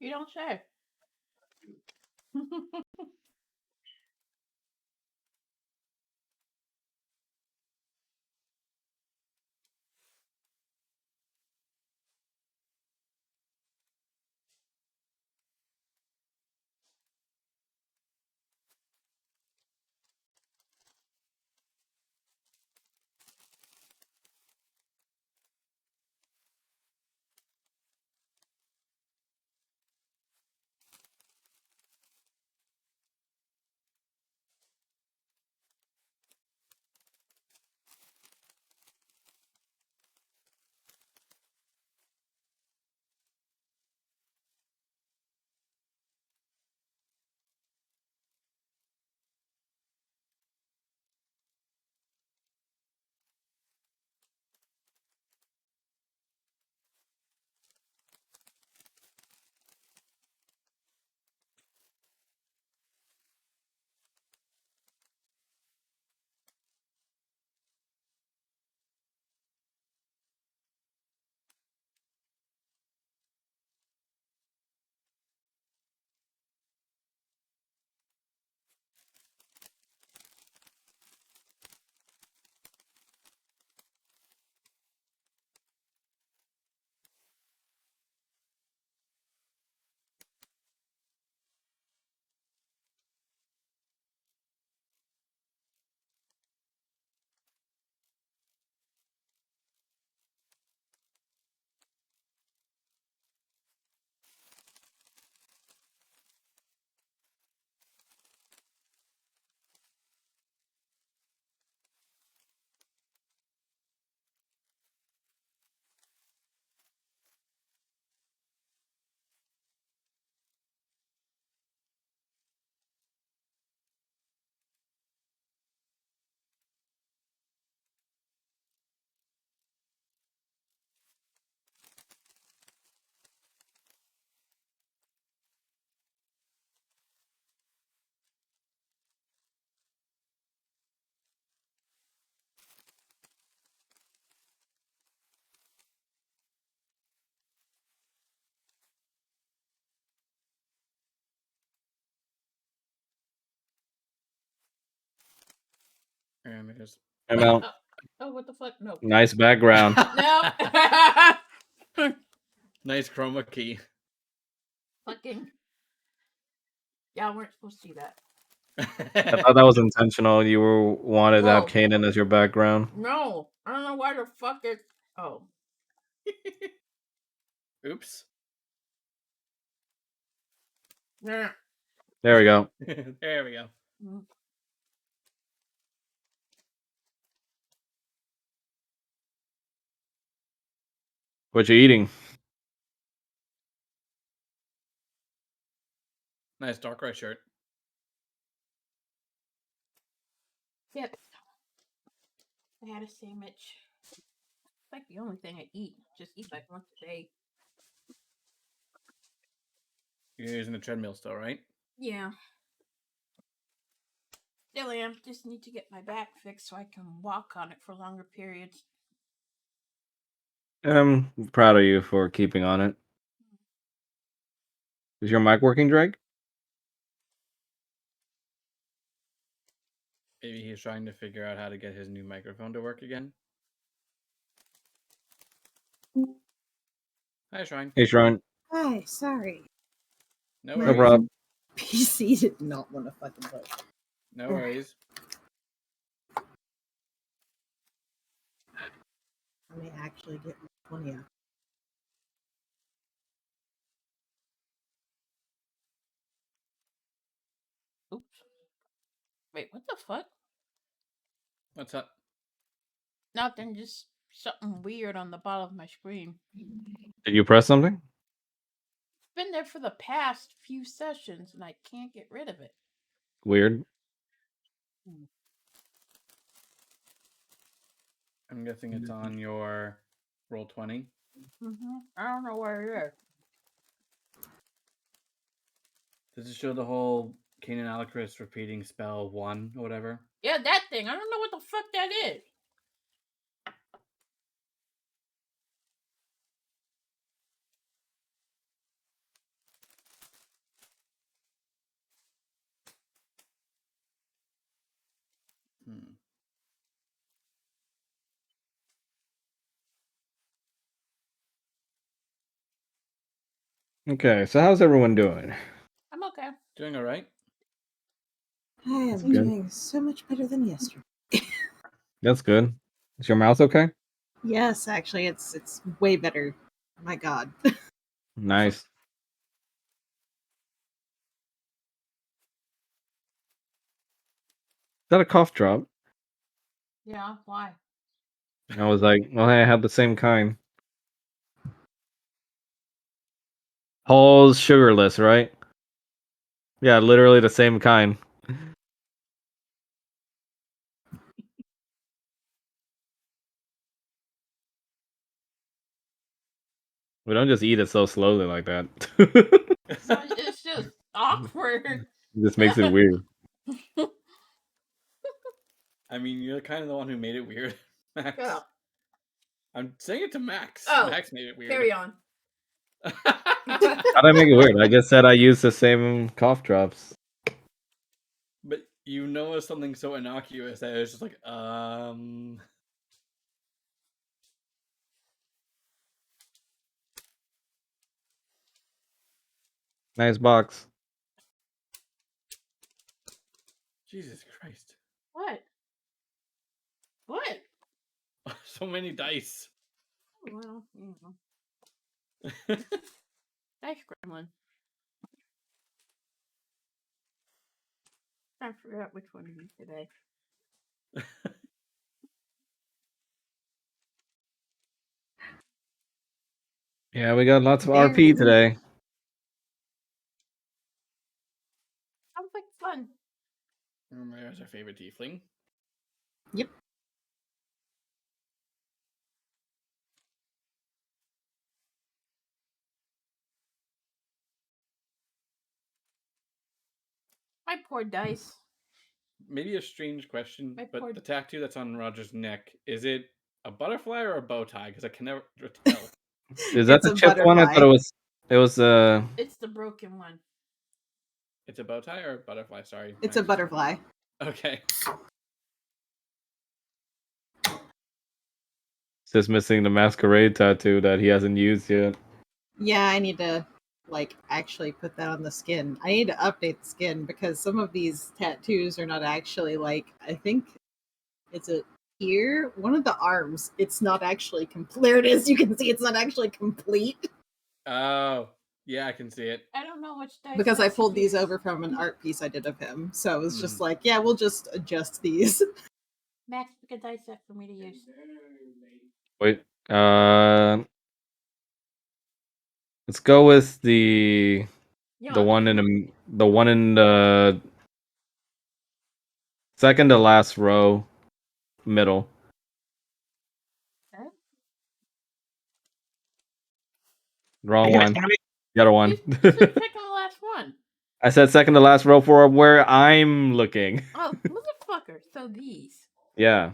You don't say. And there's I'm out. Oh, what the fuck? No. Nice background. No. nice chroma key. Fucking. Y'all weren't supposed to see that. I thought that was intentional. You wanted to have Whoa. Kanan as your background. No. I don't know why the fuck it. Oh. Oops. Yeah. There we go. There we go. Mm. What you eating? Nice Darkrai shirt. Yep. I had a sandwich. It's like the only thing I eat. Just eat like once a day. You're using the treadmill still, right? Yeah. Still am. Just need to get my back fixed so I can walk on it for longer periods. I'm proud of you for keeping on it. Is your mic working, Drake? Maybe he's trying to figure out how to get his new microphone to work again. Hi, Shrine. Hey, Shrine. Hi, sorry. No No worries. problem. PC did not want to fucking play. No worries. I may actually get 20 out. Oops. Wait, what the fuck? What's up? Nothing, just something weird on the bottom of my screen. Did you press something? It's been there for the past few sessions and I can't get rid of it. Weird. I'm guessing it's on your Roll20. I don't know where it is. Does it show the whole Kanan Alucris repeating spell 1 or whatever? Yeah, that thing. I don't know what the fuck that is. Okay, so how's everyone doing? I'm okay. Doing all right. I am That's good. doing so much better than yesterday. That's good. Is your mouth okay? Yes, actually, it's way better. My God. Nice. Is that a cough drop? Yeah, why? I was like, well, I have the same kind. Paul's sugarless, right? Yeah, literally the same kind. We don't just eat it so slowly like that. So it's just awkward. It just makes it weird. I mean, you're kind of the one who made it weird, Max. Oh, I'm saying it to Max. Oh, Max made it weird. carry on. How'd I make it weird? I just said I use the same cough drops. But you know it's something so innocuous that it's just like, Nice box. Jesus Christ. What? What? So many dice. Well, Dice gremlin. I forgot which one to use today. Yeah, we got lots of Very RP good. today. Sounds like fun. There's our favorite tiefling. Yep. My poor dice. Maybe a strange question, My but poor- the tattoo that's on Roger's neck, is it a butterfly or a bow tie? Because I can never tell. Is that It's the a chip one? I thought butterfly. it was It's the broken one. It's a bow tie or a butterfly? Sorry. It's a Max. butterfly. Okay. just missing the masquerade tattoo that he hasn't used yet. Yeah, I need to actually put that on the skin. I need to update the skin because some of these tattoos are not actually I think it's a here, one of the arms. It's not actually complete. There it is. You can see it's not actually complete Oh, yeah, I can see it. I don't know which dice. because I Max pulled these used. over from an art piece I did of him. So it was just Mhm. like, yeah, we'll just adjust these. Max, pick a dice set for me to use. Wait, let's go with the Yeah. one in the second to last row, middle. Okay. Wrong one. The other one. You said pick the last one. I said second to last row for where I'm looking. Oh, motherfucker. So these. Yeah.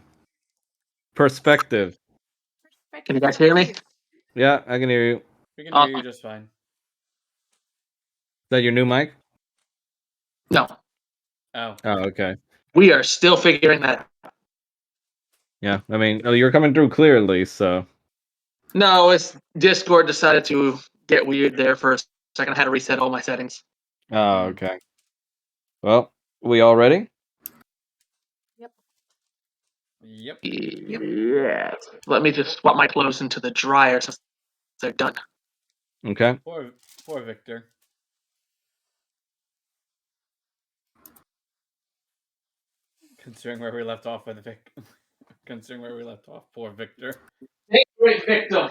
Perspective. Can you guys hear me? Here. Yeah, I can hear you. Is We can hear you just fine. that your new mic? No, Oh. Oh, okay. we are still figuring that out. Yeah, I mean, you're coming through clearly, so. No, it's Discord decided to get weird there for a second. I had to reset all my settings. Oh, okay. Well, we all ready? Yep. Yep. Yeah. Let me just swap my clothes into the dryer since they're done. Okay. Poor Victor. Considering where we left off with Vic. Considering where we left off, poor Victor. Great victim.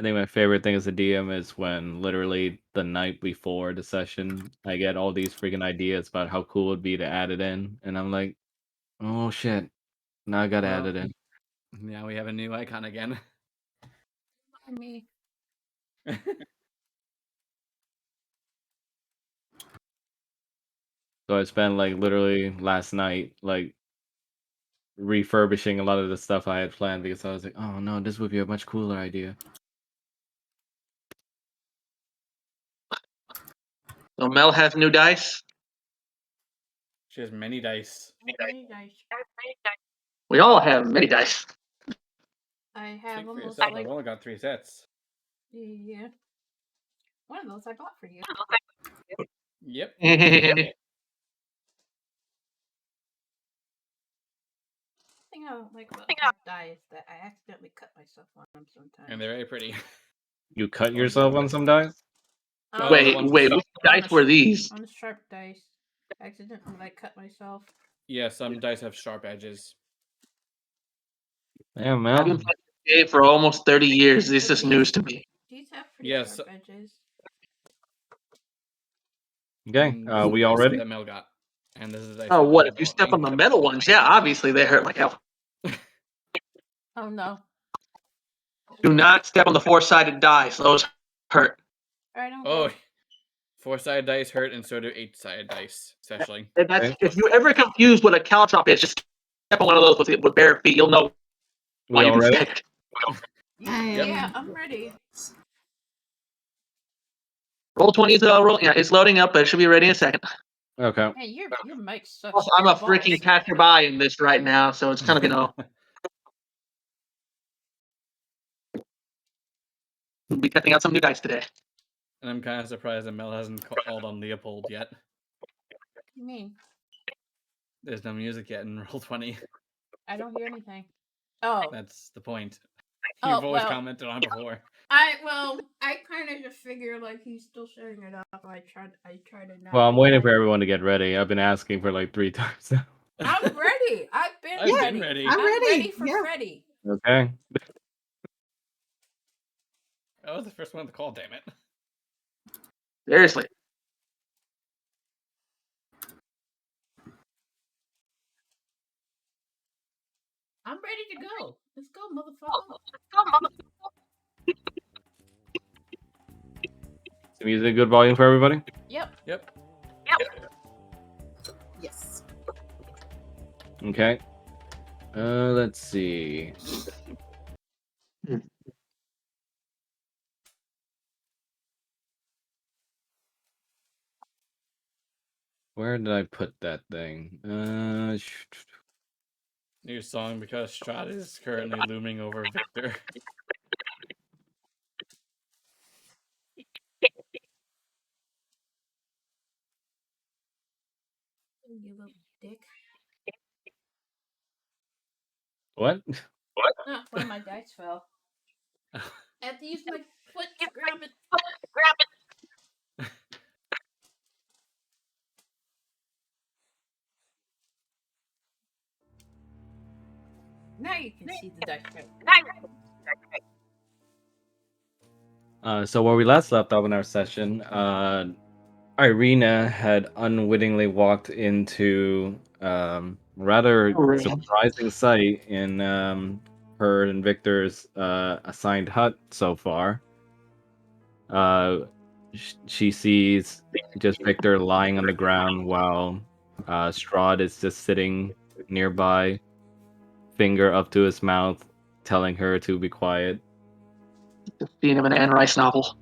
I think my favorite thing as a DM is when literally the night before the session, I get all these freaking ideas about how cool it would be to add it in, and I'm like, oh shit, now I gotta add Well, it in. now we have a new icon again. Me. So I spent like literally last night like refurbishing a lot of the stuff I had planned because I was like, oh no, this would be a much cooler idea. So Mel has new dice. She has many dice. Many dice. We all have many dice. I have Speak for almost yourself. like I've only got 3 sets. yeah. One of those I bought for you. Yep. The thing I don't like about half die is that I accidentally cut myself on them sometimes. And they're very pretty. You cut Oh, yourself on some dice? Oh, the Wait, ones- which dice were these? On the sharp dice. I accidentally like cut myself. Yeah, some dice have sharp edges. Yeah, I've Mel. been playing this game for almost 30 years. This But is news to me. These have pretty Yes. sharp edges. Okay, And this is we the all dice set ready? that Mel got. And this is the dice Oh, set what? that If you bought step me. on the metal ones, yeah, obviously they hurt like hell. Oh no. Do not step on the 4-sided dice. Those hurt. Alright, I'm Oh, good. 4-sided dice hurt, and so do 8-sided dice, especially. And that's Okay. if you're ever confused what a caltrop is, just step on one of those with bare feet. You'll know why We you all can ready? stick. Yeah, I'm ready. Roll 20 is yeah, it's loading up, but it should be ready in a second. Okay. Man, your mic sucks. Also, I'm a balls. freaking passerby in this right now, so it's kind of we'll be testing out some new dice today. And I'm kind of surprised that Mel hasn't called on Leopold yet. What do you mean? There's no music yet in Roll20. I don't hear anything. Oh. That's the point. Oh, You've always well. commented on it before. I kind of just figure like he's still setting it up. I tried to not. Well, I'm do waiting that. for everyone to get ready. I've been asking for like 3 times now. I'm ready. I've been I've ready. been ready. I'm I'm ready. ready for Yeah. Freddy. Okay. I was the first one to call, damn it. Seriously. I'm ready to go. Let's go, motherfucker. Is the music good volume for everybody? Yep. Yep. Yes. Okay. Let's see. Where did I put that thing? New song because Strahd is currently looming over Victor. You little dick. What? Ah, one of my dice fell. I have to use my foot to grab it. Now you can see the dice right. So where we last left off in our session, Irina had unwittingly walked into rather surprising sight in her and Victor's assigned hut so far. She sees just Victor lying on the ground while Strahd is just sitting nearby, finger up to his mouth, telling her to be quiet. Being of an Anne Rice novel.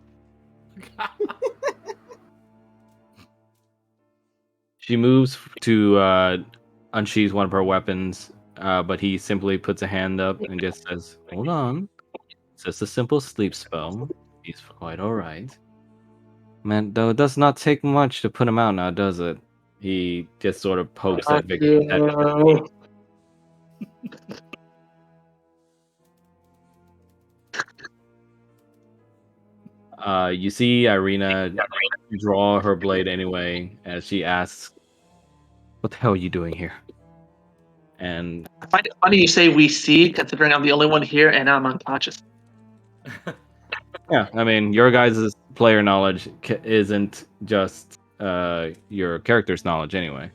She moves to unsheath one of her weapons, but he simply puts a hand up and just says, "Hold on. It's just a simple sleep spell. He's quite alright." Man, though it does not take much to put him out now, does it? He just sort of pokes at Victor's head. You see Irina draw her blade anyway as she asks, "What the hell are you doing here?" And I find it funny you say we see, considering I'm the only one here and I'm unconscious. Yeah, I mean, your guys' player knowledge isn't just your character's knowledge anyway.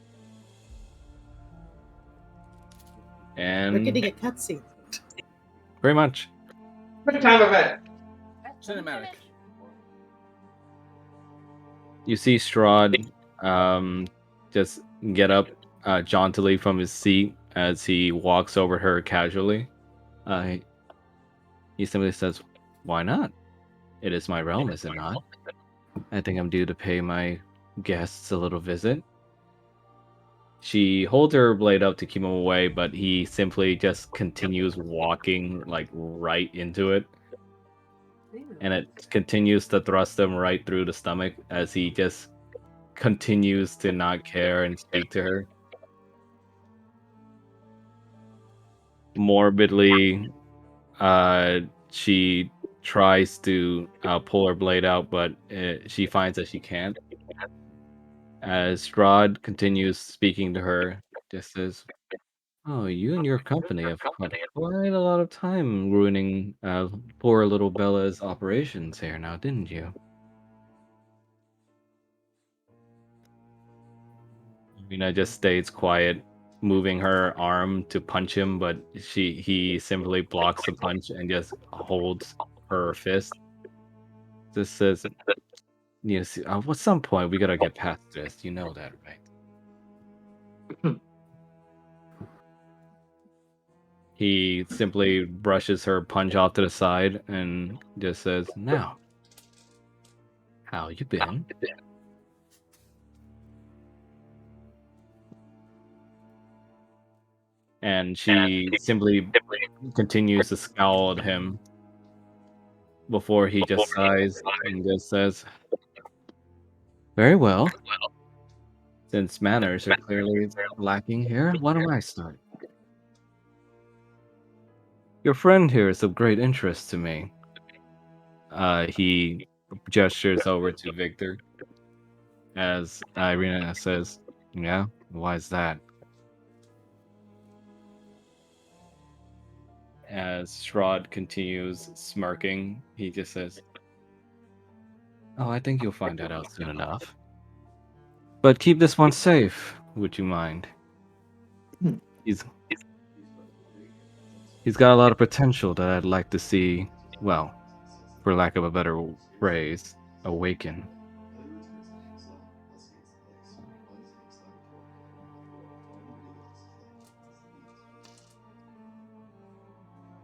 We're And getting a cutscene. very much. Quick time event. That's one Cinematic. minute. You see Strahd just get up jauntily from his seat as he walks over her casually. He simply says, "Why not? It is my realm, is it not? I think I'm due to pay my guests a little visit." She holds her blade up to keep him away, but he simply just continues walking like right into it, Ooh. and it continues to thrust him right through the stomach as he just continues to not care and speak to her. Morbidly, she tries to pull her blade out, but she finds that she can't. As Strahd continues speaking to her, just says, "Oh, you and your company have had quite a lot of time ruining poor little Bella's operations here now, didn't you?" Mina just stays quiet, moving her arm to punch him, but he simply blocks the punch and just holds her fist. Just says, "Yes, at some point we gotta get past this. You know that, right?" He simply brushes her punch off to the side and just says, "Now, how you been?" And she simply continues to scowl at him before he just sighs and just says, "Very well. Since manners are clearly lacking here, why don't I start? Your friend here is of great interest to me." He gestures over to Victor as Irina says, "Yeah, why is that?" As Strahd continues smirking, he just says, "Oh, I think you'll find that out soon enough. But keep this one safe, would you mind? He's he's got a lot of potential that I'd like to see, well, for lack of a better phrase, awaken."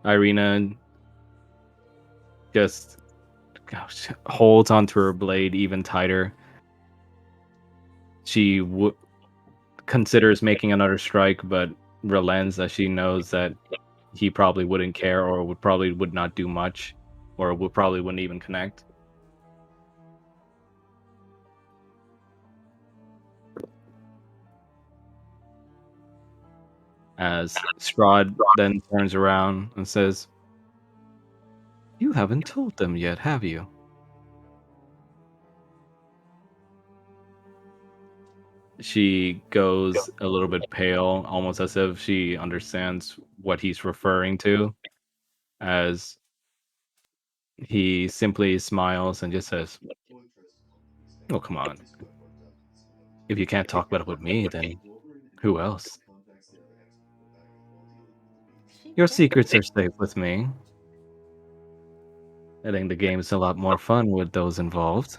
Irina just holds onto her blade even tighter. She considers making another strike, but relents as she knows that he probably wouldn't care or would not do much or would probably wouldn't even connect. As Strahd then turns around and says, "You haven't told them yet, have you?" She goes a little bit pale, almost as if she understands what he's referring to, as he simply smiles and just says, "Oh, come on. If you can't talk about it with me, then who else? She Your said secrets are safe with me. I think the game's a lot more fun with those involved.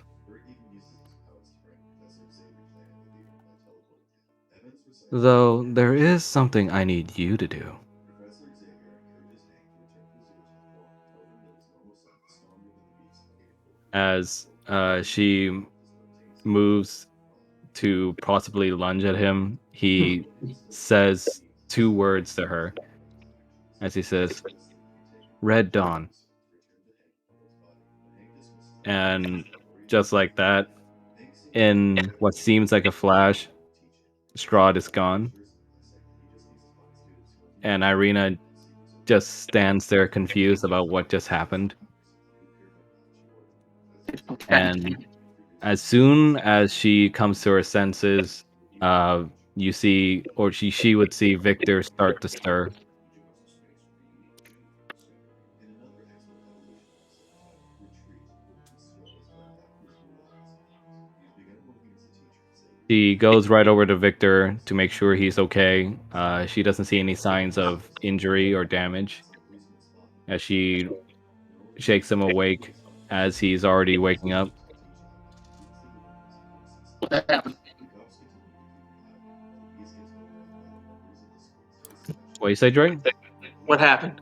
Though there is something I need you to do." As she moves to possibly lunge at him, he says two words to her as he says, "Red Dawn." And just like that, in what seems like a flash, Strahd is gone. And Irina just stands there confused about what just happened. And as soon as she comes to her senses, you see, or she would see Victor start to stir. She goes right over to Victor to make sure he's okay. She doesn't see any signs of injury or damage as she shakes him awake as he's already waking up. What happened? What you say, Drake? What happened?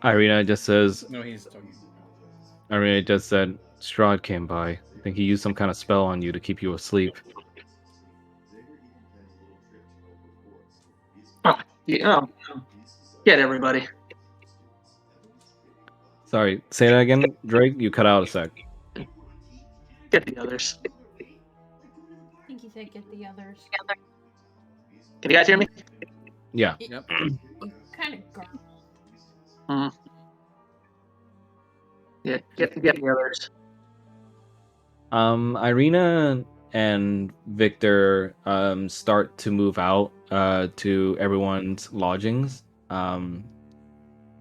Irina just says, No, he's talking. Irina just said, Strahd came by. I think he used some kind of spell on you to keep you asleep. Oh, yeah. Get everybody. Sorry, say that again, Drake? You cut out a sec. Get the others. I think he said get the others. Can you guys hear me? Yeah. Yep. You kind of garble. Yeah, get the others. Irina and Victor start to move out to everyone's lodgings.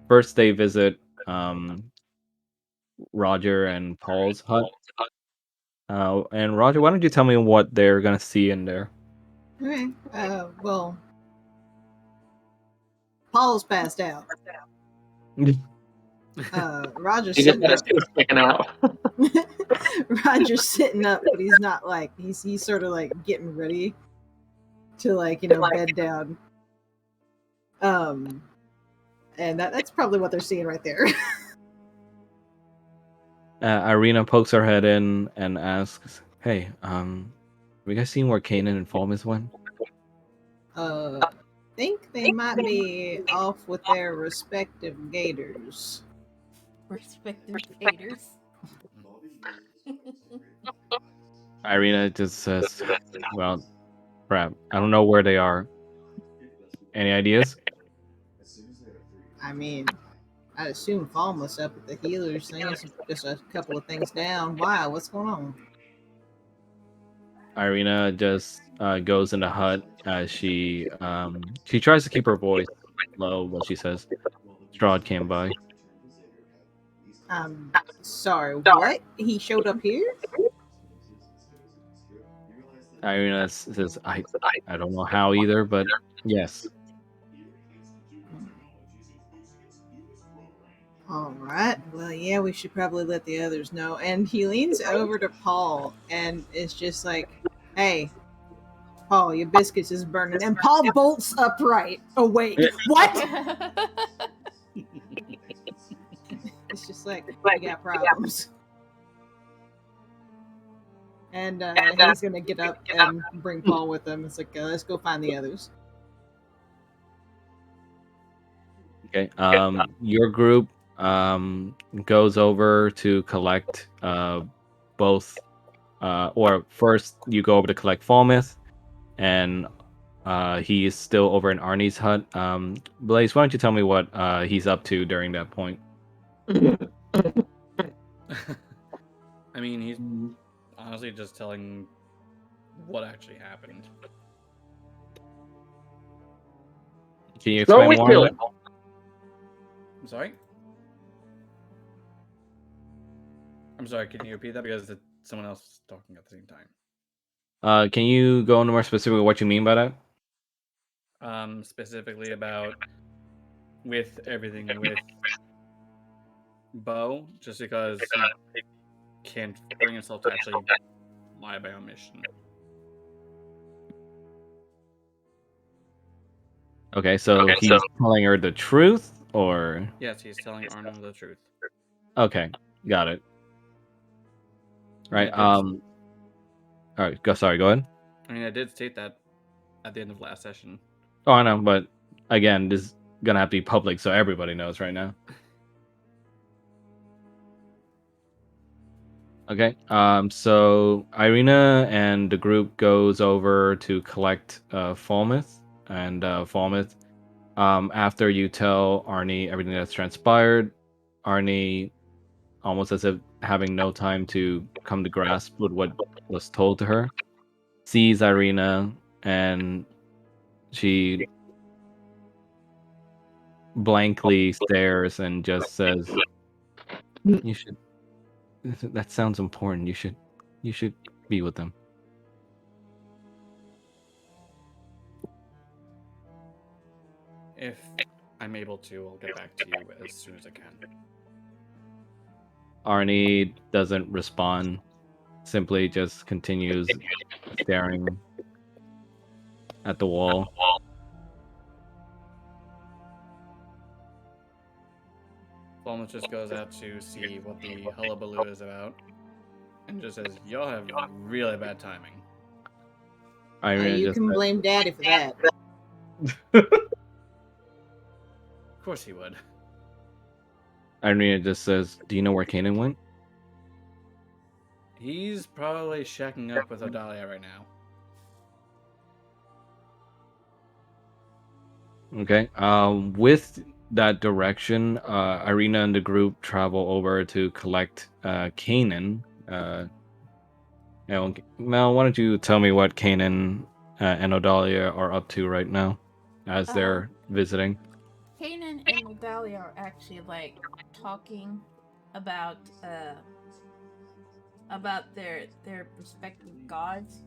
First, they visit Roger and Paul's hut. And Roger, why don't you tell me what they're gonna see in there? Okay. Well, Paul's passed out. Roger's You just sitting up. sticking out. Roger's sitting up, but he's not like he's sort of like getting ready to bed down. And that's probably what they're seeing right there. Irina pokes her head in and asks, "Hey, have you guys seen where Kanan and Falmus went?" Think they might be off with their respective gators. Respective haters. Irina just says, "Well, crap. I don't know where they are. Any ideas?" I mean, I'd assume Falmouth's up at the healers thing. It's just a couple of things down. Why? What's going on? Irina just goes in the hut as she tries to keep her voice low, but she says, "Strahd came by." Sorry, what? He showed up here? Irina says, I don't know how either, but yes." All right. Well, yeah, we should probably let the others know. And he leans over to Paul and is just like, "Hey, Paul, your biscuits is burning." And Paul bolts upright, awake. What? It's just like, we got problems. And he's gonna get up and bring Paul with him. It's like, let's go find the others. Okay. Your group goes over to collect both or first you go over to collect Falmouth, and he is still over in Arnie's hut. Blaze, why don't you tell me what he's up to during that point? I mean, he's honestly just telling what actually happened. Can you explain more on that? I'm sorry? I'm sorry, can you repeat that? Because someone else is talking at the same time. Can you go into more specific what you mean by that? Specifically about with everything with Bo, just because he can't bring himself to actually lie about a mission. Okay, so he's telling her the truth, or Yes, he's telling Arno the truth. okay, got it. Right. I All right. Go ahead. I mean, I did state that at the end of last session. Oh, I know, but again, this is gonna have to be public, so everybody knows right now. Okay. So Irina and the group goes over to collect Falmouth, and Falmouth. After you tell Arnie everything that's transpired, Arnie, almost as if having no time to come to grasp with what was told to her, sees Irina, and she blankly stares and just says, "You should. That sounds important. You should be with them. If I'm able to, I'll get back to you as soon as I can. Arnie doesn't respond, simply just continues staring at the wall. Fulmus just goes out to see what the hullabaloo is about, and just says, "Y'all have really bad timing." Irina You just can says, blame Daddy for that. Of course he would. Irina just says, "Do you know where Kanan went?" He's probably shacking up with Odalia right now. Okay. With that direction, Irina and the group travel over to collect Kanan. Mel, why don't you tell me what Kanan and Odalia are up to right now as they're visiting? Kanan and Odalia are actually like talking about their respective gods.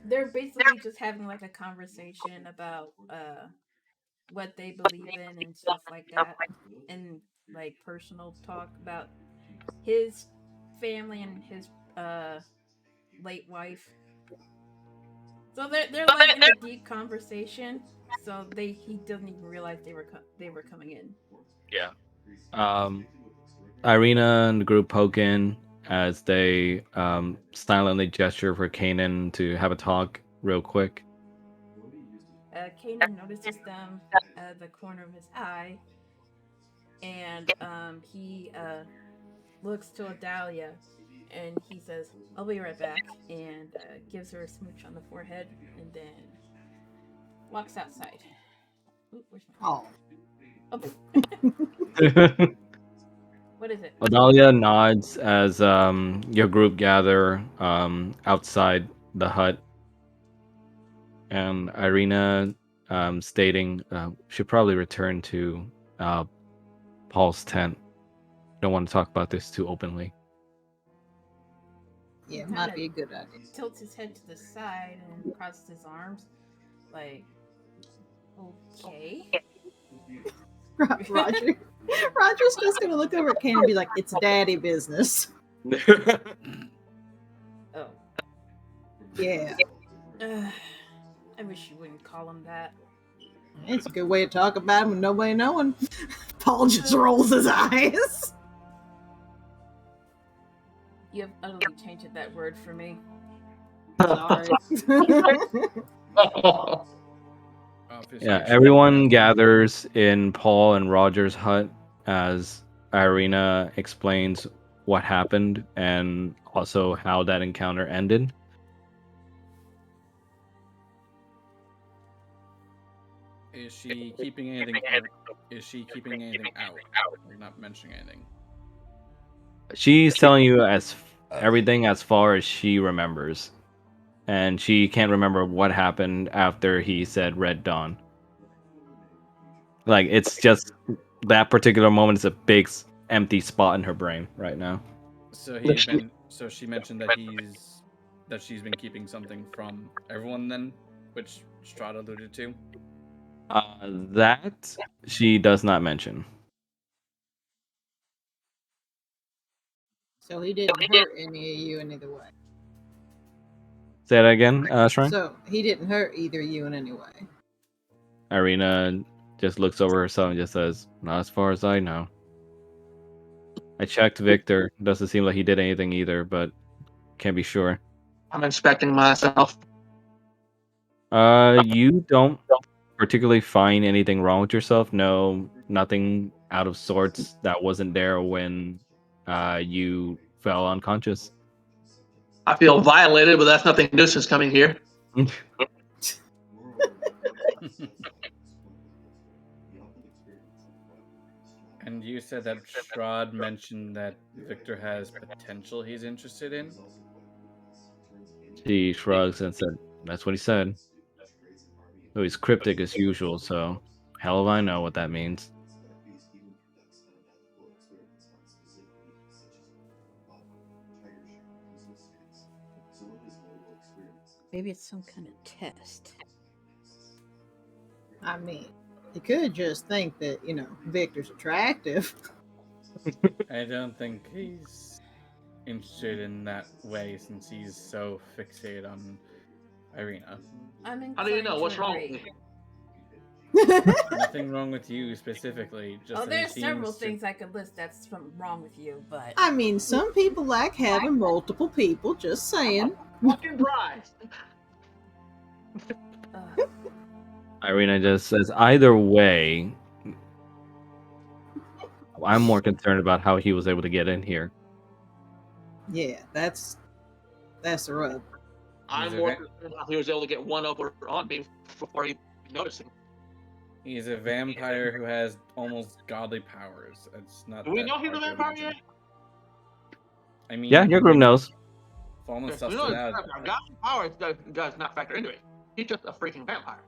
They're basically just having like a conversation about what they believe in and stuff like that, and like personal talk about his family and his late wife. So they're like in a deep conversation. So he doesn't even realize they were coming in. Yeah. Irina and the group poke in as they silently gesture for Kanan to have a talk real quick. Kanan notices them at the corner of his eye, and he looks to Adalia, and he says, "I'll be right back," and gives her a smooch on the forehead, and then walks outside. Ooh, where's my Oh, Oh, what is it? Odalia nods as your group gather outside the hut, and Irina stating should probably return to Paul's tent. Don't want to talk about this too openly. yeah, Kinda might be a good idea. Tilts his head to the side and crosses his arms, like, okay. Roger. Roger's just gonna look over at Kane and be like, "It's daddy business." Oh. Yeah, I wish you wouldn't call him that. it's a good way to talk about him with nobody knowing. Paul just rolls his eyes. You have utterly tainted that word for me. Sorry. Obviously, Yeah, I should everyone know. gathers in Paul and Roger's hut as Irina explains what happened and also how that encounter ended. Is she keeping anything out? Is she keeping anything out? Like not mentioning anything. She's telling you everything as far as she remembers. And she can't remember what happened after he said Red Dawn. Like, it's just that particular moment is a big empty spot in her brain right now. So she mentioned that she's been keeping something from everyone then, which Strahd alluded to. That she does not mention. So he didn't hurt any of you in either way. Say that again, Shrine? So he didn't hurt either of you in any way. Irina just looks over herself and just says, "Not as far as I know." I checked Victor. Doesn't seem like he did anything either, but can't be sure. I'm inspecting myself. You don't particularly find anything wrong with yourself. No, nothing out of sorts that wasn't there when you fell unconscious. I feel violated, but that's nothing new since coming here. And you said that Strahd mentioned that Victor has potential he's interested in. She shrugs and said, "That's what he said." So he's cryptic as usual, so hell if I know what that means. Maybe it's some kind of test. I mean, you could just think that, Victor's attractive. I don't think he's interested in that way since he's so fixated on Irina. I'm How do you know? inclined to What's wrong with agree. me? Nothing wrong with you specifically, just Oh, that he there's several seems to. things I could list that's wrong with you, but I mean, some people like having multiple people, just saying. Fucking dry. uh, Irina just says, either way, I'm more concerned about how he was able to get in here. Yeah, that's the rub. I'm more concerned how he was able to get one over on me before he noticed him. He's a vampire who has almost godly powers. It's not. Do we that know he's a hard to vampire imagine. yet? I mean, Yeah, your group knows. Fallen Yes, we sussed know it he's a out. vampire. Godly powers does not factor into it. He's just a freaking vampire.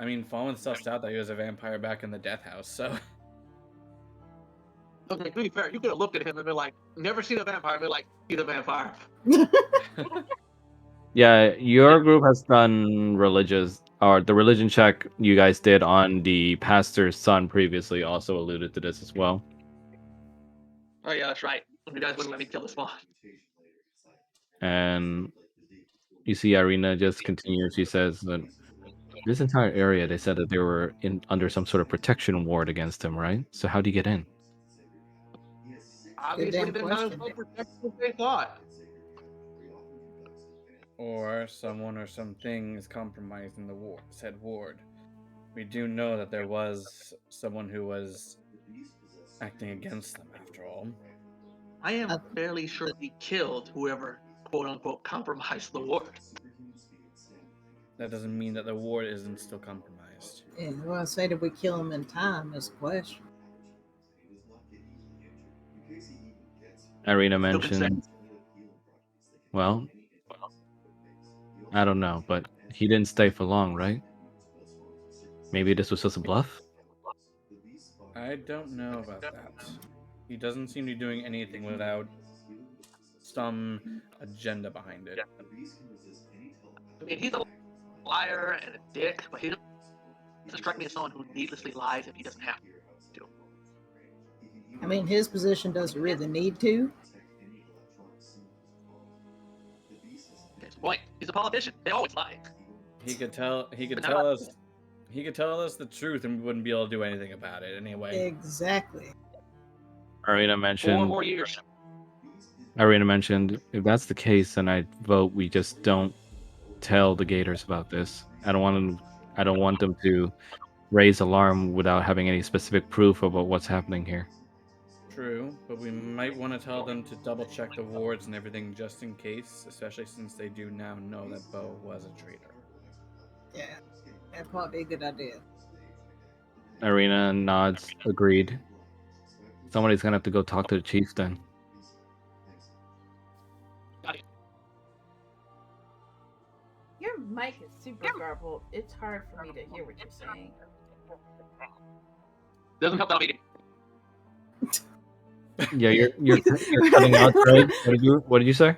I mean, Fallen sussed out that he was a vampire back in the death house. So Okay, to be fair, you could have looked at him and been like, never seen a vampire, and been like, he's a vampire. Yeah, your group has done the religion check you guys did on the pastor's son previously also alluded to this as well. Oh yeah, that's right. You guys wouldn't let me kill the spawn. And you see Irina just continues. She says that this entire area, they said that they were under some sort of protection ward against him, right? So how do you get in? Obviously, damn they're not as question. well protected as they thought. or someone or something is compromised in the said ward. We do know that there was someone who was acting against them after all. I am fairly sure he killed whoever, quote unquote, compromised the ward. That doesn't mean that the ward isn't still compromised. Yeah, well, I say, did we kill him in time is the question. Irina Who can say? mentioned, well, I don't know, but he didn't stay for long, right? Maybe this was just a bluff? I don't know about that. He doesn't seem to be doing anything without some agenda behind it. I mean, he's a liar and a dick, but he doesn't strike me as someone who needlessly lies if he doesn't have to. I mean, his position doesn't really need to. That's the point. He's a politician. They always lie. He could tell us the truth and we wouldn't be able to do anything about it anyway. Exactly. Irina 4 mentioned, more years. if that's the case, then I vote we just don't tell the Gators about this. I don't want them to raise alarm without having any specific proof about what's happening here. True, but we might want to tell them to double check the wards and everything just in case, especially since they do now know that Bo was a traitor. Yeah, that'd probably be a good idea. Irina nods, agreed. Somebody's gonna have to go talk to the chief then. your mic is super garbled. It's hard for me to hear what you're saying. Doesn't help that I'm eating. Yeah, you're cutting out, right? What did you say?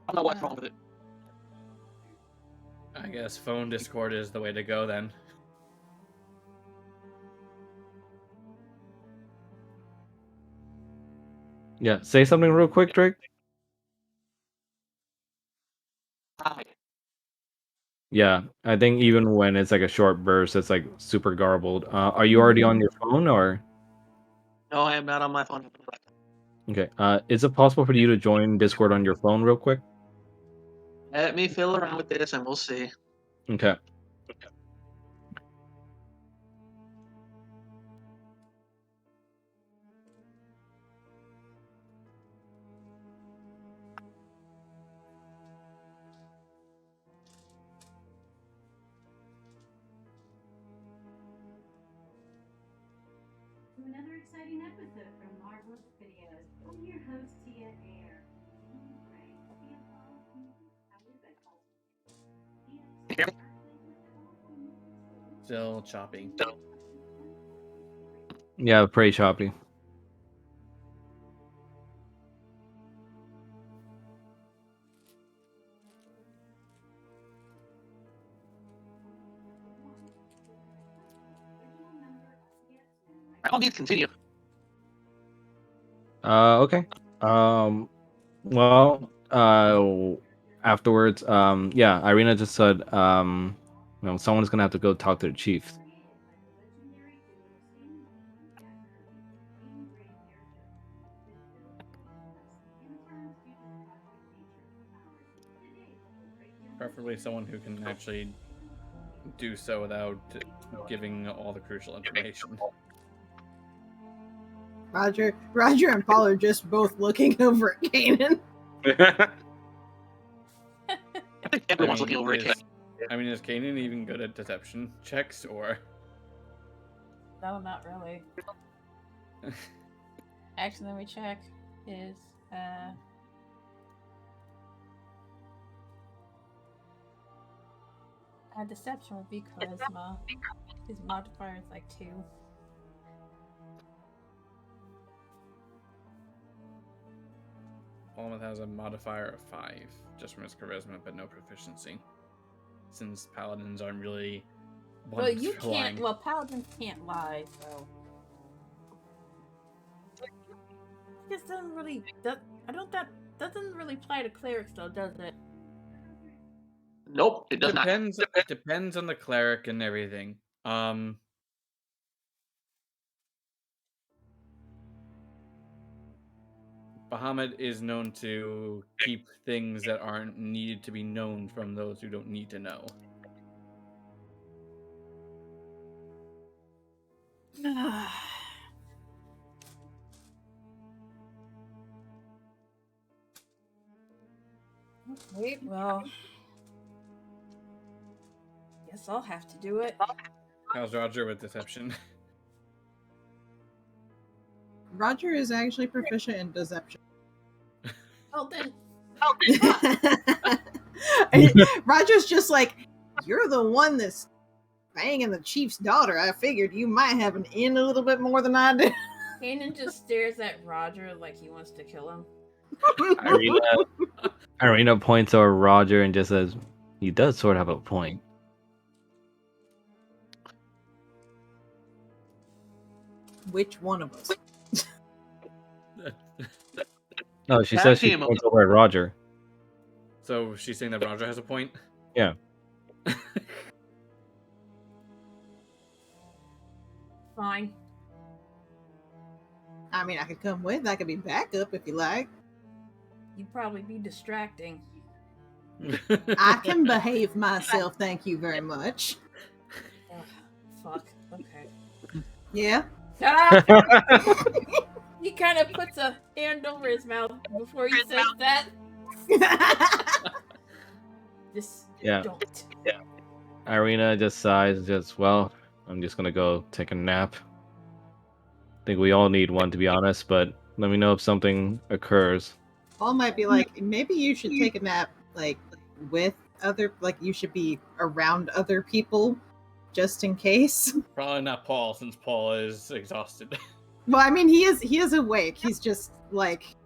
I don't know what's wrong with it. I guess phone Discord is the way to go then. Yeah, say something real quick, Drake. Hi. Yeah, I think even when it's like a short burst, it's like super garbled. Are you already on your phone or? No, I am not on my phone. Okay. Is it possible for you to join Discord on your phone real quick? Let me fiddle around with this and we'll see. Okay. To another exciting episode from Marvelous Videos. I'm your host, Tia Air. Still choppy. Yeah, pretty choppy. By all means, continue. Okay. Well, afterwards, yeah, Irina just said, someone's gonna have to go talk to the chief. Preferably someone who can actually do so without giving all the crucial information. Roger and Paul are just both looking over at Kanan. I think everyone's looking over at Kanan. Is Kanan even good at deception checks, or? No, not really. Actually, let me check. His deception would be charisma. His modifier is like 2. Palmeth has a modifier of 5, just from his charisma, but no proficiency. Since paladins aren't really. Well, you can't. Well, paladins can't lie, so. This doesn't really. That doesn't really apply to clerics, though, does it? Nope, it does not. Depends on the cleric and everything. Bahamut is known to keep things that aren't needed to be known from those who don't need to know. Okay, well, guess I'll have to do it. How's Roger with deception? Roger is actually proficient in deception. Oh, then. Roger's just like, you're the one that's banging the chief's daughter. I figured you might have an in a little bit more than I do. Kanan just stares at Roger like he wants to kill him. Irina points over Roger and just says, he does sort of have a point. Which one of us? No, she says she points over at Roger. So she's saying that Roger has a point? Yeah. Fine. I mean, I could come with. I could be backup if you like. You'd probably be distracting. I can behave myself, thank you very much. Fuck. Okay. Yeah. Shut up! He kind of puts a hand over his mouth before he says that. Just don't. Yeah. Irina just sighs, I'm just gonna go take a nap. I think we all need one, to be honest, but let me know if something occurs. Paul might be like, maybe you should take a nap, like, with other, like, you should be around other people, just in case. Probably not Paul, since Paul is exhausted. Well, I mean, he is awake. He's just, like...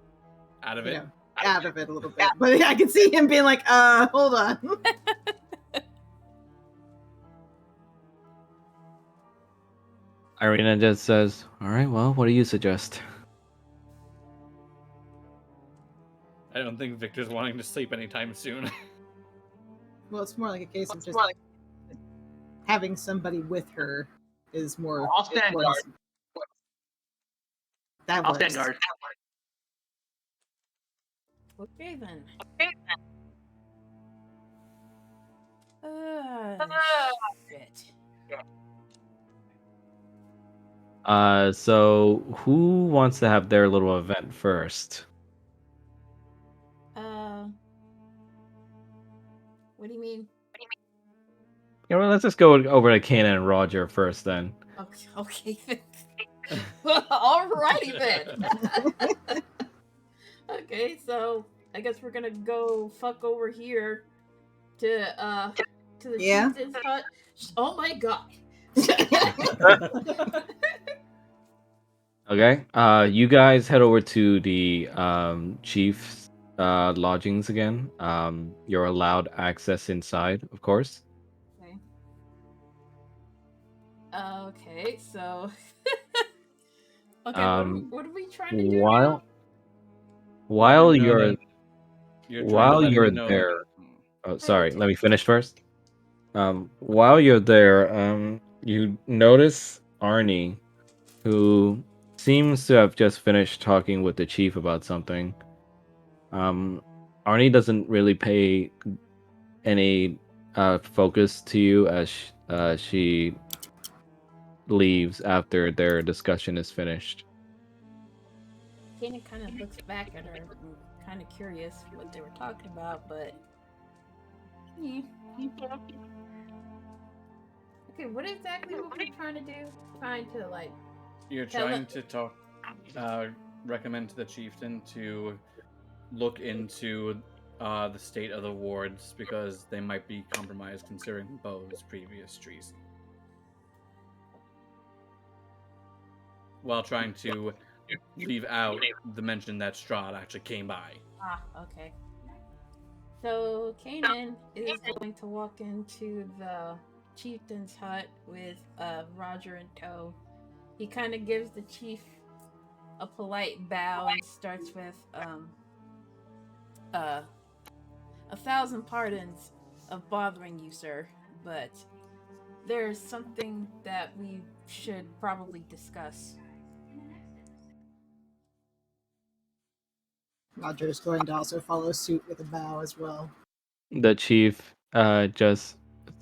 Out of it? Out of it a little bit. But I can see him being like, hold on. Irina just says, alright, well, what do you suggest? I don't think Victor's wanting to sleep anytime soon. Well, it's more like a case of just having somebody with her is more... I'll stand guard. I'll stand guard. Okay, then. Shit. So who wants to have their little event first? What do you mean? Yeah, well, let's just go over to Kanan and Roger first, then. Okay. Alrighty then. Okay, so I guess we're gonna go fuck over here to the chieftain's hut. Oh my god. Okay. You guys head over to the chief's lodgings again. You're allowed access inside, of course. Okay, so Okay, Um, what are we trying to do now? while Let while him know you're that you're trying to let him know that. there, oh, Oh, sorry, let me finish first. While you're there, you notice Arnie, who seems to have just finished talking with the chief about something. Um, Arnie doesn't really pay any focus to you as she leaves after their discussion is finished. Kanan kind of looks back at her, kind of curious what they were talking about, but yeah. Okay, what exactly were we trying to do? Trying to like You're tell trying it. to talk, recommend to the chieftain to look into the state of the wards because they might be compromised considering Bo's previous treason. While trying to leave out the mention that Strahd actually came by. Ah, okay. So Kanan is going to walk into the chieftain's hut with Roger in tow. He kind of gives the chief a polite bow and starts with uh 1,000 pardons of bothering you, sir, but there's something that we should probably discuss. Roger is going to also follow suit with a bow as well. The chief just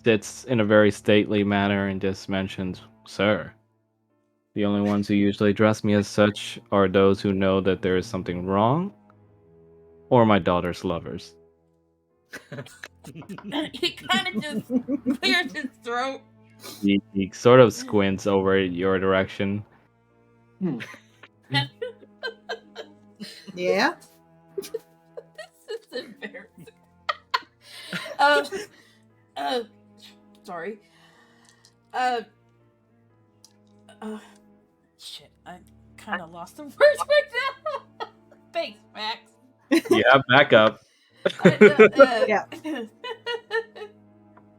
sits in a very stately manner and just mentions, "Sir, the only ones who usually address me as such are those who know that there is something wrong, or my daughter's lovers." He kind of just clears his throat. He sort of squints over your direction. Yeah? This is embarrassing. Uh, uh, sorry. Uh, uh, shit. I kind of lost the words right now. Thanks, Max. Yeah, back up. Yeah.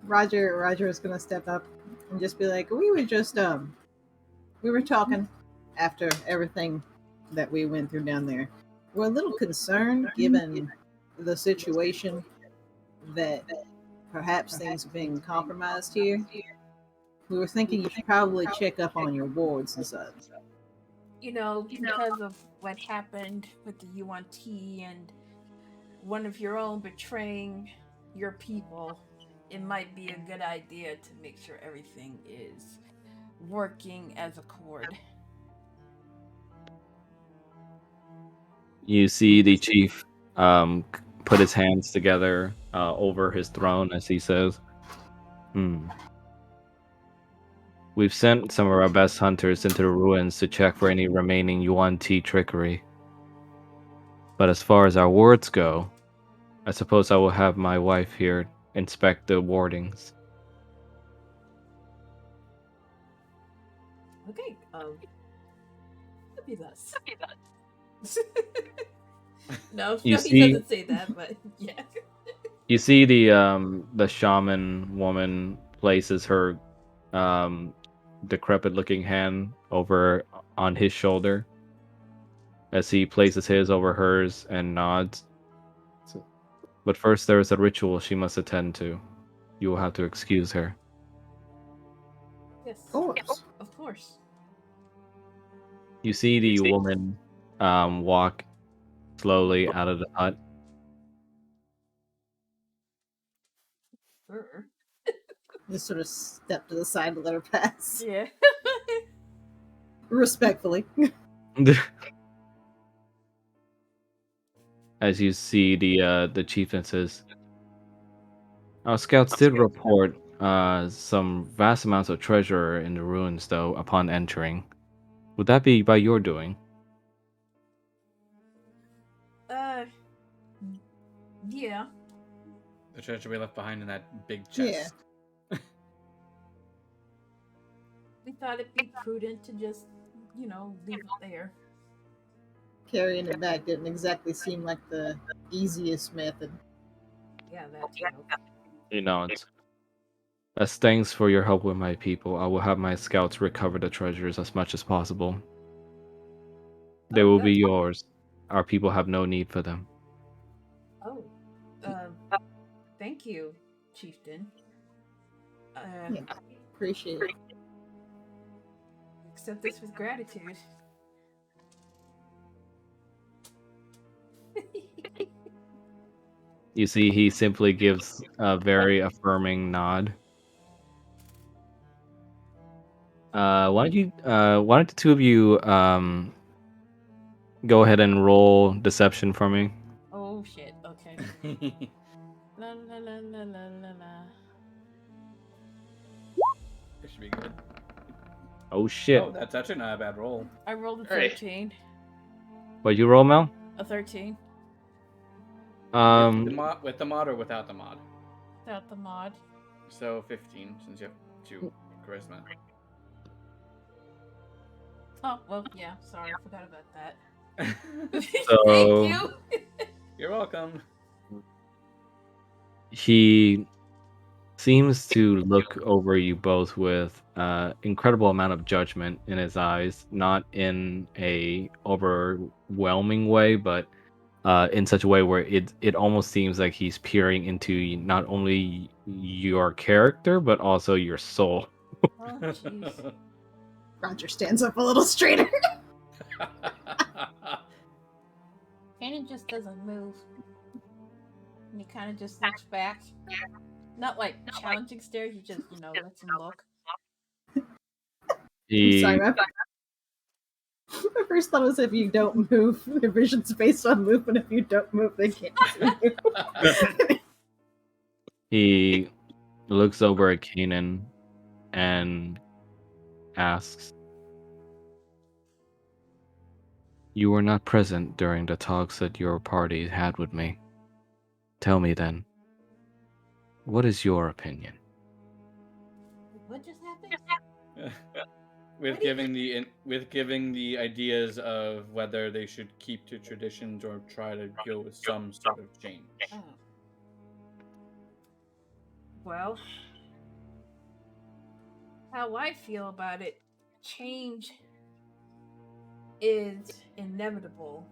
Roger is gonna step up and just be like, we were talking after everything that we went through down there. We're a little concerned given the situation that perhaps things are being compromised here. We were thinking you should probably check up on your wards and such. Because of what happened with the UNT and one of your own betraying your people, it might be a good idea to make sure everything is working as a chord. You see the chief put his hands together over his throne as he says, "Hmm. We've sent some of our best hunters into the ruins to check for any remaining Yuan Ti trickery. But as far as our wards go, I suppose I will have my wife here inspect the wardings." Okay, fabulous. No, You no, he see, doesn't say that, but yeah. you see the shaman woman places her um, decrepit-looking hand over on his shoulder as he places his over hers and nods. But first, there is a ritual she must attend to. You will have to excuse her. Yes, Of course. of course. You see the woman walk slowly out of the hut. Sure. Just sort of step to the side to let her pass. Yeah. Respectfully. As you see the chieftain says, "Our scouts did report some vast amounts of treasure in the ruins, though, upon entering. Would that be by your doing?" uh, yeah. The treasure we left behind in that big Yeah. chest. We thought it'd be prudent to just, leave it there. Carrying it back didn't exactly seem like the easiest method. Yeah, that too. He nods. "As thanks for your help with my people, I will have my scouts recover the treasures as much as possible." They Oh, will be good. yours. Our people have no need for them. Oh, um, thank you, chieftain. Yeah, appreciate it. Accept this with gratitude. You see, he simply gives a very affirming nod. Why don't the two of you go ahead and roll deception for me? Oh shit. Okay. La la la la la la la. This should be good. Oh shit! Oh, that's actually not a bad roll. I rolled a Hey. 13. What'd you roll, Mel? A 13 With the mod or without the mod? without the mod. So 15, since you have 2 charisma. Oh well, yeah. Sorry, I forgot about that. So Thank you. You're welcome. he seems to look over you both with incredible amount of judgment in his eyes, not in a overwhelming way, but in such a way where it almost seems like he's peering into not only your character but also your soul. Oh jeez. Roger stands up a little straighter. Kanan just doesn't move, and he kind of just looks back. Not like challenging stare. He just lets him look. I'm He sorry, my first thought was if you don't move, their vision's based on movement. If you don't move, they can't see you. he looks over at Kanan and asks, "You were not present during the talks that your party had with me. Tell me then, what is your opinion?" What just happened? with giving the ideas of whether they should keep to traditions or try to go with some sort of change. Oh. Well, how I feel about it, change is inevitable,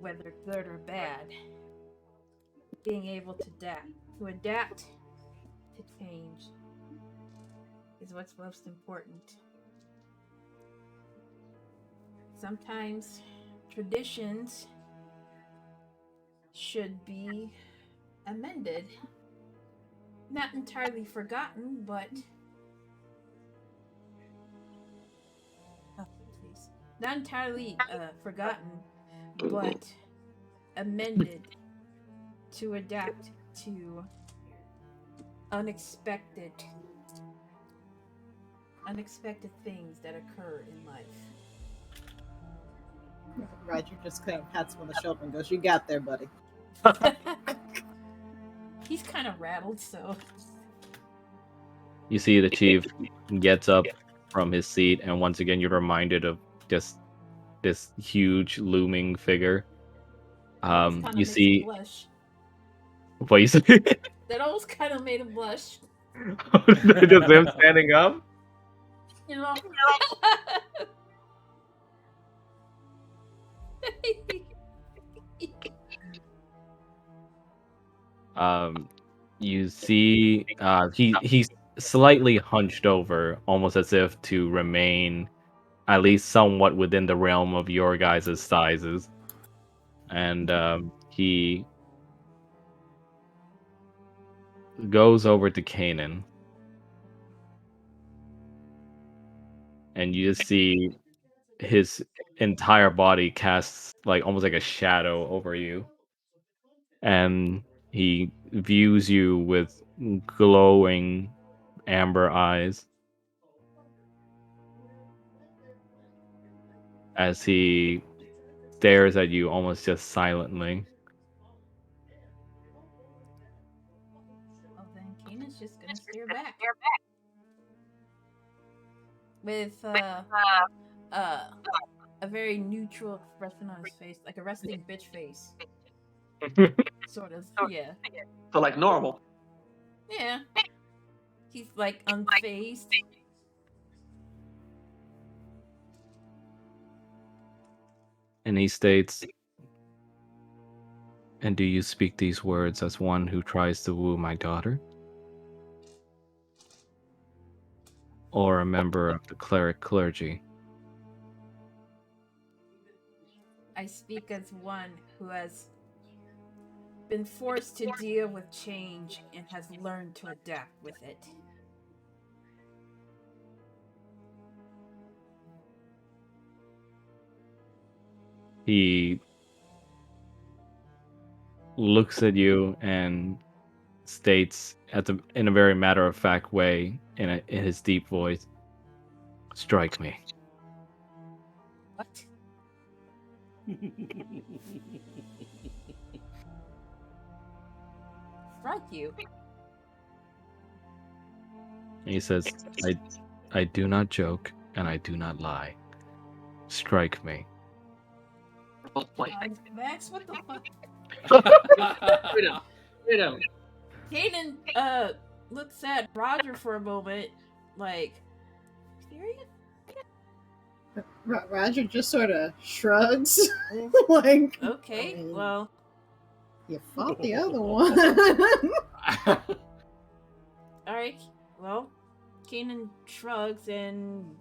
whether good or bad. Being able to adapt to change is what's most important. Sometimes traditions should be amended. Not entirely forgotten, but oh, please. Not entirely forgotten, but amended to adapt to unexpected things that occur in life. Roger just kind of pats him on the shoulder and goes, "You got there, buddy." He's kind of rattled, so You see the chief gets up from his seat, and once again you're reminded of just this huge looming figure. almost kind You of makes him see blush. what you see? That almost kind of made him blush. Just him standing up. You know. You see, he's slightly hunched over, almost as if to remain at least somewhat within the realm of your guys' sizes, and he goes over to Kanan, and you just see his entire body casts like almost like a shadow over you, and he views you with glowing amber eyes as he stares at you almost just silently. Well, then Kanan's just gonna stare back with a very neutral expression on his face, like a resting bitch face, sort of. Yeah, So like normal. yeah. He's like unfazed. And he states, "And do you speak these words as one who tries to woo my daughter? Or a member of the cleric clergy?" I speak as one who has been forced to deal with change and has learned to adapt with it. He looks at you and states in a very matter-of-fact way in his deep voice, "Strike me." What? Strike you? And he says, I do not joke and I do not lie. Strike me." Oh boy. Max, what the fuck? Wait a minute. Kanan looks at Roger for a moment, like, serious? Roger just sort of shrugs, like, Okay, I mean, well, you fought the other one. alright, well, Kanan shrugs and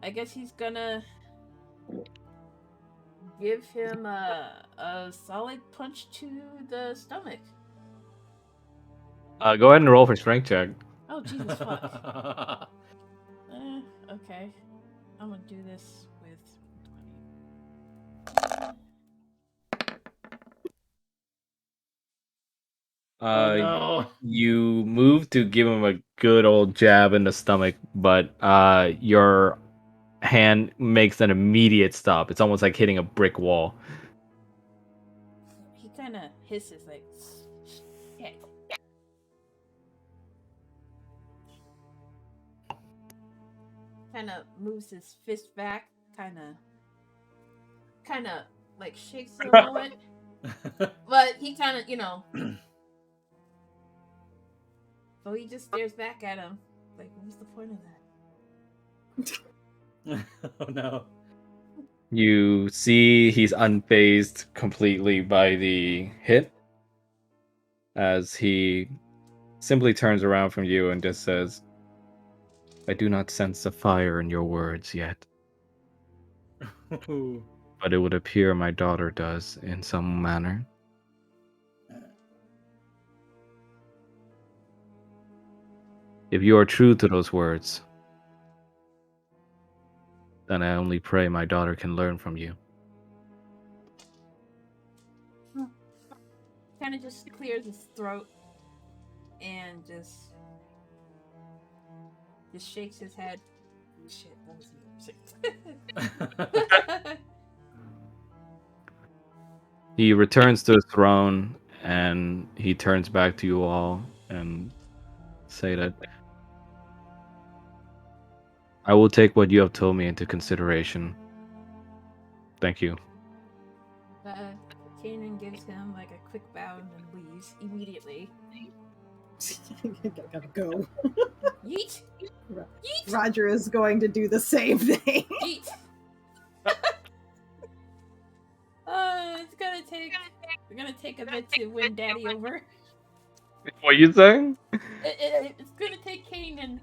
I guess he's gonna give him a solid punch to the stomach. Go ahead and roll for strength check. Oh, Jesus fuck. Okay. I'm gonna do this with 20. Oh no. You move to give him a good old jab in the stomach, but your hand makes an immediate stop. It's almost like hitting a brick wall. He kind of hisses like, shit. Kind of moves his fist back, kind of like shakes it a moment, but he kind of, so he just stares back at him, like, what was the point of that? Oh no. You see he's unfazed completely by the hit as he simply turns around from you and just says, "I do not sense the fire in your words yet, but it would appear my daughter does in some manner. If you are true to those words, then I only pray my daughter can learn from you." Kind of just clears his throat and just shakes his head. Shit, that was embarrassing. He returns to his throne and he turns back to you all and say that, "I will take what you have told me into consideration. Thank you." Kanan gives him like a quick bow and then leaves immediately. Gotta go. Yeet! Yeet! Roger is going to do the same thing. Yeet! We're gonna take a bit to win Daddy over. What are you saying? It's gonna take Kanan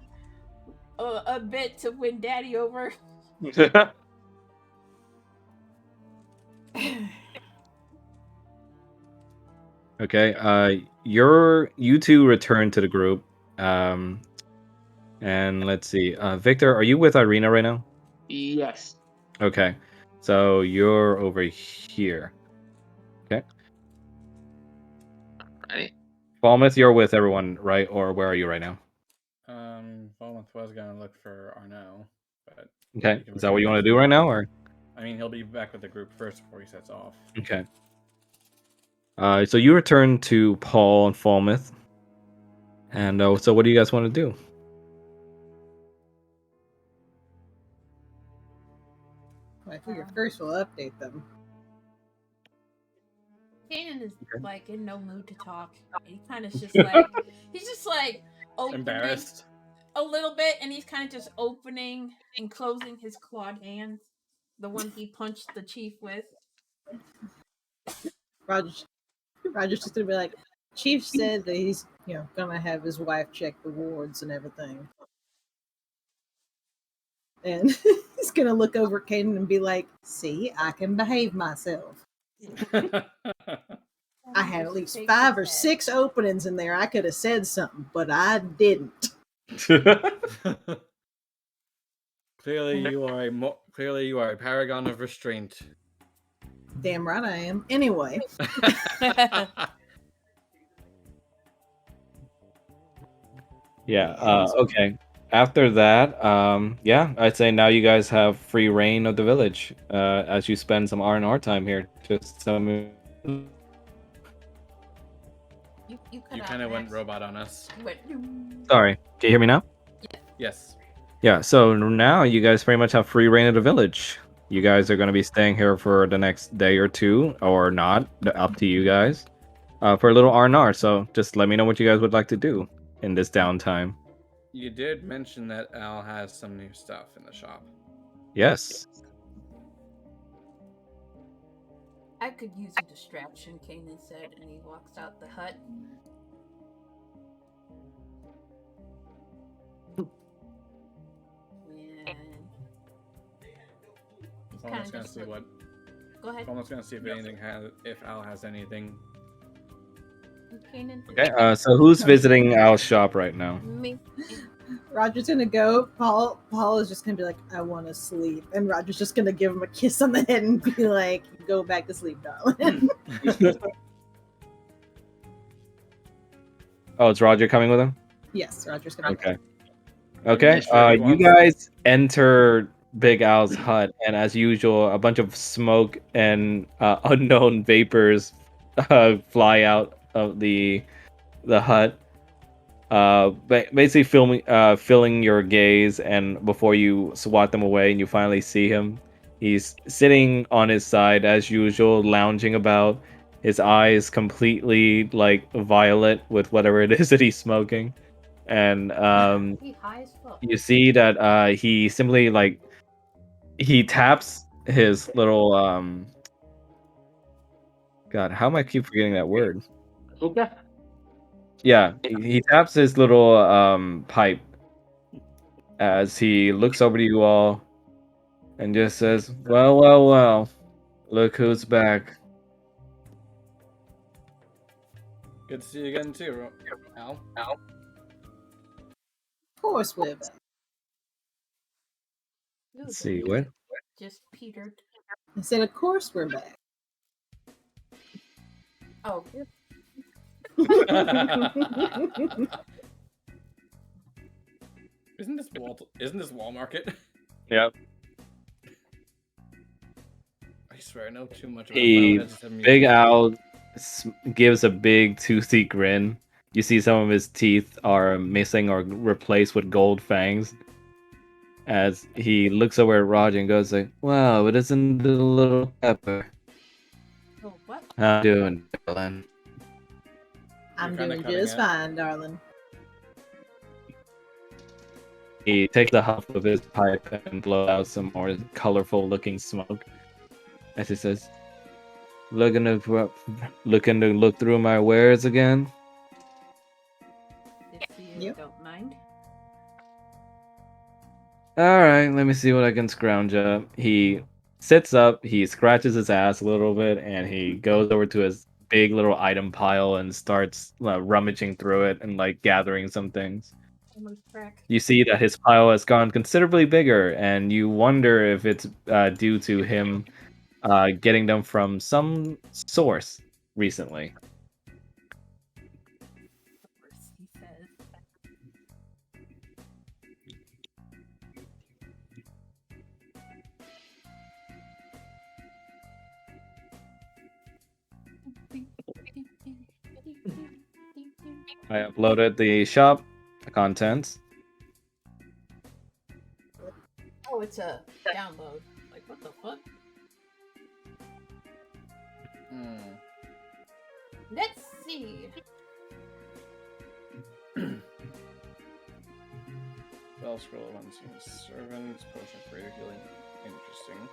a bit to win Daddy over. Okay, you two return to the group. And let's see. Victor, are you with Irina right now? Yes. Okay. So you're over here. Okay. Right. Falmouth, you're with everyone, right? Or where are you right now? Falmouth was gonna look for Arno, but Okay. he Is that what you return want to back do the right group. now, or? I mean, he'll be back with the group first before he sets off. Okay. So you return to Paul and Falmouth. And so what do you guys want to do? I figure first we'll update them. Kanan is like in no mood to talk. He kind of just like he's just like opening Embarrassed. a little bit, and he's kind of just opening and closing his clawed hands. The one he punched the chief with. Roger's just gonna be like, Chief said that he's gonna have his wife check the wards and everything, and he's gonna look over Kaden and be like, "See, I can behave myself. I had at least 5 or 6 openings in there. I could have said something, but I didn't." Clearly, you are a paragon of restraint. Damn right I am. Anyway, Yeah. Okay. After that, yeah, I'd say now you guys have free reign of the village. As you spend some R&R time here. Just some. You You kind of went robot on us. Sorry. Can you hear me now? Yes. Yeah. So now you guys pretty much have free reign of the village. You guys are going to be staying here for the next day or two, or not. Up to you guys. For a little R&R. So just let me know what you guys would like to do in this downtime. You did mention that Al has some new stuff in the shop. Yes. I could use a distraction, Kanan said, and he walks out the hut. And he's kind of just see what. Go ahead. Almost gonna see if Al has anything. Kanan. Okay. So who's visiting Al's shop right now? Me. Roger's gonna go. Paul is just gonna be like, "I want to sleep," and Roger's just gonna give him a kiss on the head and be like, "Go back to sleep, darling." Oh, it's Roger coming with him? Yes, Roger's gonna. Okay. Okay. Sure, he You wants- guys enter Big Al's hut, and as usual, a bunch of smoke and unknown vapors fly out of the hut. Basically filling your gaze, and before you swat them away and you finally see him, he's sitting on his side as usual, lounging about, his eyes completely like violet with whatever it is that he's smoking, and He high as fuck. you see that he simply like he taps his little God, how am I keep forgetting that word? Okay. Yeah, he taps his little pipe as he looks over to you all and just says, "Well, well, well, look who's back." Good to see you again too, Al. Of course, we're back. Ooh, Let's the see music what. just petered. I said, "Of course, we're back." Oh, Isn't this Wall Market? Yep. I swear I know too much about He Final Fantasy VII Big music. Al gives a big toothy grin. You see some of his teeth are missing or replaced with gold fangs. As he looks over at Roger and goes like, "Wow, but isn't it a little pepper? oh, what? How you doing, Dylan?" I'm kinda doing cutting just it. fine, darling. He takes a huff of his pipe and blows out some more colorful looking smoke. As he says, looking to look through my wares again? If you Yep. don't mind. Alright, let me see what I can scrounge up. He sits up, he scratches his ass a little bit, and he goes over to his big little item pile and starts rummaging through it and like gathering some things. Almost crack. You see that his pile has gone considerably bigger, and you wonder if it's due to him getting them from some source recently. Of course, he says. I uploaded the shop contents. Oh, it's a download. Like, what the fuck? Let's see. Spell scroll once used. Servants, potion for greater healing. Interesting.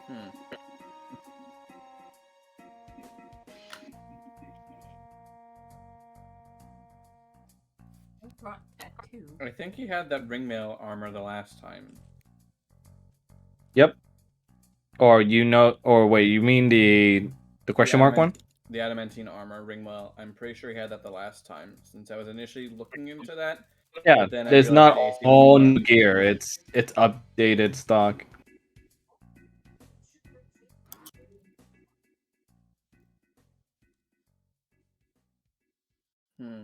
Hmm. I brought tattoo. I think he had that ringmail armor the last time. Yep. Or wait, you mean the question mark one? The adamantine armor ringmail. I'm pretty sure he had that the last time, since I was initially looking into that. Yeah, But then I there's realized not the AC was all lower. new gear. It's updated stock. Hmm.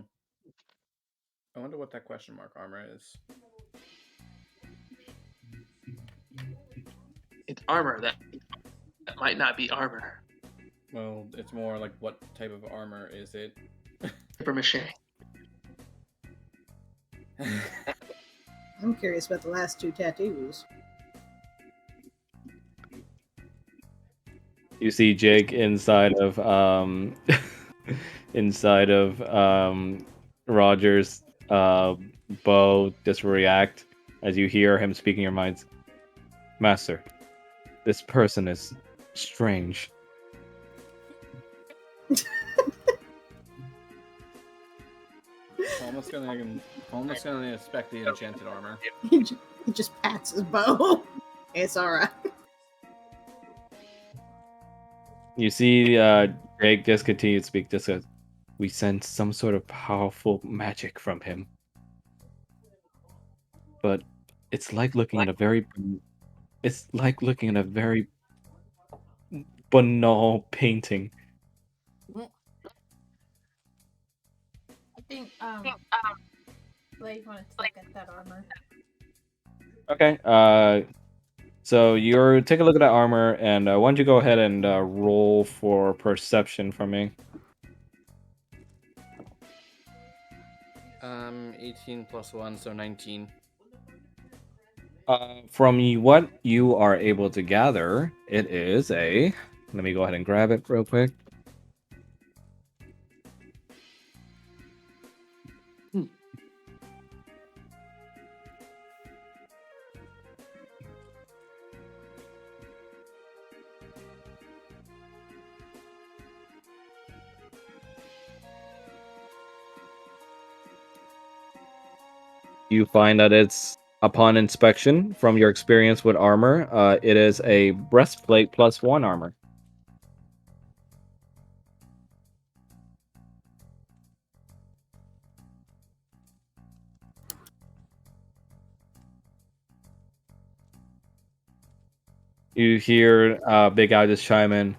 I wonder what that question mark armor is. It's armor that might not be armor. Well, it's more like what type of armor is it? Paper mache. I'm curious about the last two tattoos. You see Jake inside of inside of Roger's bow just react as you hear him speaking your minds. Master, this person is strange. Almost gonna inspect the enchanted armor. He just pats his bow. It's alright. You see Jake just continue to speak. Just says, we sense some sort of powerful magic from him. But it's like looking at a very banal painting. I think Blade wanted to look at that armor. Okay. So you're take a look at that armor, and why don't you go ahead and roll for perception for me? 18 plus 1, so 19. From what you are able to gather, it is a. Let me go ahead and grab it real quick. You find that it's upon inspection from your experience with armor, it is a breastplate plus 1 armor. You hear Big Al just chime in,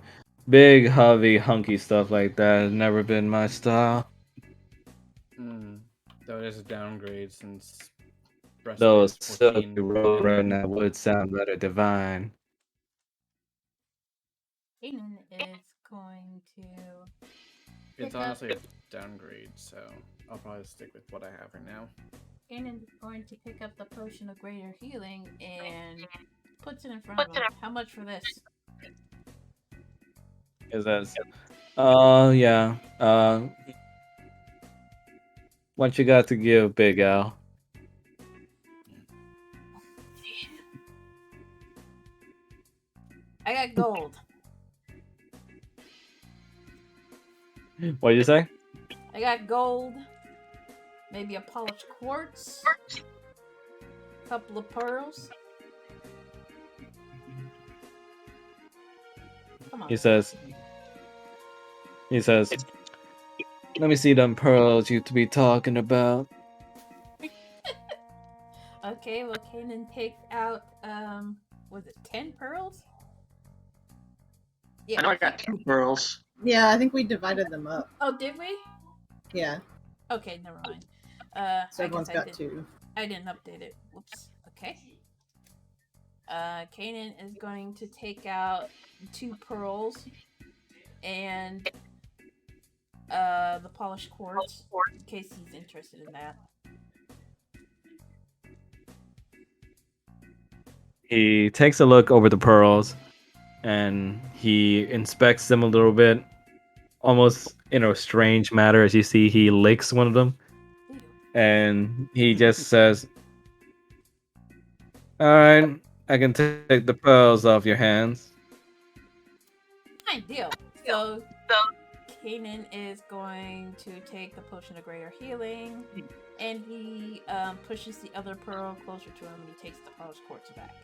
big, heavy, hunky stuff like that has never been my style. Though it is a downgrade since breastplate Though is silky 14. robe And that would sound rather divine. Kanan is going to it's pick up. honestly a downgrade, so I'll probably stick with what I have right now. Kanan is going to pick up the potion of greater healing and puts it in front of him. How much for this? Is that? Yeah. What you got to give, Big Al? I got gold. What did you say? I got gold. Maybe a polished quartz. A couple of pearls. Come on. He says, let me see them pearls you to be talking about. Okay, well, Kanan takes out, was it 10 pearls? I know I got 2 pearls. Yeah, I think we divided them up. Oh, did we? Yeah, Okay, never mind. so I everyone's guess got 2. I didn't update it. Whoops. Okay. Kanan is going to take out 2 pearls and the polished quartz in case he's interested in that. He takes a look over the pearls and he inspects them a little bit, almost in a strange manner. As you see, he licks one of them and he just says, all right, I can take the pearls off your hands. Fine deal. So Kanan is going to take the potion of greater healing, and he pushes the other pearl closer to him, and he takes the pearl's quartz back.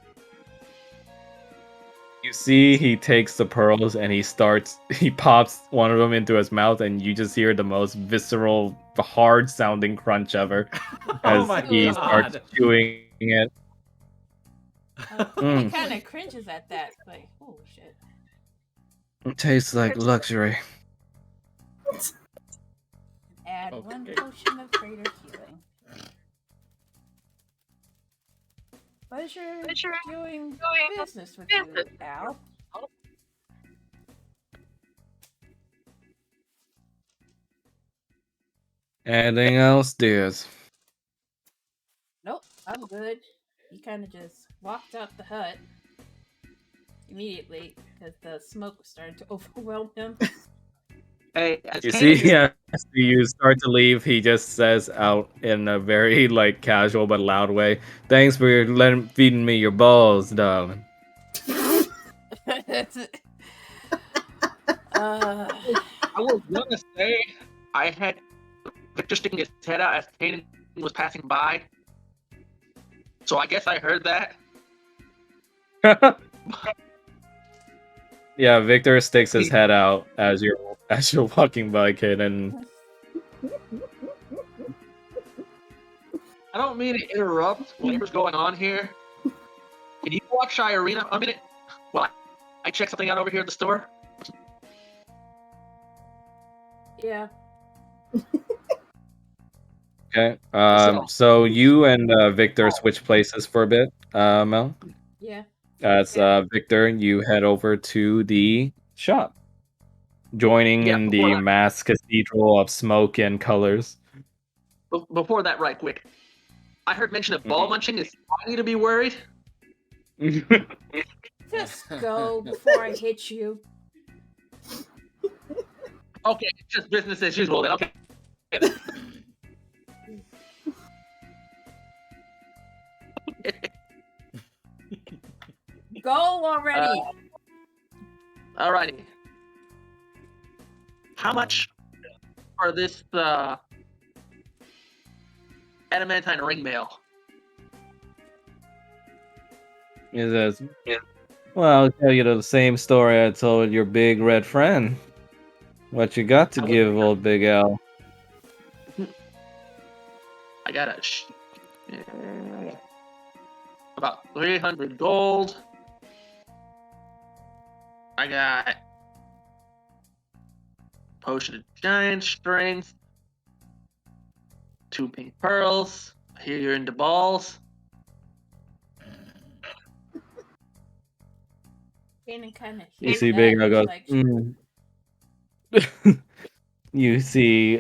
You see, he takes the pearls and he pops one of them into his mouth, and you just hear the most visceral, hard sounding crunch ever Oh as my he starts god. chewing it. Kanan Mm. kind of cringes at that, like, oh shit. It tastes like luxury. Add one Okay. potion of greater healing. Pleasure doing business with you, Al. Anything else, dears? Nope, I'm good. He kind of just walked out the hut immediately because the smoke was starting to overwhelm him. Hey, as You see, Kanan is yeah, as you start to leave, he just says out in a very like casual but loud way, "Thanks for feeding me your balls, darling." uh, I was gonna say I had Victor sticking his head out as Kanan was passing by. So I guess I heard that. Yeah, Victor sticks his head out as you're walking by, kid, and I don't mean to interrupt whatever's going on here. Can you watch Irina a minute while I check something out over here at the store? yeah. okay. So, So you and Victor switch places for a bit, Mel. Yeah. As Victor, you head over to the shop, joining yeah, in the mass cathedral of smoke and colors. before that, right quick. I heard mention of ball munching. Is I need to be worried? Just go before I hit you. Okay, it's just business as usual then. Okay. Go already. Alrighty. How much for this adamantine ring mail? He says, "Well, I'll tell you the same story I told your big red friend. What you got to give old Big Al?" I got about 300 gold. I got potion of giant strength, 2 pink pearls. Here you're into balls. Kanan kind of You hears see that Big and Al he's goes, like, "Mm." You see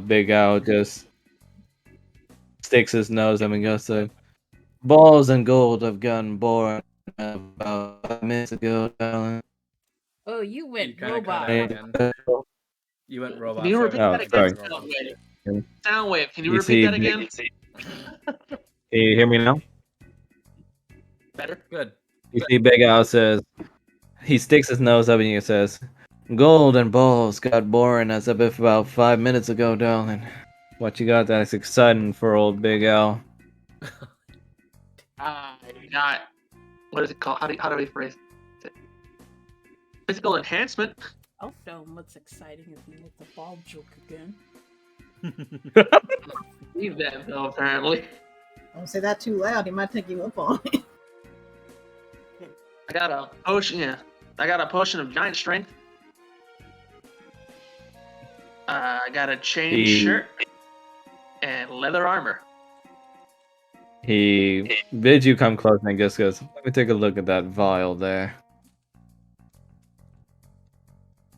Big Al just sticks his nose up and goes, "Balls and gold have gotten boring about 5 minutes ago, darling." oh, you went You kind of cut robot. out again. You went Can robot you for repeat a that Oh, minute. again, sorry. Soundwave? Soundwave, can you You repeat see that again? Can you hear me now? Better. Good. You see Big Al says, he sticks his nose up and he says, "Gold and balls got boring as of about 5 minutes ago, darling. What you got that's exciting for old Big Al?" I got, what is it called? How do we phrase it? Physical enhancement. I'll show him what's exciting if you make the ball joke again. Leave that though, apparently. Don't say that too loud. He might take you up on it. I got a potion, yeah. I got a potion of giant strength. I got a chain He- shirt and leather armor. He bids you come close and just goes, "Let me take a look at that vial there."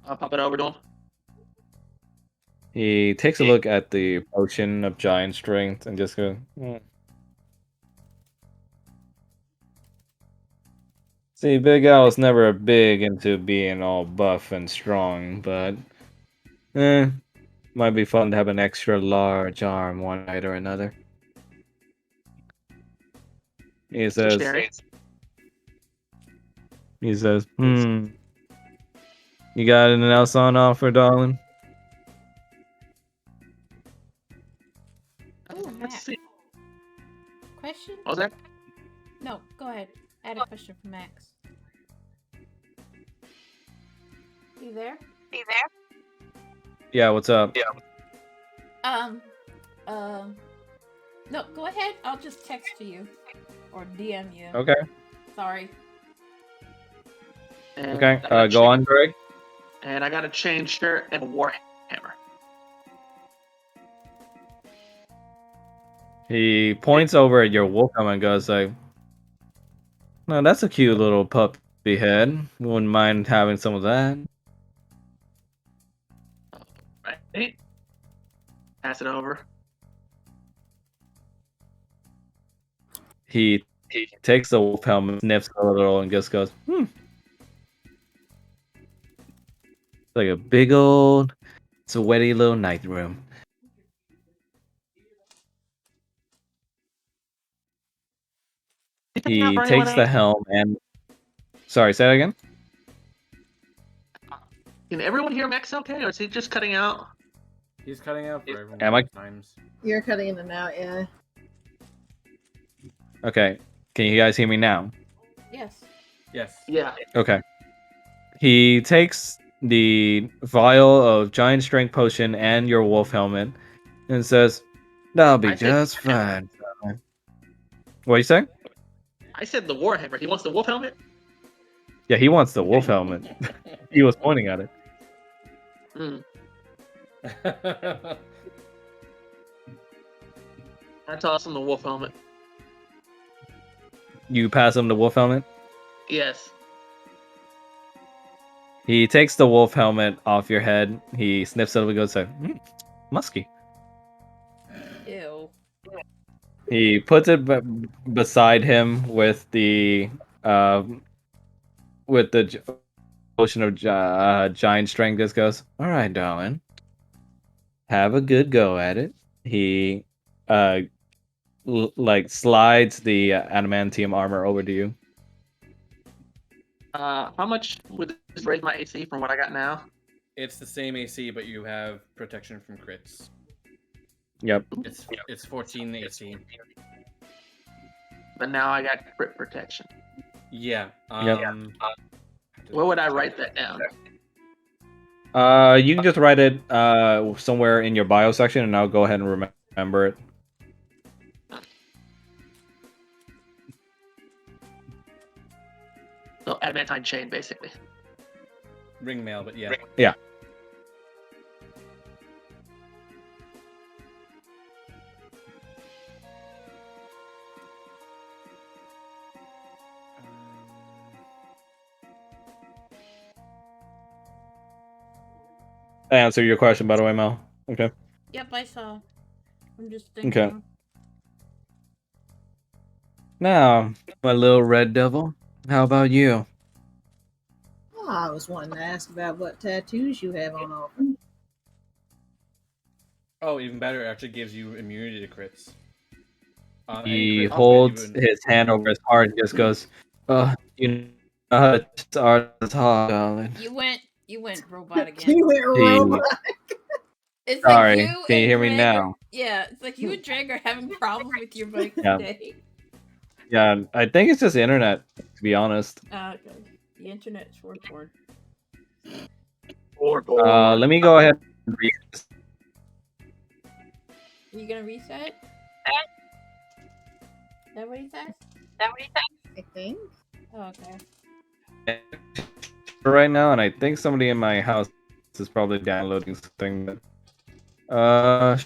I'll pop it over to him. He takes a look at the potion of giant strength and just goes, "Hmm." See, Big Al's never big into being all buff and strong, but might be fun to have an extra large arm one night or another. He says, Staring. he says, "Hmm. You got anything else on offer, darling? Ooh, Let's Max. see. Question? What was that? No, go ahead. I had a question for Max. You there? Yeah, what's up? Um, no, go ahead. I'll just text you or DM you. Okay. Sorry. And Okay. I got a Go chain- on, Greg. And I got a chain shirt and a warhammer. He points over at your wolf helmet and goes like, "No, that's a cute little puppy head. Wouldn't mind having some of that." Right? Pass it over. He takes the wolf helmet, sniffs a little, and just goes, like a big old, sweaty little night room. He takes the helm and. Sorry, say that again? Can everyone hear Max okay, or is he just cutting out? He's cutting out for everyone Am I- at times. You're cutting in and out, yeah. Okay. Can you guys hear me now? Yes. Yes. Yeah. Okay. He takes the vial of giant strength potion and your wolf helmet and says, "That'll be I said- just fine." What do you say? I said the warhammer. He wants the wolf helmet. Yeah, he wants the wolf helmet. He was pointing at it. Mm. I toss him the wolf helmet. You pass him the wolf helmet. Yes. He takes the wolf helmet off your head. He sniffs it and goes like, musky. Ew. He puts it beside him with the potion of giant strength. Just goes, "All right, darling. Have a good go at it." He like slides the adamantium armor over to you. How much would this raise my AC from what I got now? It's the same AC, but you have protection from crits. Yep. It's 14 AC. But now I got crit protection. Yeah. Where would I write that down? You can just write it somewhere in your bio section, and I'll go ahead and remember it. So adamantine chain, basically. Ring mail, but yeah. Yeah. I answered your question, by the way, Mel. Okay. Yep, I saw. I'm just thinking. Okay. Now, my little red devil, how about you? Oh, I was wanting to ask about what tattoos you have on offer. Oh, even better, it actually gives you immunity to crits. He crit, holds even- his hand over his heart and just goes, you know how to start the talk, darling. You went robot again. You went robot. It's Sorry, like you can you and hear me Drag now? Are, yeah, it's like you and Drag are having problems with your mic Yeah. today. Yeah, I think it's just the internet, to be honest. Okay. The internet's born. Let me go ahead and read this. Are you gonna reset? Is that what he says? I think. Oh, okay. right now, and I think somebody in my house is probably downloading something that.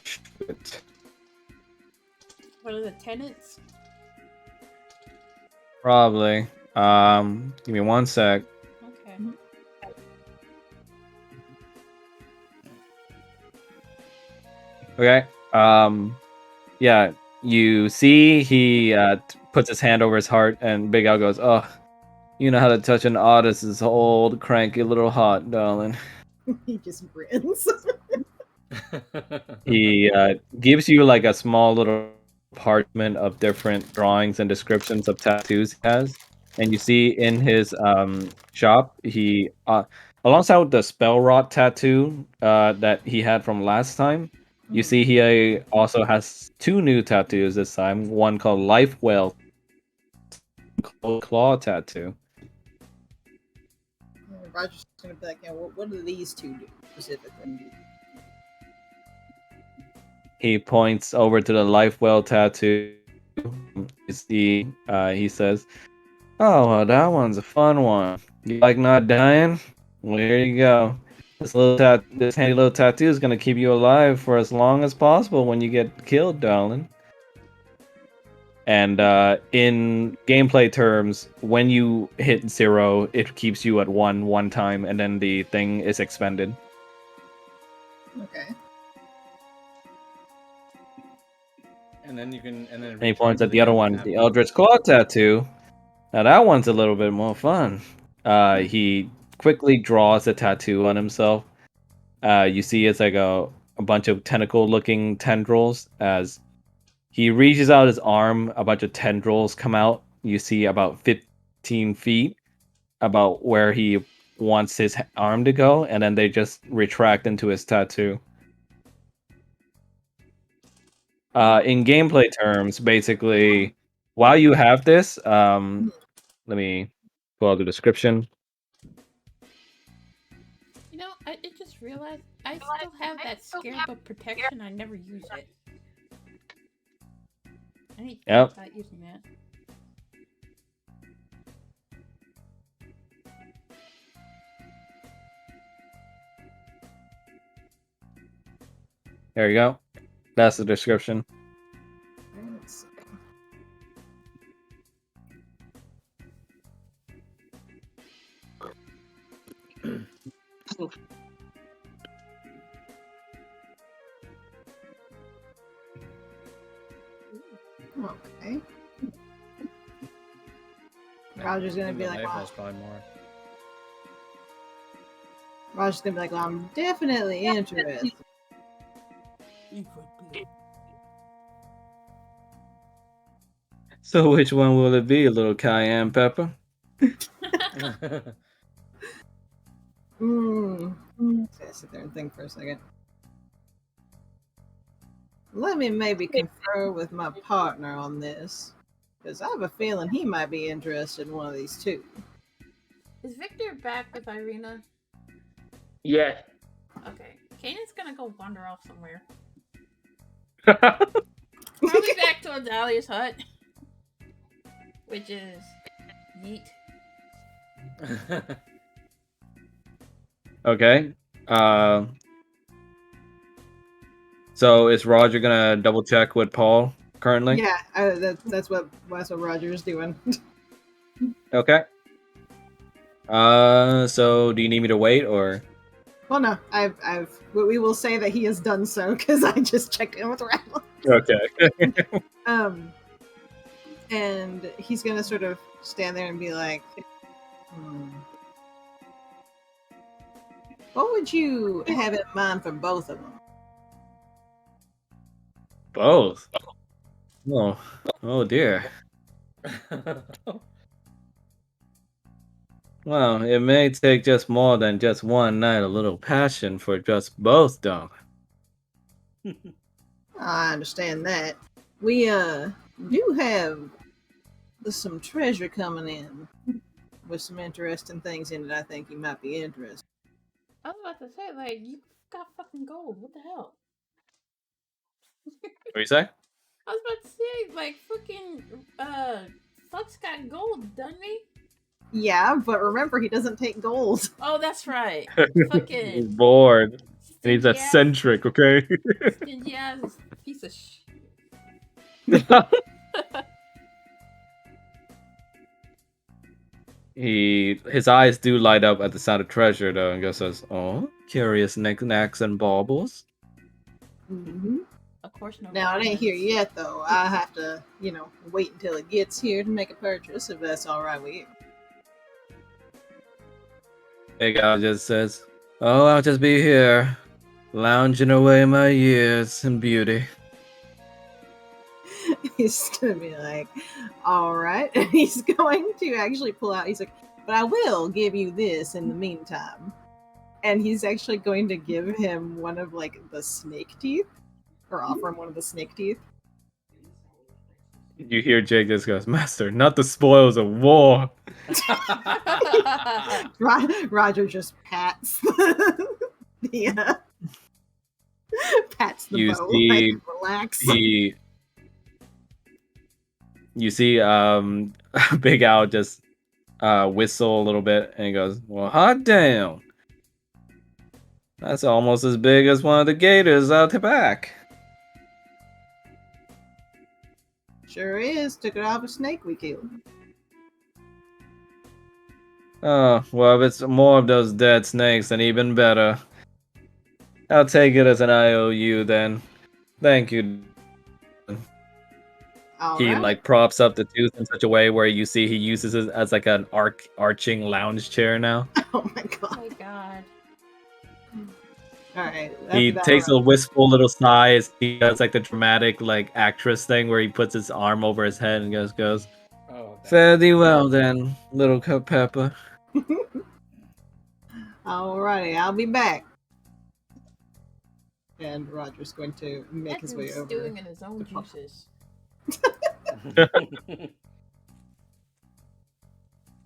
Shit. What are the tenants? Probably. Give me one sec. Okay. Okay. Yeah. You see, he puts his hand over his heart, and Big Al goes, "Oh, you know how to touch an artist's old cranky little heart, darling." He just grins. He gives you like a small little parchment of different drawings and descriptions of tattoos he has, and you see in his shop alongside with the spell rot tattoo that he had from last time, you see he also has 2 new tattoos this time. One called Life Well Claw tattoo. Roger's gonna be like, yeah, what do these two do specifically? He points over to the Life Well tattoo. You see, he says, "Oh, well, that one's a fun one. You like not dying? Well, here you go. This handy little tattoo is gonna keep you alive for as long as possible when you get killed, darling." And in gameplay terms, when you hit 0, it keeps you at 1 time, and then the thing is expended. Okay. And then you can, and then And he return points to at the other game one, after. the Eldritch Claw tattoo. Now that one's a little bit more fun. He quickly draws a tattoo on himself. You see it's like a bunch of tentacle-looking tendrils. As he reaches out his arm, a bunch of tendrils come out. You see about 15 feet about where he wants his arm to go, and then they just retract into his tattoo. In gameplay terms, basically, while you have this, let me pull out the description. You know, I just realized I still have that scarab of protection. I never use it. I need to think Yep. about using that. There you go. That's the description. Let's see. Okay. Roger's gonna And be the like, life wow. was probably more. Roger's gonna be like, well, I'm definitely interested. You could be. So which one will it be, little cayenne pepper? Okay, sit there and think for a second. Let me maybe confer with my partner on this, because I have a feeling he might be interested in one of these too. Is Victor back with Irina? Yeah. Okay. Kanan's gonna go wander off somewhere. Probably back to Adalia's hut. Which is yeet. Okay. So is Roger gonna double check with Paul currently? Yeah, that's what Roger's doing. Okay. So do you need me to wait or? Well, no, we will say that he has done so because I just checked in with Rattle. Okay. And he's gonna sort of stand there and be like, what would you have in mind for both of them? Both. Oh dear. Well, it may take just more than just one night, a little passion for just both, don't. I understand that. We do have some treasure coming in with some interesting things in it. I think you might be interested. I was about to say, like, you got fucking gold. What the hell? What do you say? I was about to say, like, fucking, Fuck's got gold, doesn't he? Yeah, but remember, he doesn't take gold. Oh, that's right. He's Fucking bored. And he's stingy ass, eccentric, okay? stingy ass piece of His eyes do light up at the sound of treasure though, and just says, "Oh, curious knickknacks and baubles." Mm-hmm. Of course, no. Now it ain't here diamonds. yet, though. I have to, wait until it gets here to make a purchase. If that's all right with you. Big Al just says, "Oh, I'll just be here, lounging away my years in beauty." He's gonna be like, all right. And he's going to actually pull out, he's like, but I will give you this in the meantime. and he's actually going to give him one of like the snake teeth, or offer him one of the snake teeth. You hear Jake just goes, Master, not the spoils of war. Roger just pats the pats the You bow, see, like relax. You see Big Al just whistle a little bit and he goes, well, hot damn. That's almost as big as one of the gators out the back. Sure is. Took it off a snake we killed. Oh, well, if it's more of those dead snakes, then even better. I'll take it as an IOU then. Thank you. All He right. like props up the tooth in such a way where you see he uses it as like an arching lounge chair now. Oh my Oh god. my god. All right. He takes a wistful little sigh as he does like the dramatic like actress thing where he puts his arm over his head and goes, Oh, that- fare thee well then, little Pepper. Alrighty, I'll be back. And Roger's going to make That his way dude's over. stewing in his own juices.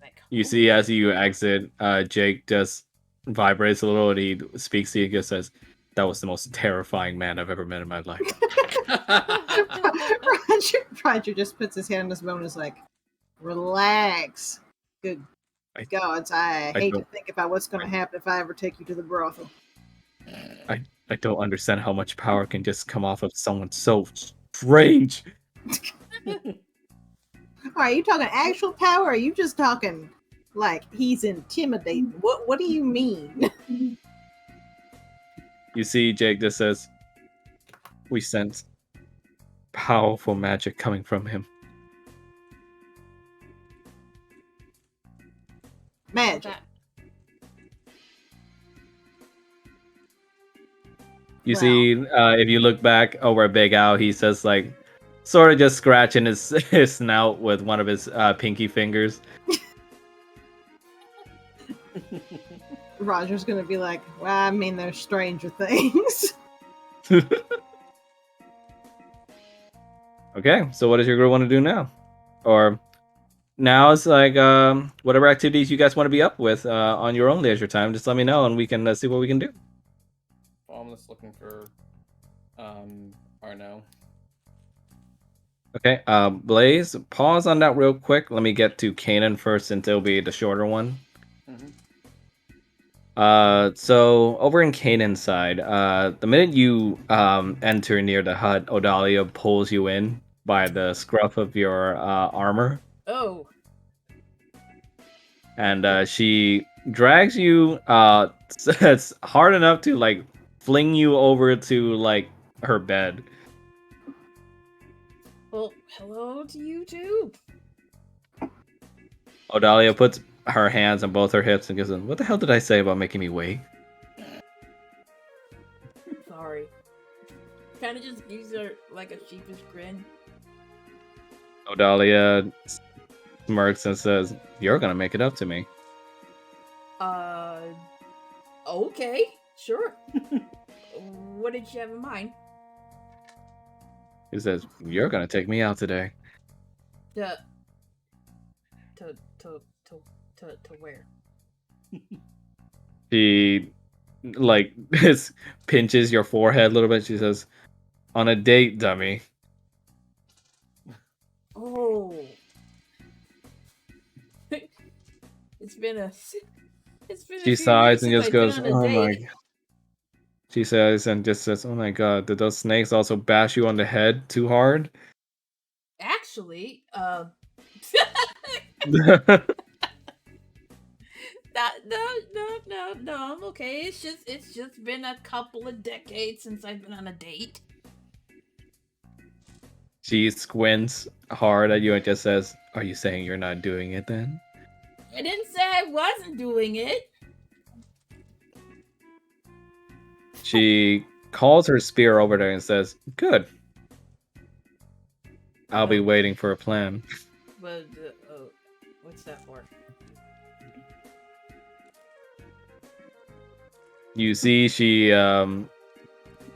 Like, You see as you exit, Jake just vibrates a little and he speaks to you and just says, that was the most terrifying man I've ever met in my life. Roger just puts his hand on his bone and is like, relax. Good gods, I hate to don't- think about what's going to happen if I ever take you to the brothel. I don't understand how much power can just come off of someone so strange. Are you talking actual power, or are you just talking like he's intimidating? What do you mean? You see Jake just says, we sense powerful magic coming from him. Magic. that. You Wow. see, if you look back over at Big Al, he says like, sort of just scratching his snout with one of his pinky fingers. Roger's gonna be like, well, I mean, there's stranger things. Okay, so what does your group want to do now? Or now it's like whatever activities you guys want to be up with on your own leisure time. Just let me know and we can see what we can do. Well, I'm just looking for Arno. Okay, Blaze, pause on that real quick. Let me get to Kanan first, since it'll be the shorter one. Mhm. So over in Kanan's side, the minute you enter near the hut, Odalia pulls you in by the scruff of your armor, Oh. and she drags you. It's hard enough to like fling you over to like her bed. Well, hello to you too. Odalia puts her hands on both her hips and goes, "What the hell did I say about making me wait?" Sorry. Kind of just gives her like a sheepish grin. Odalia smirks and says, "You're gonna make it up to me." Okay, sure. What did you have in mind? He says, "You're gonna take me out today." To where? She like this pinches your forehead a little bit. She says, "On a date, dummy." Oh. It's been a She few sighs years and since just I've been goes, on a "Oh my." date. She says and just says, "Oh my god, did those snakes also bash you on the head too hard?" Actually, no, I'm okay. It's just been a couple of decades since I've been on a date. She squints hard at you and just says, "Are you saying you're not doing it then?" I didn't say I wasn't doing it. She calls her spear over there and says, "Good. I'll be waiting for a plan." But what's that for? You see, she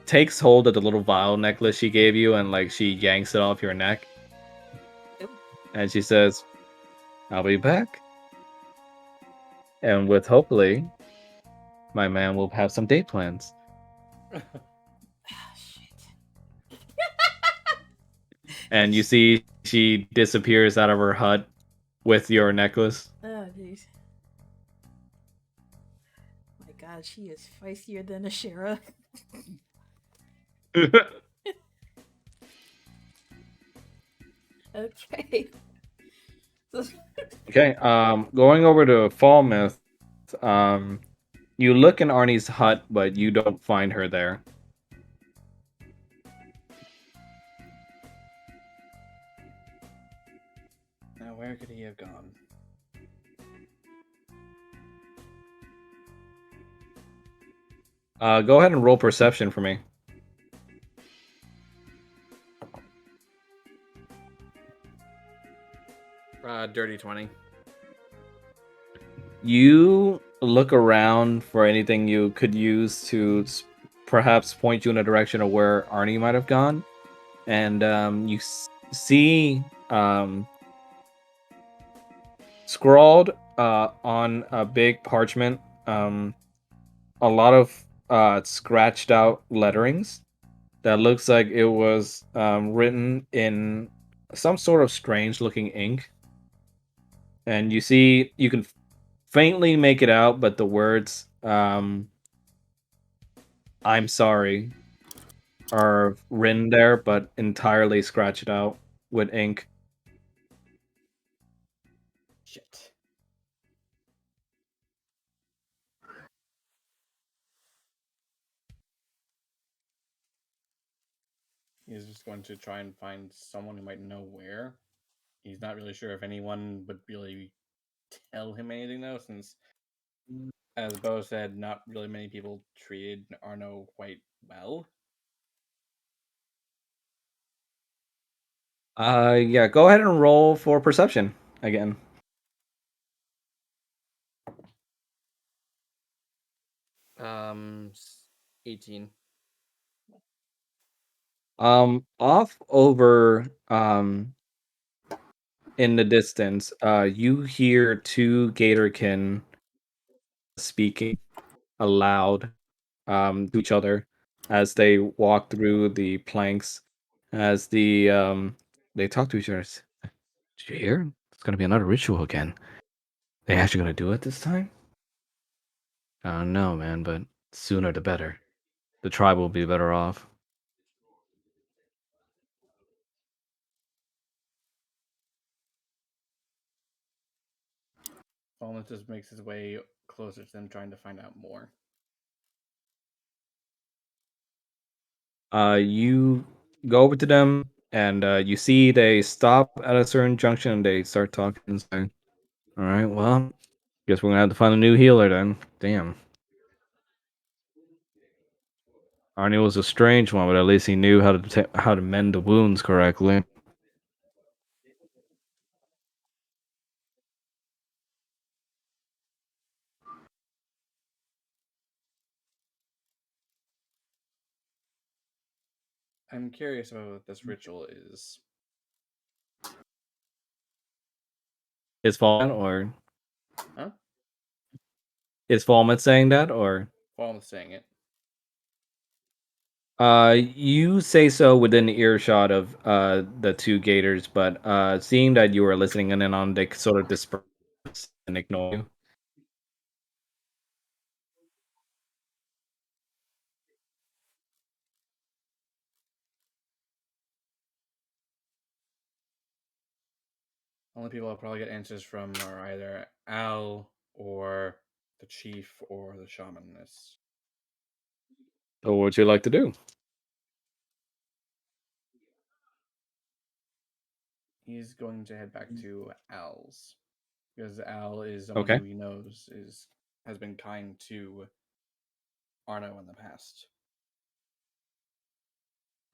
takes hold of the little vial necklace she gave you, and like she yanks it off your neck, and she says, "I'll be back." And with hopefully, my man will have some date plans. Ah, shit. And you see, she disappears out of her hut with your necklace. Oh, jeez. My God, she is feistier than a sheriff. Okay. Okay, going over to Falmouth, you look in Arnie's hut, but you don't find her there. Now, where could he have gone? Go ahead and roll perception for me. Dirty 20. You look around for anything you could use to perhaps point you in a direction of where Arnie might have gone, and you see scrawled on a big parchment a lot of scratched out letterings that looks like it was written in some sort of strange looking ink. And you see, you can faintly make it out, but the words "I'm sorry" are written there, but entirely scratched out with ink. Shit. He's just going to try and find someone who might know where. He's not really sure if anyone would really tell him anything, though, since, as Bo said, not really many people treated Arno quite well. Yeah, go ahead and roll for perception again. 18. Off over in the distance, you hear two Gatorkin speaking aloud to each other as they walk through the planks. As they talk to each other. Did you hear? It's gonna be another ritual again. They actually gonna do it this time? I don't know, man, but sooner the better. The tribe will be better off. Falmouth just makes his way closer to them, trying to find out more. You go over to them, and you see they stop at a certain junction and they start talking and saying, "All right, well, guess we're gonna have to find a new healer then." Damn. Arnie was a strange one, but at least he knew how to mend the wounds correctly. I'm curious about what this ritual is. Is Falmouth or Huh? is Falmouth saying that or? Falmouth saying it. You say so within earshot of the two gators, but seeing that you were listening in and on, they sort of disperse and ignore you. Only people I'll probably get answers from are either Al or the chief or the shamaness. So what would you like to do? He's going to head back to Al's because Al is someone Okay. who he knows has been kind to Arno in the past.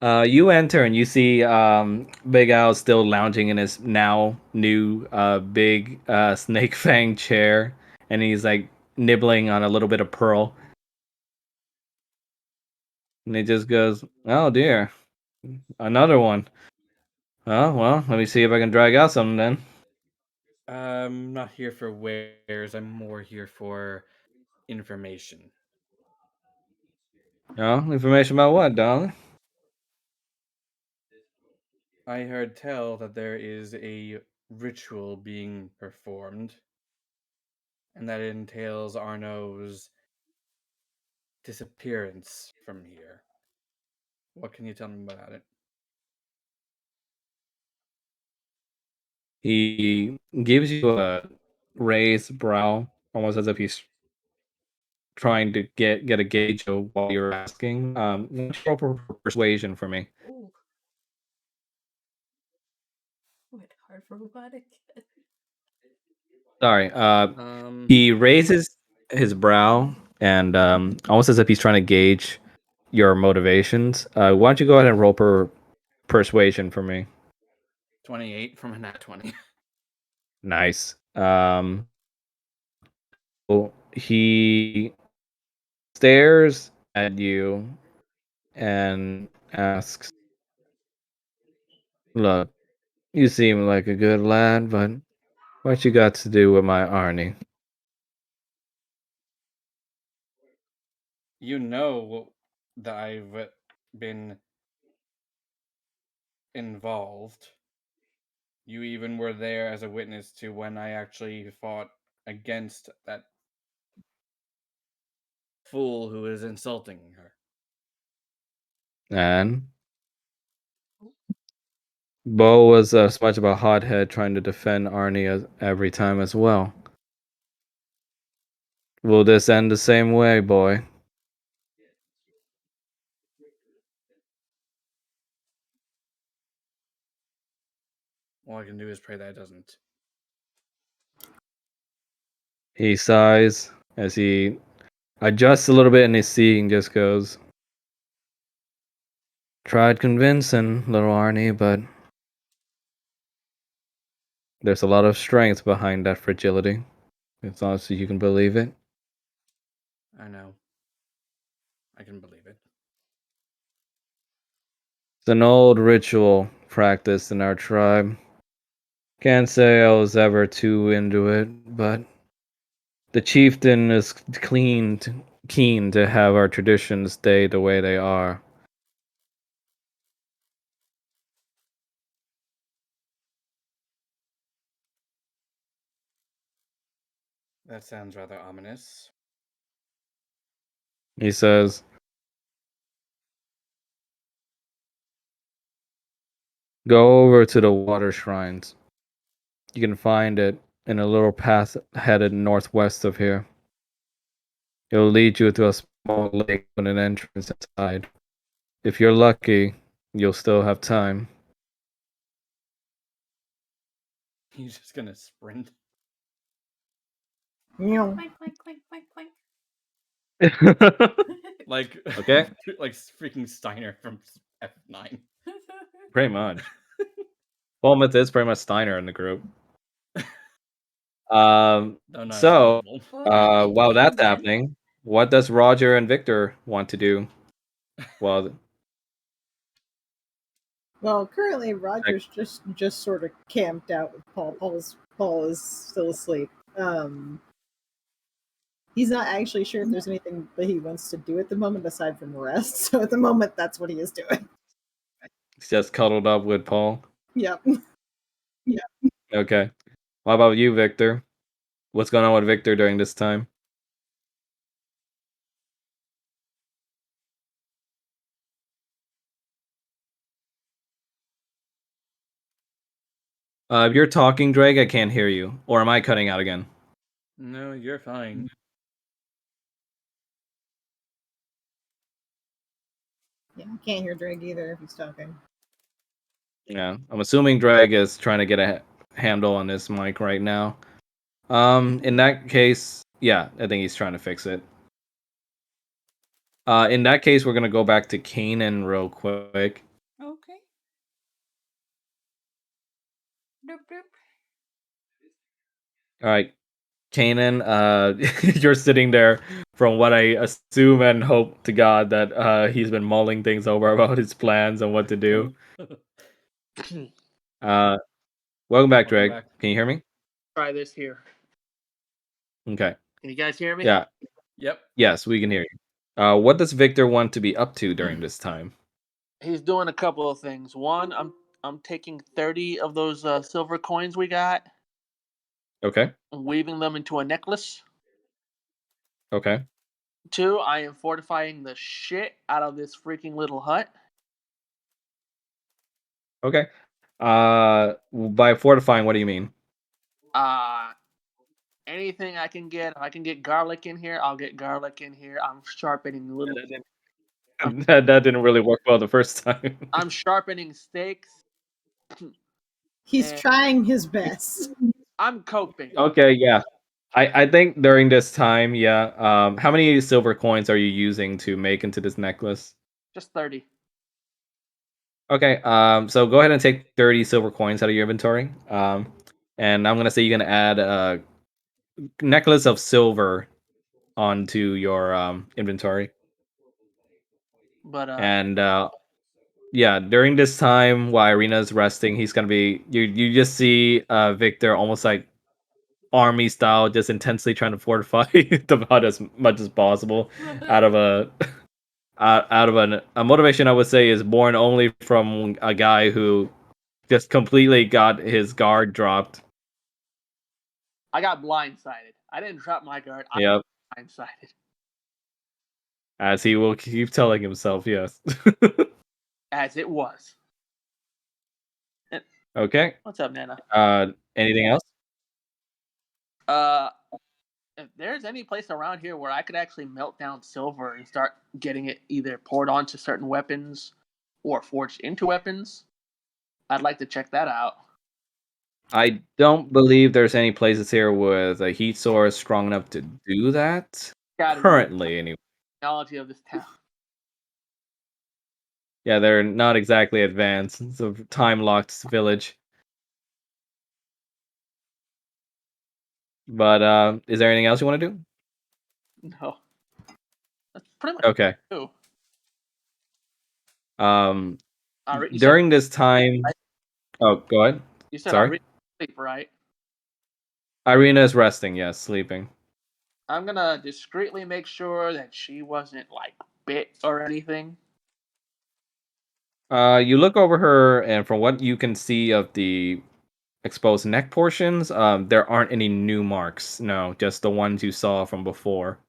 You enter and you see Big Al still lounging in his now new big snake fang chair, and he's like nibbling on a little bit of pearl. And he just goes, "Oh dear, another one. Oh well, let me see if I can drag out something then." I'm not here for wares. I'm more here for information. Oh, information about what, darling? I heard tell that there is a ritual being performed, and that it entails Arno's disappearance from here. What can you tell me about it? He gives you a raised brow, almost as if he's trying to get a gauge of what you're asking. Why don't you roll for persuasion for me? Ooh, wait, hard for robotic. Sorry. Um, He raises his brow and almost as if he's trying to gauge your motivations. Why don't you go ahead and roll persuasion for me? 28 from a nat 20. Nice. Well, he stares at you and asks, "Look, you seem like a good lad, but what you got to do with my Arnie?" You know that I've been involved. You even were there as a witness to when I actually fought against that fool who is insulting her. And Bo was as much of a hothead trying to defend Arnie every time as well. Will this end the same way, boy? All I can do is pray that it doesn't. He sighs as he adjusts a little bit in his seat and just goes, "Tried convincing little Arnie, but there's a lot of strength behind that fragility. As long as you can believe it." I know. I can believe it. It's an old ritual practice in our tribe. Can't say I was ever too into it, but the chieftain is keen to have our traditions stay the way they are. That sounds rather ominous. He says, "Go over to the water shrines. You can find it in a little path headed northwest of here. It'll lead you to a small lake with an entrance inside. If you're lucky, you'll still have time." He's just gonna sprint. Meow. Clank, clank, clank, clank, clank. Like, Okay. like freaking Steiner from F9. Pretty much. Bournemouth is pretty much Steiner in the group. No, not as So, evil. Well, I like while Kane that's then. happening, what does Roger and Victor want to do? Well, Well, currently Roger's just sort of camped out with Paul. Paul is still asleep. He's not actually sure if there's anything that he wants to do at the moment aside from rest. So at the moment, that's what he is doing. he's just cuddled up with Paul. Yep. Okay. What about you, Victor? What's going on with Victor during this time? If you're talking, Drake, I can't hear you. Or am I cutting out again? No, you're fine. Yeah, I can't hear Drake either if he's talking. Yeah, I'm assuming Drake is trying to get a handle on this mic right now. In that case, yeah, I think he's trying to fix it. In that case, we're gonna go back to Kanan real quick. Okay. Doop doop. All right, Kanan, you're sitting there. From what I assume and hope to God that he's been mulling things over about his plans and what to do. Uh, welcome back, Welcome Drake. back. Can you hear me? Try this here. Okay. Can you guys hear me? Yeah. Yep. Yes, we can hear you. What does Victor want to be up to during this time? He's doing a couple of things. One, I'm taking 30 of those silver coins we got Okay. and weaving them into a necklace. Okay. Two, I am fortifying the shit out of this freaking little hut. Okay. By fortifying, what do you mean? Uh anything I can get. If I can get garlic in here, I'll get garlic in here. I'm sharpening little. I'm, That didn't really work well the first time. I'm sharpening steaks. He's And trying his best. I'm coping. Okay, yeah. I think during this time, yeah. How many silver coins are you using to make into this necklace? Just 30. Okay, so go ahead and take 30 silver coins out of your inventory. And I'm gonna say you're gonna add a necklace of silver onto your inventory. But And yeah, during this time while Irina's resting, he's gonna be you just see Victor almost like army style, just intensely trying to fortify the hut as much as possible out of a out of a motivation I would say is born only from a guy who just completely got his guard dropped. I got blindsided. I didn't drop my guard. I Yep, got blindsided. as he will keep telling himself. Yes. As it was. And, Okay. what's up, Nana? Anything else? Uh, if there's any place around here where I could actually melt down silver and start getting it either poured onto certain weapons or forged into weapons, I'd like to check that out. I don't believe there's any places here with a heat source strong enough to do that. Gotta be Currently, anyway. technology of this town. Yeah, they're not exactly advanced. It's a time-locked village. But is there anything else you want to do? No, that's pretty much Okay. true. Um, You said during this time. Oh, go ahead. you said I Sorry. read sleep, right? Irina is resting. Yes, sleeping. I'm gonna discreetly make sure that she wasn't like bit or anything. You look over her, and from what you can see of the exposed neck portions, there aren't any new marks. No, just the ones you saw from before.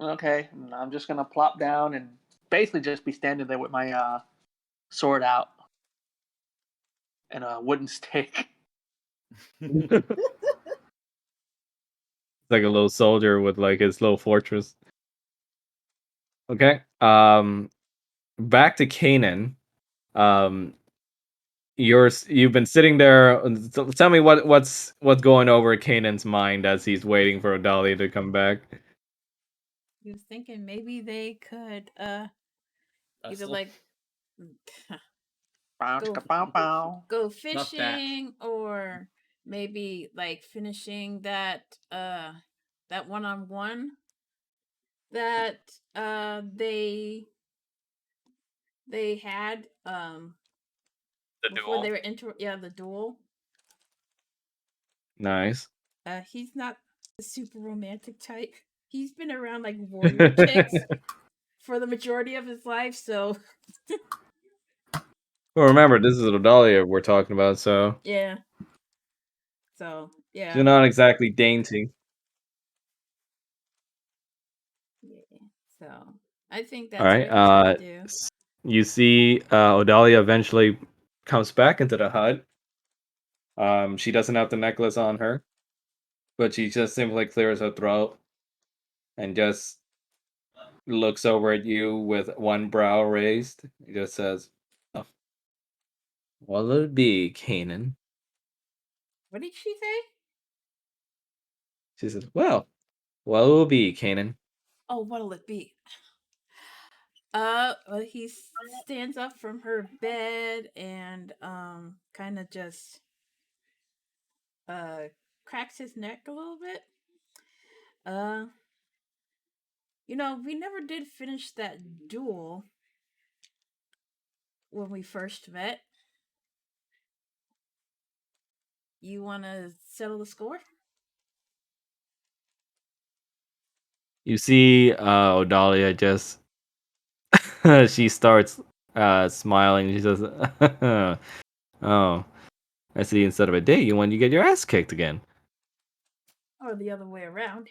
Okay, and I'm just gonna plop down and basically just be standing there with my sword out and a wooden stake. It's like a little soldier with like his little fortress. Okay. Back to Canaan. Um, you've been sitting there. Tell me what's going over Canaan's mind as he's waiting for Odalia to come back. He was thinking maybe they could either Hustle. like Bow, go chicka, bow, bow. go Not that. fishing or maybe like finishing that one on one that they had The before duel. they were into the duel. Nice. He's not the super romantic type. He's been around like warrior chicks for the majority of his life, so Well, remember, this is Odalia we're talking about, so yeah. So she's yeah. not exactly dainty. Yeah. So I think All that's right. what he's gonna do. You see, Odalia eventually comes back into the hut. She doesn't have the necklace on her, but she just simply clears her throat and just looks over at you with one brow raised. He just says, "Oh, what'll it be, Kanan?" What did she say? She says, "Well, what'll it be, Kanan?" Oh, what'll it be? Well, he stands up from her bed and kind of just cracks his neck a little bit. We never did finish that duel when we first met. You want to settle the score? You see, Odalia just she starts smiling. She says, "Oh, I see. Instead of a date, you want to get your ass kicked again." Or the other way around?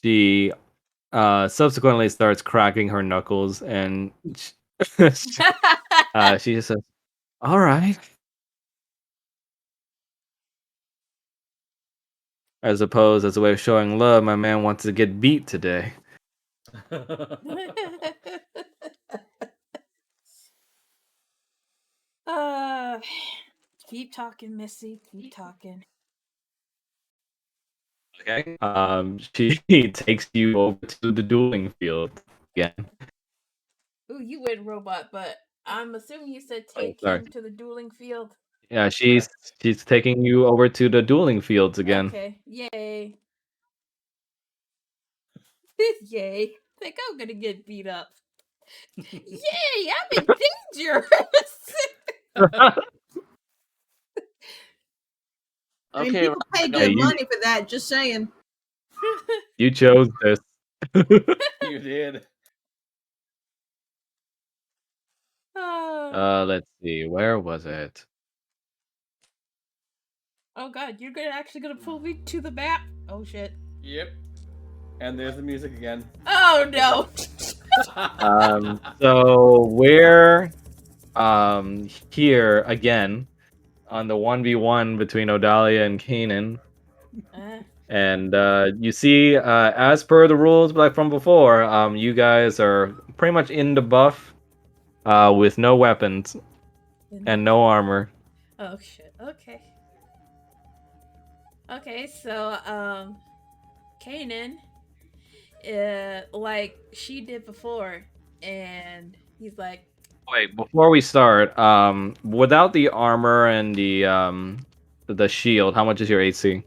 She subsequently starts cracking her knuckles, and she just says, "All right." I suppose as a way of showing love, my man wants to get beat today. uh, keep talking, Missy. Keep talking. Okay. She takes you over to the dueling field again. Ooh, you went robot, but I'm assuming you said Oh, take sorry. him to the dueling field. Yeah, she's taking you over to the dueling fields again. Okay, yay. Yay. Think I'm gonna get beat up. Yay, I'm in danger. I mean, Okay, people pay Rhino. Hey, good money for that. Just saying. you chose this. You did. Let's see. Where was it? Oh god, you're actually gonna pull me to the map? Oh shit. Yep. And there's the music again. Oh no. So we're here again on the 1v1 between Odalia and Kanan. And you see, as per the rules like from before, you guys are pretty much in the buff with no weapons and no armor. Oh shit. Okay. Okay, so Kanan, like she did before, and he's like, Wait, before we start, without the armor and the shield, how much is your AC?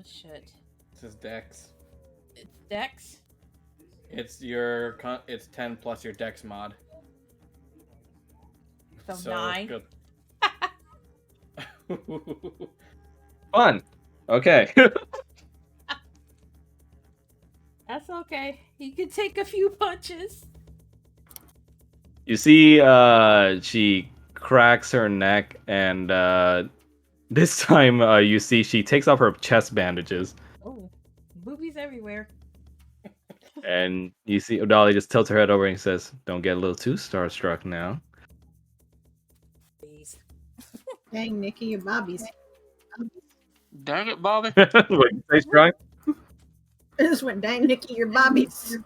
shit. This is Dex. It's Dex. It's 10 plus your Dex mod. So 9. Good. Fun. Okay. That's okay. He can take a few punches. You see, she cracks her neck, and this time, you see she takes off her chest bandages, Oh, boobies everywhere. and you see Odalia just tilts her head over and says, "Don't get a little too starstruck now." Please. Dang, Nikki, your bobbies. Dang it, Bobby. What you say, Strahd? I just went, dang, Nikki, your bobbies.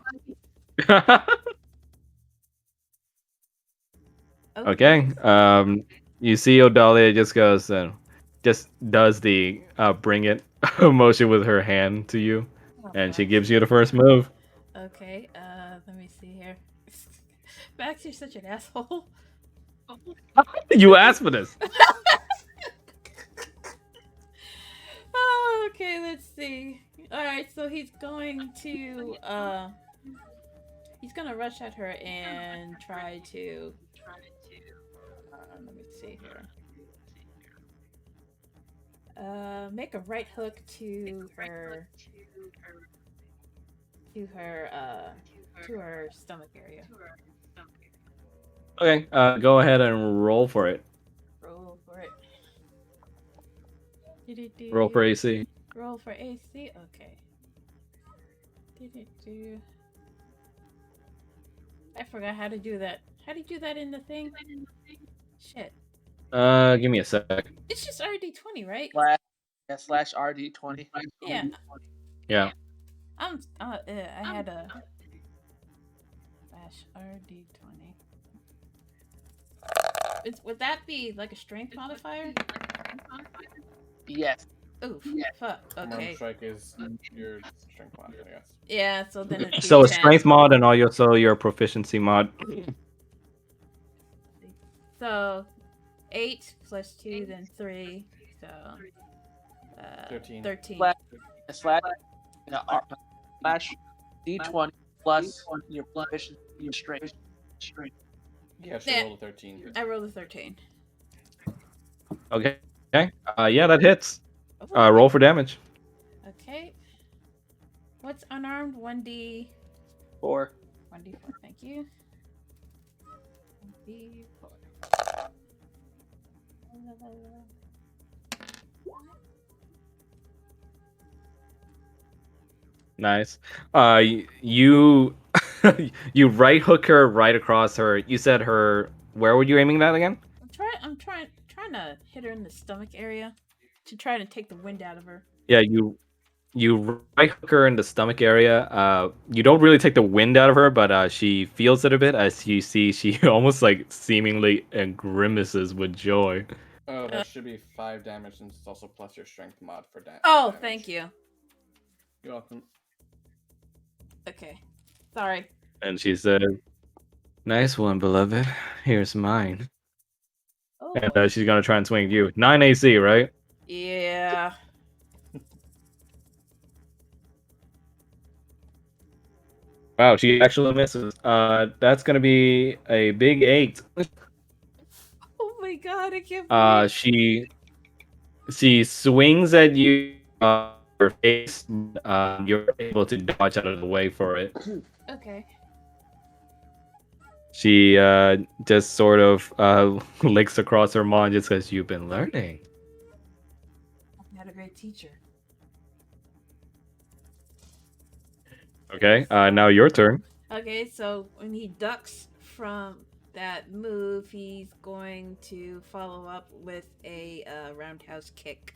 Okay. You see Odalia just goes, just does the bring it motion with her hand to you, Oh, and she fuck. gives you the first move. Okay, let me see here. Max, you're such an asshole. You asked for this. Oh, okay, let's see. Alright, so he's going to he's gonna rush at her and try to let me see here. Make a right hook to her to her stomach area. Okay, go ahead and roll for it. Roll for it. Roll for AC. Roll for AC. Okay. I forgot how to do that. How do you do that in the thing? Shit. Give me a sec. It's just RD20, right? Slash RD20. Yeah. Yeah. I had a slash RD20. Would that be like a strength modifier? Yes. Oof. Fuck. Okay. Strike is your strength mod, I guess. Yeah, so then it's So a 10. strength mod and also your proficiency mod. So 8 plus 2, then 3. So 13. 13. Slash slash d20 plus your proficiency strength. Yeah, she Yeah, rolled a 13. I rolled a 13. Okay. Yeah, that hits. Oh, Roll for damage. okay. What's unarmed? 1d. 4. 1d4. Thank you. 1d4. Nice. You you right hook her right across her. You said her. Where were you aiming that again? I'm trying to hit her in the stomach area to try to take the wind out of her. Yeah, you right hook her in the stomach area. You don't really take the wind out of her, but she feels it a bit as you see she almost like seemingly grimaces with joy. Oh, that should be 5 damage since it's also plus your strength mod for Oh, damage. thank you. You're welcome. Okay. Sorry. And she said, "Nice one, beloved. Here's mine." Oh, And she's gonna try and swing at you. 9 AC, right? yeah. Wow, she actually misses. That's gonna be a big 8. Oh my god, I can't believe. She swings at you, your face. You're able to dodge out of the way for it. Okay. She just sort of licks across her maw and just says, "You've been learning." I had a great teacher. Okay, now your turn. Okay, so when he ducks from that move, he's going to follow up with a roundhouse kick.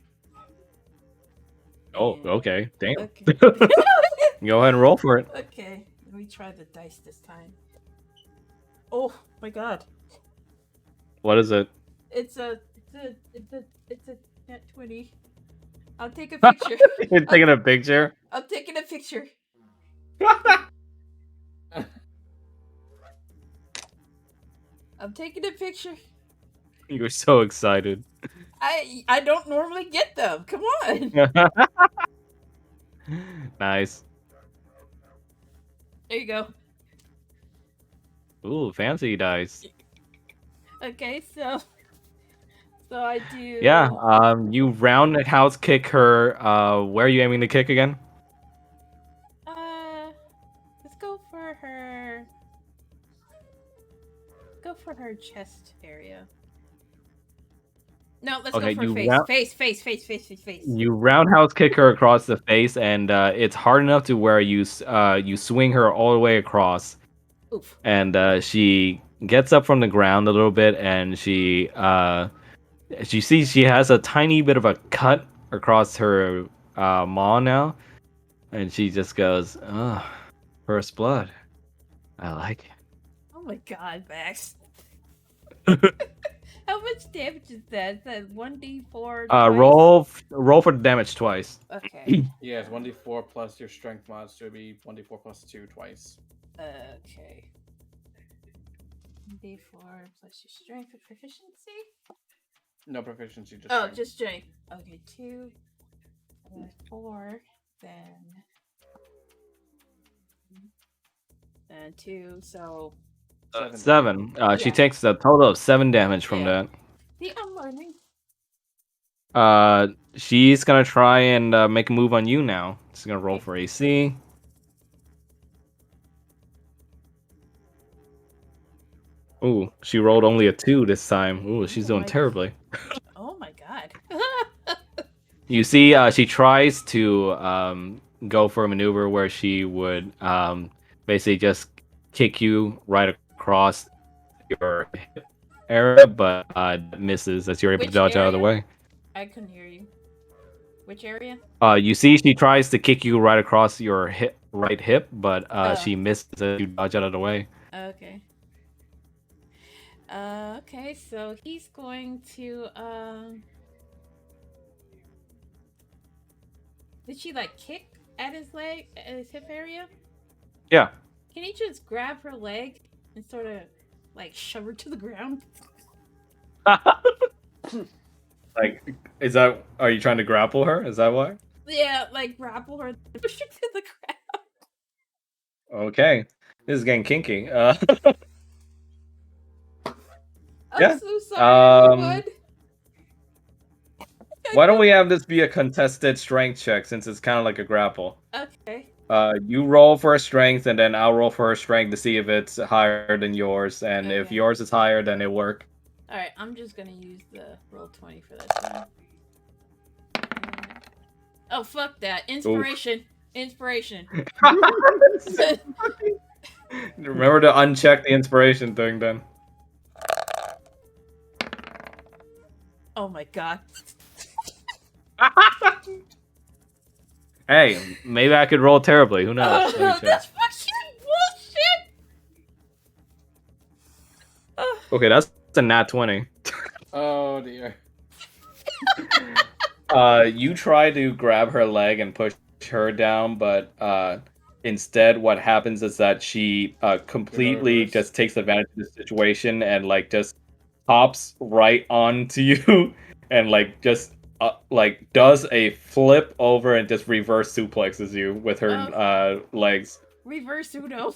Oh, And- okay. Damn. Okay. Go ahead and roll for it. Okay, let me try the dice this time. Oh my god. What is it? It's a net 20. I'll take a picture. You're taking a picture? I'm taking a picture. I'm taking a picture. You're so excited. I don't normally get them. Come on. Nice. There you go. Ooh, fancy dice. Okay, so I do. Yeah, you roundhouse kick her. Where are you aiming to kick again? Let's go for her. Go for her chest area. No, let's Okay, go for you face. You roundhouse kick her across the face, and it's hard enough to where you swing her all the way across. Oof. And she gets up from the ground a little bit, and she sees she has a tiny bit of a cut across her maw now, and she just goes, "Oh, first blood. I like Oh my god, Max. it." How much damage is that? Is that 1d4? Roll for the damage twice. Okay. Yeah, it's 1d4 plus your strength mod, so it'd be 1d4 plus 2 twice. Okay. 1d4 plus your strength and proficiency? No proficiency, just Oh, strength. just strength. Okay, 2, 4, then 2, so 7. She Yeah. takes a total of 7 damage from Yeah. that. See, I'm learning. She's gonna try and make a move on you now. She's gonna roll Okay. for AC. Ooh, she rolled only a 2 this time. Ooh, she's doing my- terribly. Oh my god. You see, she tries to go for a maneuver where she would basically just kick you right across your hip area, but misses as you're able to Which dodge out of the area? way. I couldn't hear you. Which area? You see, she tries to kick you right across your right hip, but Oh. she misses as you dodge out of the way. Okay. Okay, so he's going to did she like kick at his leg, at his hip area? Yeah. Can he just grab her leg and sort of like shove her to the ground? Like, are you trying to grapple her? Is that why? Yeah, like grapple her, push her to the ground. Okay. This is getting kinky. I'm Yeah. so sorry, everyone. Why don't we have this be a contested strength check since it's kind of like a grapple? Okay. You roll for a strength, and then I'll roll for her strength to see if it's higher than yours. And if Okay. yours is higher, then it'll work. All right, I'm just gonna use the roll 20 for this one. Oh fuck that! Inspiration. Inspiration. Remember to uncheck the inspiration thing, then. Oh my god. Hey, maybe I could roll terribly. Who knows? Let me check. That's fucking bullshit. Okay, that's a nat 20. Oh dear. You try to grab her leg and push her down, but instead what happens is that she completely reverse. just takes advantage of the situation and like just hops right onto you and like just like does a flip over and just reverse suplexes you with her legs. Reverse Uno.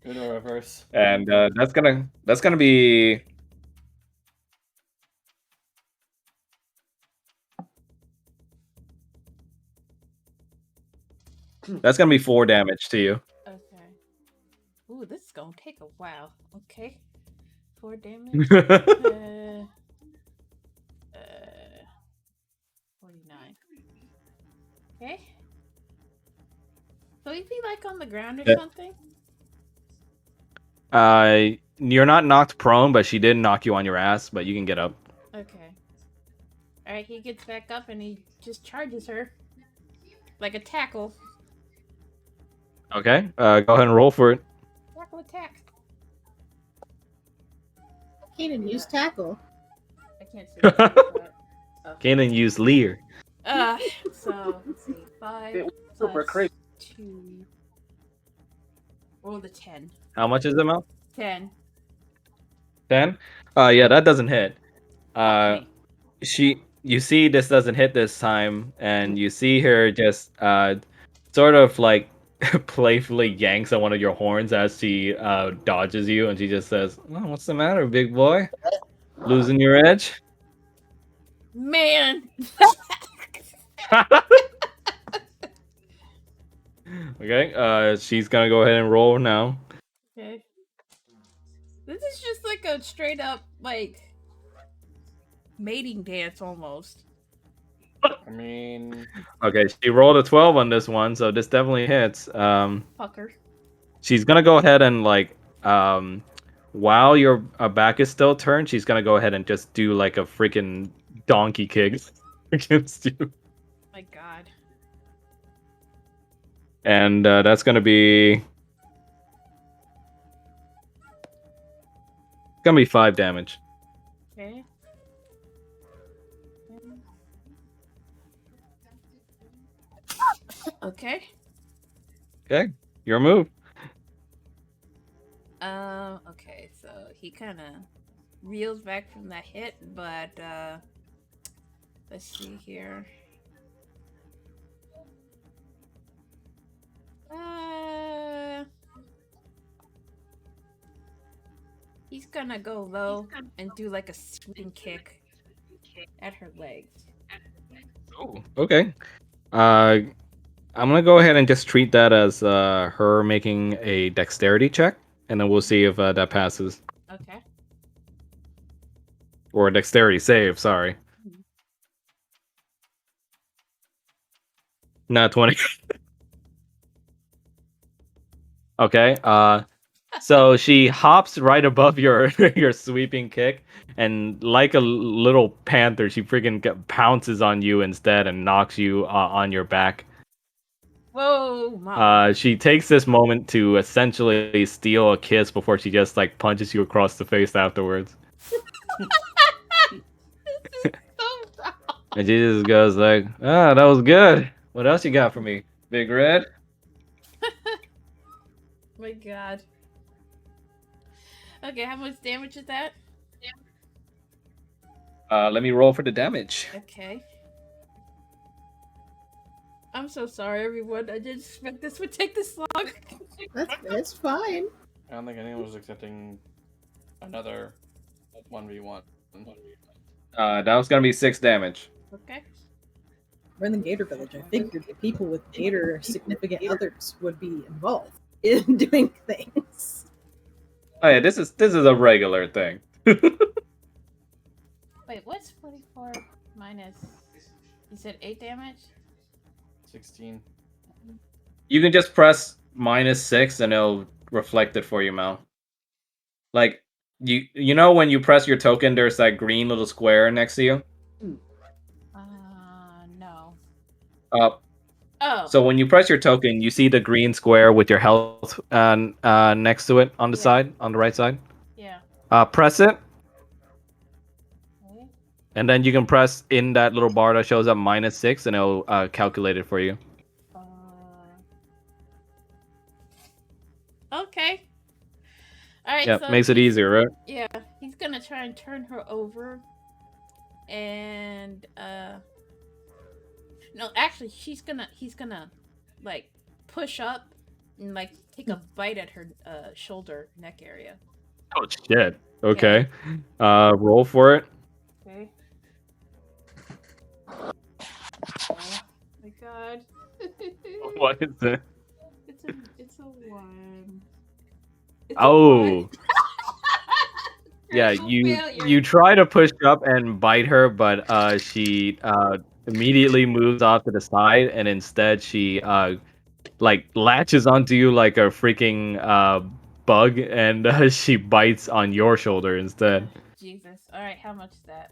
Uno reverse. And that's gonna be that's gonna be 4 damage to you. Okay. Ooh, this is gonna take a while. Okay. 4 damage. 49. Okay. So is he like on the ground or Yeah. something? You're not knocked prone, but she did knock you on your ass, but you can get up. Okay. Alright, he gets back up and he just charges her. Like a tackle. Okay, go ahead and roll for it. Tackle attack. Kanan, use tackle. I can't see that. But... Oh. Kanan use Lear. So, let's see. 5 It was super plus crazy. 2. Roll the 10. How much is the amount? 10. 10? Yeah, that doesn't hit. Fuck me. You see this doesn't hit this time, and you see her just sort of like playfully yanks on one of your horns as she dodges you, and she just says, "Oh, what's the matter, big boy? Losing your edge?" Man! Okay, she's gonna go ahead and roll now. Okay. This is just like a straight up, like, mating dance almost. I mean, Okay, she rolled a 12 on this one, so this definitely hits. Fucker. She's gonna go ahead and like while your back is still turned, she's gonna go ahead and just do like a freaking donkey kick against you. My god. And that's gonna be 5 damage. Okay. Okay. Okay, your move. Okay, so he kind of reels back from that hit, but, let's see here. He's gonna go low and do like a swing kick at her legs. Oh, okay. I'm gonna go ahead and just treat that as her making a dexterity check, and then we'll see if that passes. Okay. Or a dexterity save, sorry. Not 20. Okay, so she hops right above your your sweeping kick, and like a little panther, she freaking pounces on you instead and knocks you on your back. Whoa, mama. She takes this moment to essentially steal a kiss before she just like punches you across the face afterwards. So wrong. And she just goes like, "Ah, that was good. What else you got for me, Big Red?" My god. Okay, how much damage is that? Let me roll for the damage. Okay. I'm so sorry, everyone. I didn't expect this would take this long. That's fine. I don't think anyone was accepting another 1v1. That was gonna be 6 damage. Okay. We're in the Gator Village. I figured the people with Gator significant others would be involved in doing things. Oh yeah, this is a regular thing. Wait, what's 44 minus? You said 8 damage? 16. You can just press -6 and it'll reflect it for you, Mal. Like you know when you press your token, there's that green little square next to you. No. Uh, Oh. So when you press your token, you see the green square with your health next to it on the side, on the right side. Yeah. Press it, Okay. and then you can press in that little bar that shows up -6, and it'll calculate it for you. Okay. All right. Yeah, So makes it easier, right? Yeah, he's gonna try and turn her over, and no, actually, he's gonna like push up and like take a bite at her shoulder neck area. Oh shit. Okay. Roll for it. Okay. Oh my god. What is it? It's a one. It's Oh. Yeah, Critical failure. you try to push up and bite her, but she immediately moves off to the side, and instead she like latches onto you like a freaking bug, and she bites on your shoulder instead. Jesus. All right, how much is that?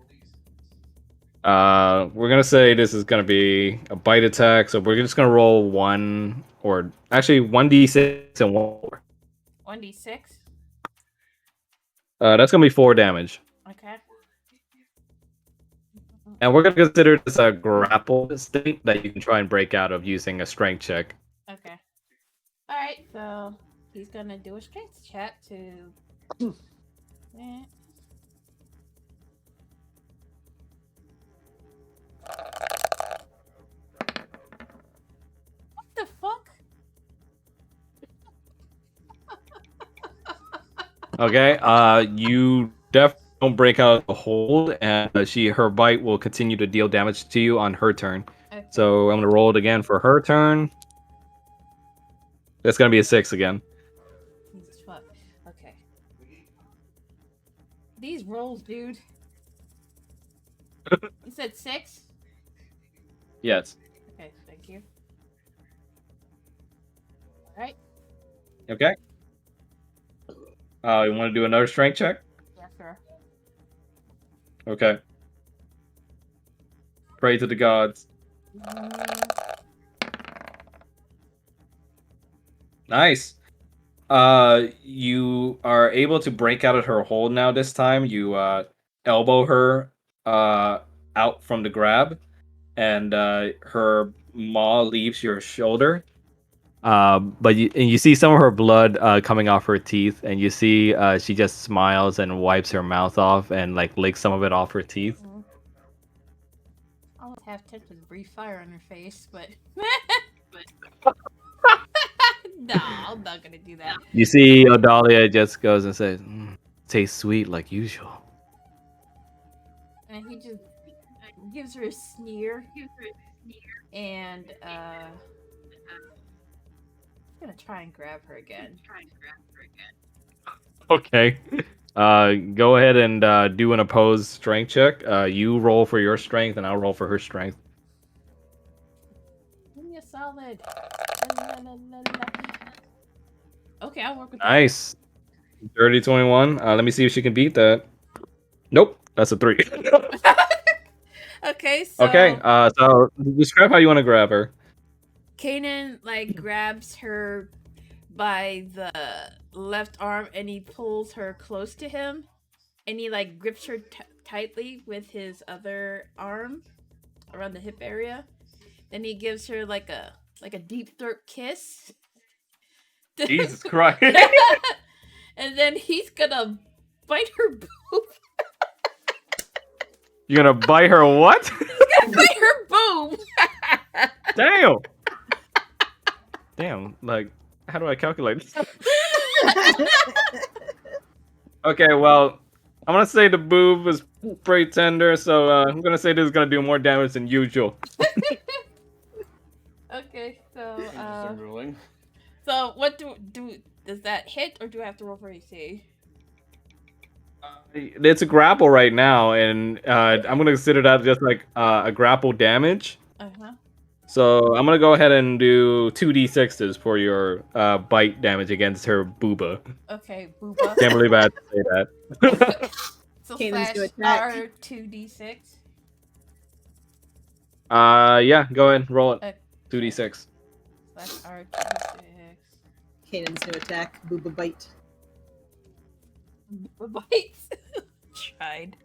We're gonna say this is gonna be a bite attack, so we're just gonna roll 1, or actually 1d6 and 1. 1d6. That's gonna be 4 damage. Okay. And we're gonna consider this a grapple state that you can try and break out of using a strength check. Okay. All right. So he's gonna do a strength check to. Eh. What the fuck? Okay. You definitely don't break out of the hold, and her bite will continue to deal damage to you on her turn. Okay. So I'm gonna roll it again for her turn. That's gonna be a 6 again. Jesus fuck. Okay. These rolls, dude. You said 6? Yes. Okay, thank you. Alright. Okay. You want to do another strength check? Yeah, sure. Okay. Pray to the gods. Nice. You are able to break out of her hold now this time. You elbow her out from the grab, and her maw leaves your shoulder. But you see some of her blood coming off her teeth, and you see she just smiles and wipes her mouth off and like licks some of it off her teeth. I was half tempted to breathe fire on her face, but no, I'm not gonna do that. You see Odalia just goes and says, "Tastes sweet like usual." And he just gives her a sneer, and he's gonna try and grab her again. Okay. Go ahead and do an opposed strength check. You roll for your strength, and I'll roll for her strength. Give me a solid. Okay, I'll work with Nice. Dirty 21. Let me see if she can beat that. Nope, that's a 3. that. Okay, so Okay. So describe how you want to grab her. Kanan like grabs her by the left arm and he pulls her close to him, and he like grips her tightly with his other arm around the hip area. Then he gives her like a deep throat kiss. Jesus Christ. And then he's gonna bite her boob. You're gonna bite her what? Gonna bite her boob. Damn. Damn. Like, how do I calculate this? Okay, well, I'm gonna say the boob is pretty tender, so I'm gonna say this is gonna do more damage than usual. Okay, Interesting ruling. so what does that hit, or do I have to roll for AC? It's a grapple right now, and I'm gonna consider that just like a grapple damage. Uh-huh. So I'm gonna go ahead and do 2d6s for your bite damage against her booba. Okay, booba. Can't believe I had to say that. So Kanan's gonna slash attack. R2d6. Yeah, go ahead, roll it. Okay. 2d6. Slash R2d6. Kanan's gonna attack. Booba bite. Bites. Tried.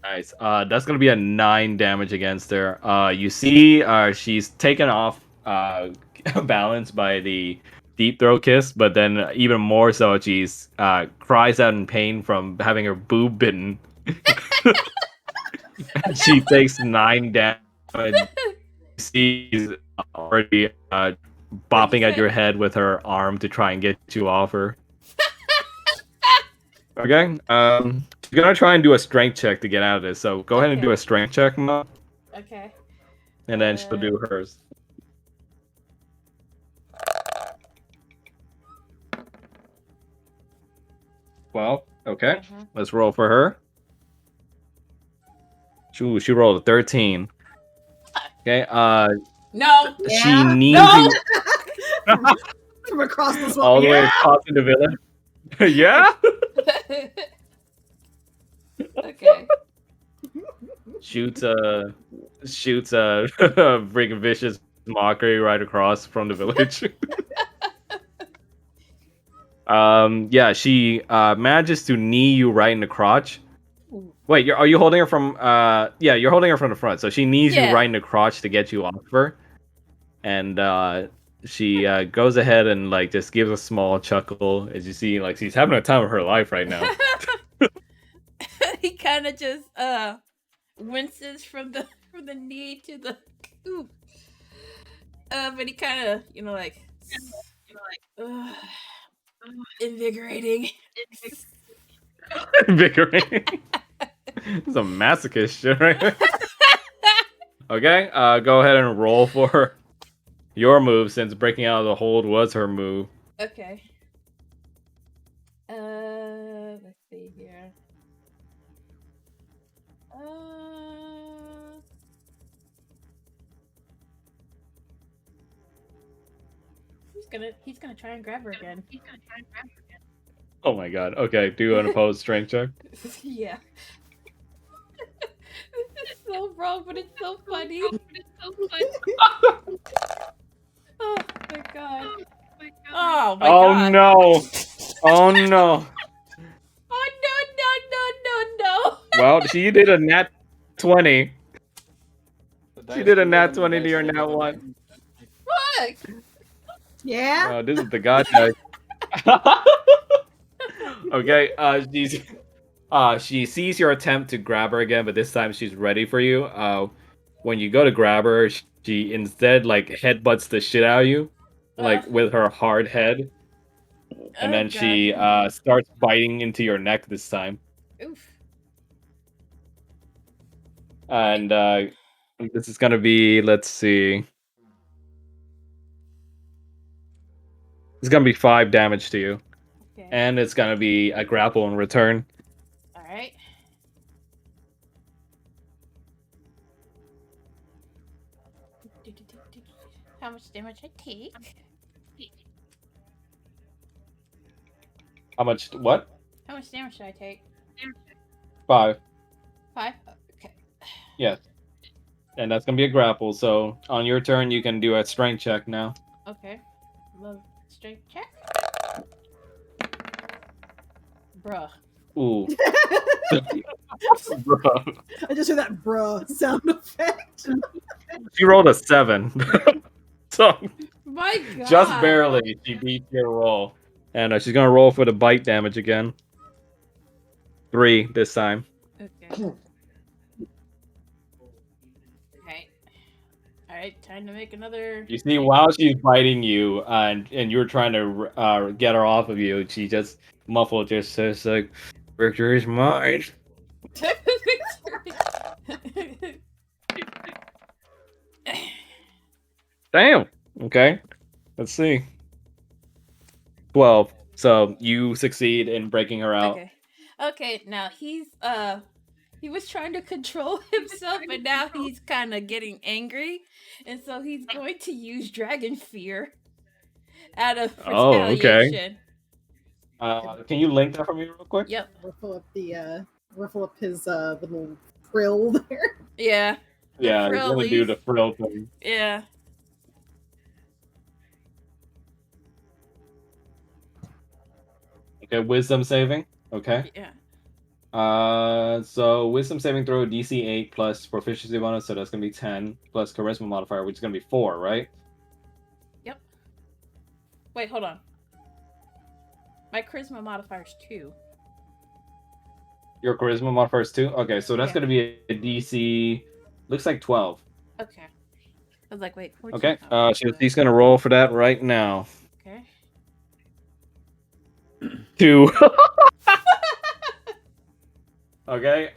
Nice. That's gonna be a 9 damage against her. You see, she's taken off balance by the deep throat kiss, but then even more so, she's cries out in pain from having her boob bitten. She takes 9 damage. You see, she's already bopping at your head with her arm to try and get you off her. Okay. She's gonna try and do a strength check to get out of this. So go ahead and do a strength check, Ma, Okay. and then she'll do hers. Well, okay. Let's roll for her. Ooh, she rolled a 13. Okay. No. She Yeah? needs No! you From across the swamp. all the way Yeah! across the village. Yeah. Okay. Shoots a freaking vicious mockery right across from the village. Yeah, she manages to knee you right in the crotch. Wait, are you holding her from yeah, you're holding her from the front. So she knees you right in the crotch to get you off her. And she goes ahead and like just gives a small chuckle as you see like she's having a time of her life right now. He kind of just winces from the knee to the ooh. But he kind of like invigorating. Invigorating. This is a masochist shit right here. Okay, go ahead and roll for your move since breaking out of the hold was her move. Okay. Let's see here. He's gonna try and grab her again. Oh my god. Okay, do an opposed strength check. Yeah. This is so wrong, but it's so funny. Oh my god. Oh my god. No. Oh no. Oh no. Well, she did a nat 20. She did a nat 20 to your nat 1. Fuck. Yeah? Oh, this is the god guy. Okay, she sees your attempt to grab her again, but this time she's ready for you. When you go to grab her, she instead like headbutts the shit out of you, like with her hard head, and then she starts biting into your neck this time. Oof. And this is gonna be, let's see, it's gonna be 5 damage to you, and it's gonna be a grapple in return. All right. How much damage I take? How much? What? How much damage should I take? 5. 5? Okay. Yes. And that's gonna be a grapple. So on your turn, you can do a strength check now. Okay. Love strength check. Bruh. Ooh. I just heard that bruh sound effect. She rolled a 7. So My god. just barely, she beat your roll. And she's gonna roll for the bite damage again. 3 this time. Okay. right, time to make another. You see, while she's biting you, and you're trying to get her off of you, she just muffled just says like, "Victory is mine." Damn. Okay. Let's see. 12. So you succeed in breaking her out. Okay. Okay, now he was trying to control himself and now he's kind of getting angry and so he's going to use dragon fear out of Oh, okay. retaliation. Can you link that for me real quick? Yep. Ruffle up his little frill there. Yeah. Yeah, he's gonna do the frillies. frill thing. Yeah. Okay, wisdom saving. Okay. Yeah. So wisdom saving throw DC 8 plus proficiency bonus, so that's gonna be 10 plus charisma modifier, which is gonna be 4, right? Yep. Wait, hold on. My charisma modifier is 2. Your charisma modifier is 2. Okay, so that's Yeah. gonna be a DC. Looks like 12. Okay. I was like, wait, 14. Okay. Oh, She's gonna roll for that right now. okay. 2. Okay.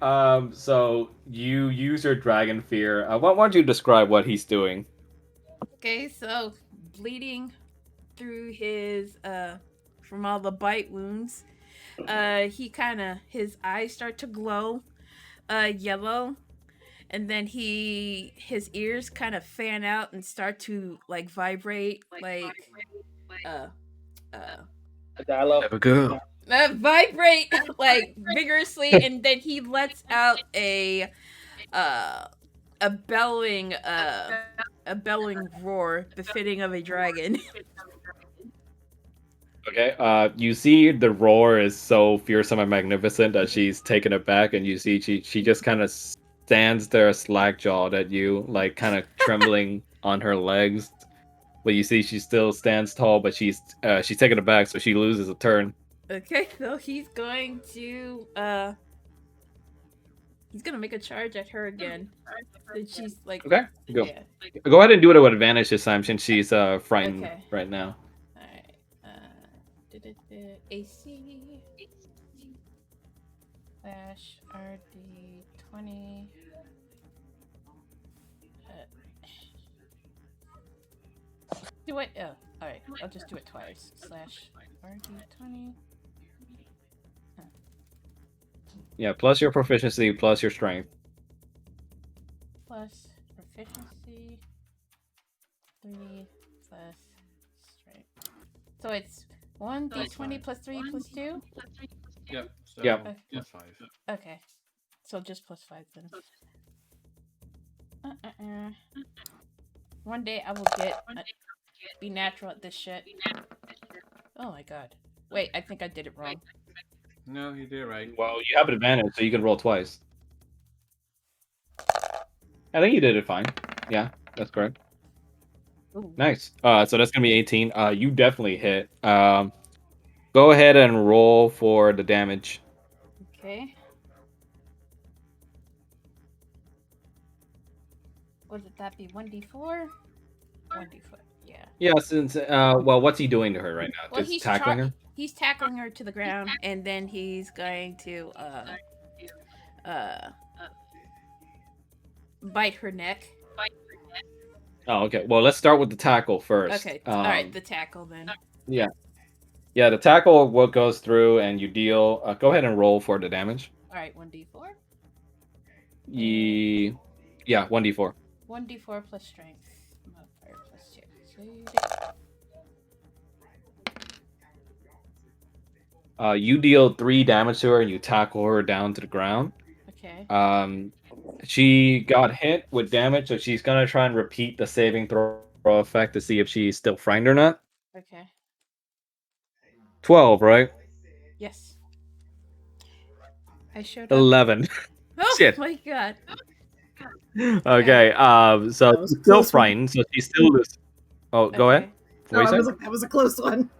So you use your dragon fear. Why don't you describe what he's doing? Okay, so bleeding through his from all the bite wounds. His eyes start to glow yellow, and then his ears kind of fan out and start to like vibrate like uh Have a go. vibrate like vigorously, and then he lets out uh a bellowing roar befitting of a dragon. Okay. You see the roar is so fearsome and magnificent that she's taken aback, and you see she just kind of stands there slack-jawed at you, like kind of trembling on her legs. But you see she still stands tall, but she's taken aback, so she loses a turn. Okay, so he's going to make a charge at her again. And she's like, Okay, go. yeah. Go ahead and do it with advantage this time, since she's frightened Okay. right now. Alright. AC / RD20. Do it. Oh, alright. I'll just do it twice. / RD20. Yeah, plus your proficiency, plus your strength. Plus proficiency 3 plus strength. So it's 1d20 plus 3 plus 2? Yep. So Yep. plus 5. Okay. So just plus 5 then. One day I will be natural at this shit. Oh my god. Wait, I think I did it wrong. No, you did it right. Well, you have an advantage, so you can roll twice. I think you did it fine. Yeah, that's correct. Ooh. Nice. So that's gonna be 18. You definitely hit. Go ahead and roll for the damage. Okay. What would that be? 1d4? 1d4. Yeah. Yeah, since well, what's he doing to her right now? Well, Just tackling her? He's tackling her to the ground, and then he's going to bite her neck. Oh, okay. Well, let's start with the tackle first. Okay. All right, the tackle then. Yeah. Yeah, the tackle what goes through and you deal. Go ahead and roll for the damage. All right, 1d4. Yeah, 1d4. 1d4 plus strength. Modifier plus 2. So you deal 3 damage to her and you tackle her down to the ground. Okay. She got hit with damage, so she's gonna try and repeat the saving throw effect to see if she's still frightened or not. Okay. 12, right? Yes. I showed up. 11. Oh Shit. my god. Okay. So That was she's still close one. frightened, so she still loses. Oh, go ahead. No, What you say? that was a close one.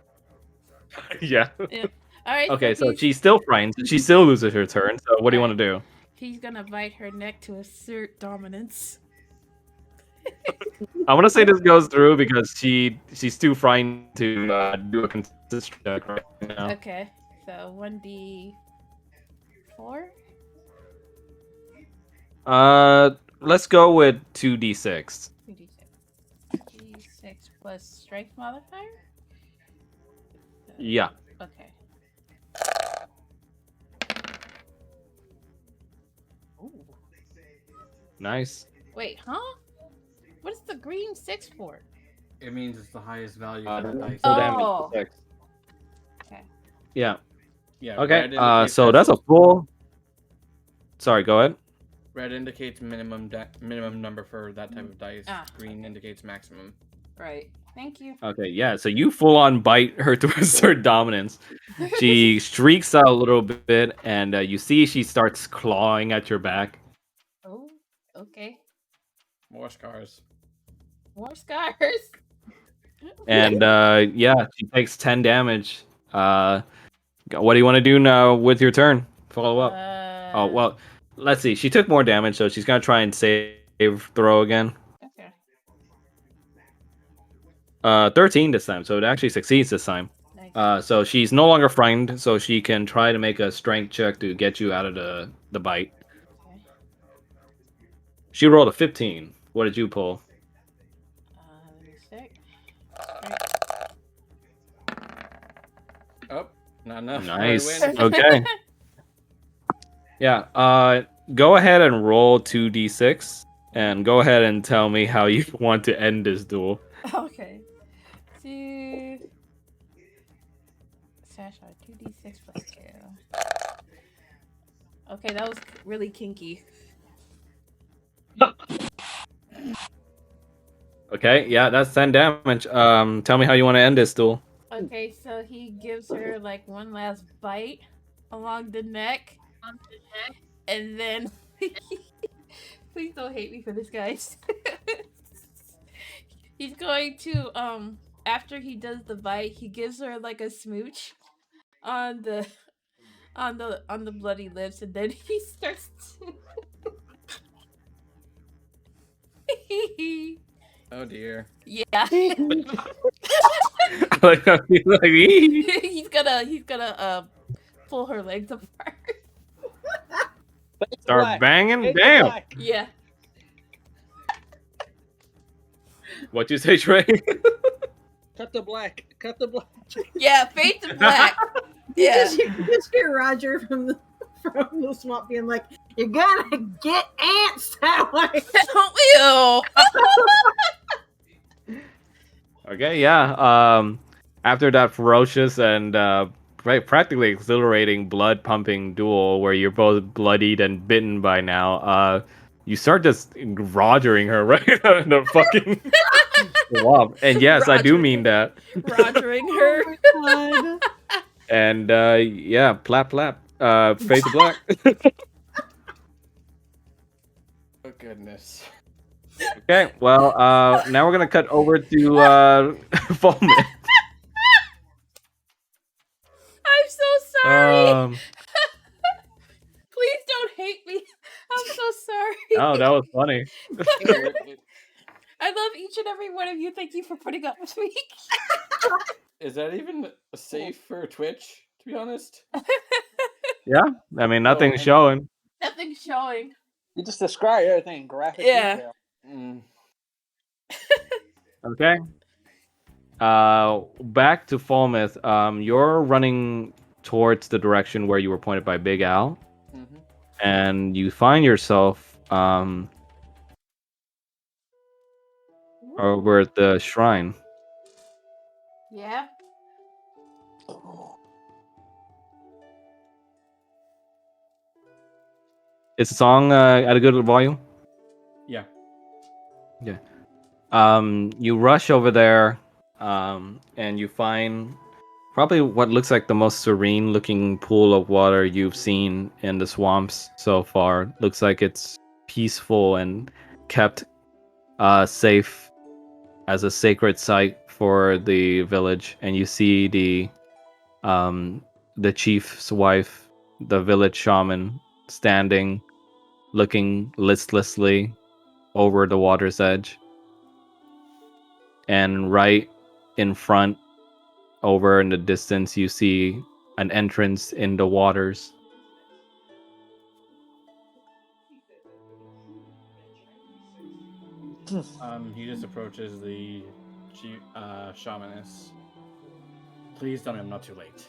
Yeah. Yeah. All right. Okay, so she's still frightened. So she still loses her turn. So what do you want to do? He's gonna bite her neck to assert dominance. I'm gonna say this goes through because she's too frightened to do a contested check right now. Okay, so 1d4? Let's go with 2d6. 2d6. D6 plus strength modifier? Yeah, Okay. Ooh. nice. Wait, huh? What is the green 6 for? It means it's the highest value for the dice. Full type. damage. Oh. 6. Okay. Yeah. Yeah. Okay. Red indicates So that's a full. Sorry. Go ahead. red indicates minimum number for that type of dice. Ah, Green indicates maximum. Right. Thank you. Okay. Yeah. So you full on bite her to assert dominance. She shrieks out a little bit, and you see she starts clawing at your back. Oh, okay. More scars. More scars. And yeah, she takes 10 damage. What do you want to do now with your turn? Follow up. Oh well, let's see. She took more damage, so she's gonna try and save throw again. Okay. 13 this time, so it actually succeeds this time. Nice. So she's no longer frightened, so she can try to make a strength check to get you out of the bite. Okay. She rolled a 15. What did you pull? Let me check. Oh, not enough. Nice. I win. Okay. Yeah. Go ahead and roll 2d6, and go ahead and tell me how you want to end this duel. Okay. Two. Sash on 2d6 plus 2. Okay, that was really kinky. Okay, yeah, that's 10 damage. Tell me how you want to end this duel. Okay, so he gives her like one last bite along the neck. And then please don't hate me for this, guys. He's going to after he does the bite, he gives her like a smooch on the on the bloody lips, and then he starts to Oh dear. yeah. Like, he's gonna pull her legs apart. start banging. Fade to Damn. black. Yeah. What you say, Trey? Cut the black. Cut the black. Yeah, fade to black. Yeah. You just hear Roger from the swamp being like, "You're gonna get ants that way." Ew. Okay, yeah. After that ferocious and practically exhilarating blood pumping duel where you're both bloodied and bitten by now, you start just rogering her right in the fucking swamp. And yes, I do mean that. Rogering her. Oh my God. And yeah, plap plap. Fade to black. Oh goodness. Okay, well, now we're gonna cut over to Fulman. I'm so sorry. Um, Please don't hate me. I'm so sorry. oh, that was funny. I love each and every one of you. Thank you for putting up with me. Is that even safe for Twitch? To be honest. Yeah, I mean, nothing's and- showing. Nothing's showing. You just described everything in graphic Yeah. detail. Mm. Okay. Back to Falmouth. You're running towards the direction where you were pointed by Big Al, Mm-hmm. and you find yourself over at the shrine. Yeah. Is the song at a good volume? Yeah. You rush over there, and you find probably what looks like the most serene looking pool of water you've seen in the swamps so far. Looks like it's peaceful and kept safe as a sacred site for the village. And you see the chief's wife, the village shaman, standing, looking listlessly over the water's edge. And right in front, over in the distance, you see an entrance in the waters. He just approaches the shamaness. Please tell me I'm not too late.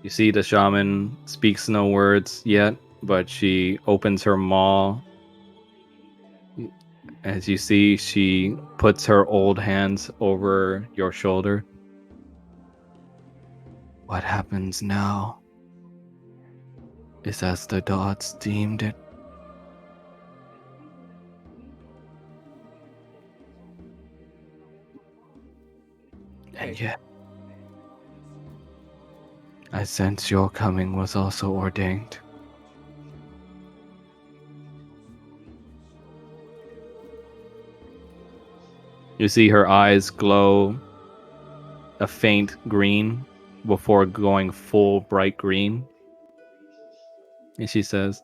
You see the shaman speaks no words yet, but she opens her maw. As you see, she puts her old hands over your shoulder. What happens now is as the gods deemed it. And yet, I sense your coming was also ordained. You see her eyes glow a faint green before going full bright green. And she says,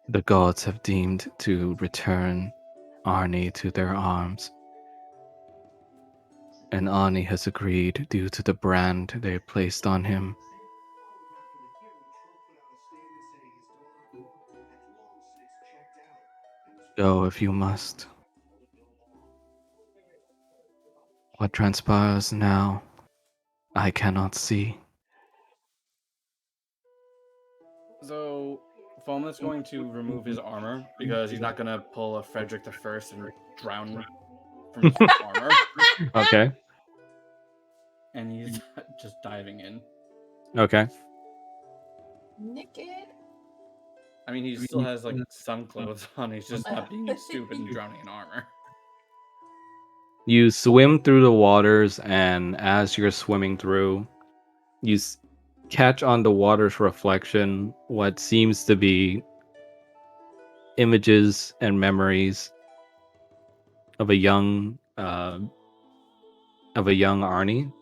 the gods have deemed to return Arnie to their arms. And Arnie has agreed due to the brand they placed on him. Go if you must. What transpires now, I cannot see. So, Foamlet's going to remove his armor because he's not going to pull a Frederick the First and drown from his armor. Okay. And he's just diving in. Okay. Naked. I mean, he still has like some clothes on. He's just not being stupid and drowning in armor. You swim through the waters, and as you're swimming through, you catch on the water's reflection what seems to be images and memories of a young Arnie.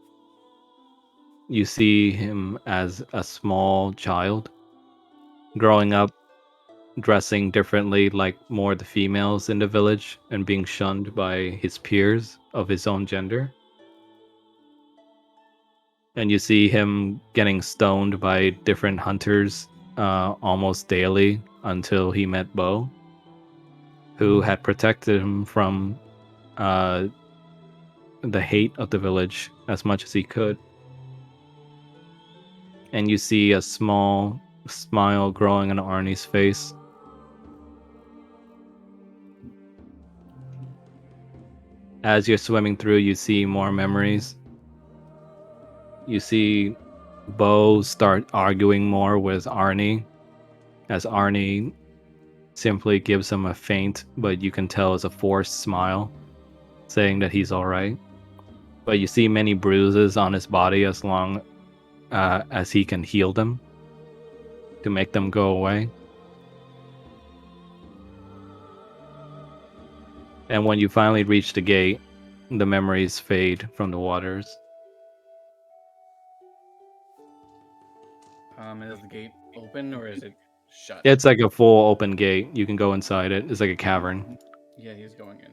You see him as a small child growing up, dressing differently like more the females in the village and being shunned by his peers of his own gender. And you see him getting stoned by different hunters almost daily until he met Bo, who had protected him from the hate of the village as much as he could. And you see a small smile growing on Arnie's face. As you're swimming through, you see more memories. You see Bo start arguing more with Arnie, as Arnie simply gives him a faint, but you can tell is a forced smile, saying that he's all right. But you see many bruises on his body as long as he can heal them to make them go away. And when you finally reach the gate, the memories fade from the waters. Is the gate open or is it shut? It's like a full open gate. You can go inside it. It's like a cavern. Yeah, he's going in.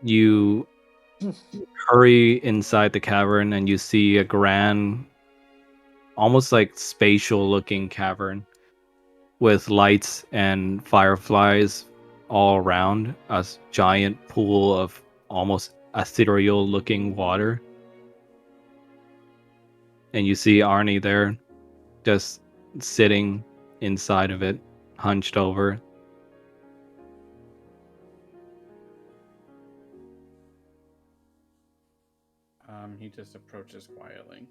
You hurry inside the cavern and you see a grand, almost like spatial looking cavern with lights and fireflies all around, a giant pool of almost ethereal looking water. And you see Arnie there just sitting inside of it, hunched over. He just approaches quietly.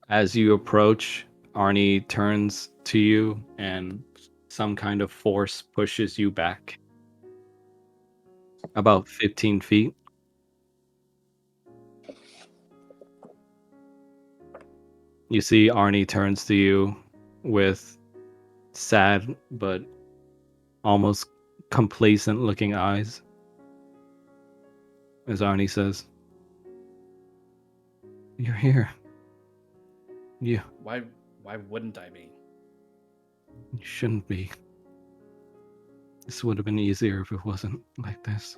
As you approach, Arnie turns to you and some kind of force pushes you back about 15 feet. You see Arnie turns to you with sad but almost complacent looking eyes. as Arnie says, "You're here. You Why wouldn't I be? shouldn't be. This would have been easier if it wasn't like this."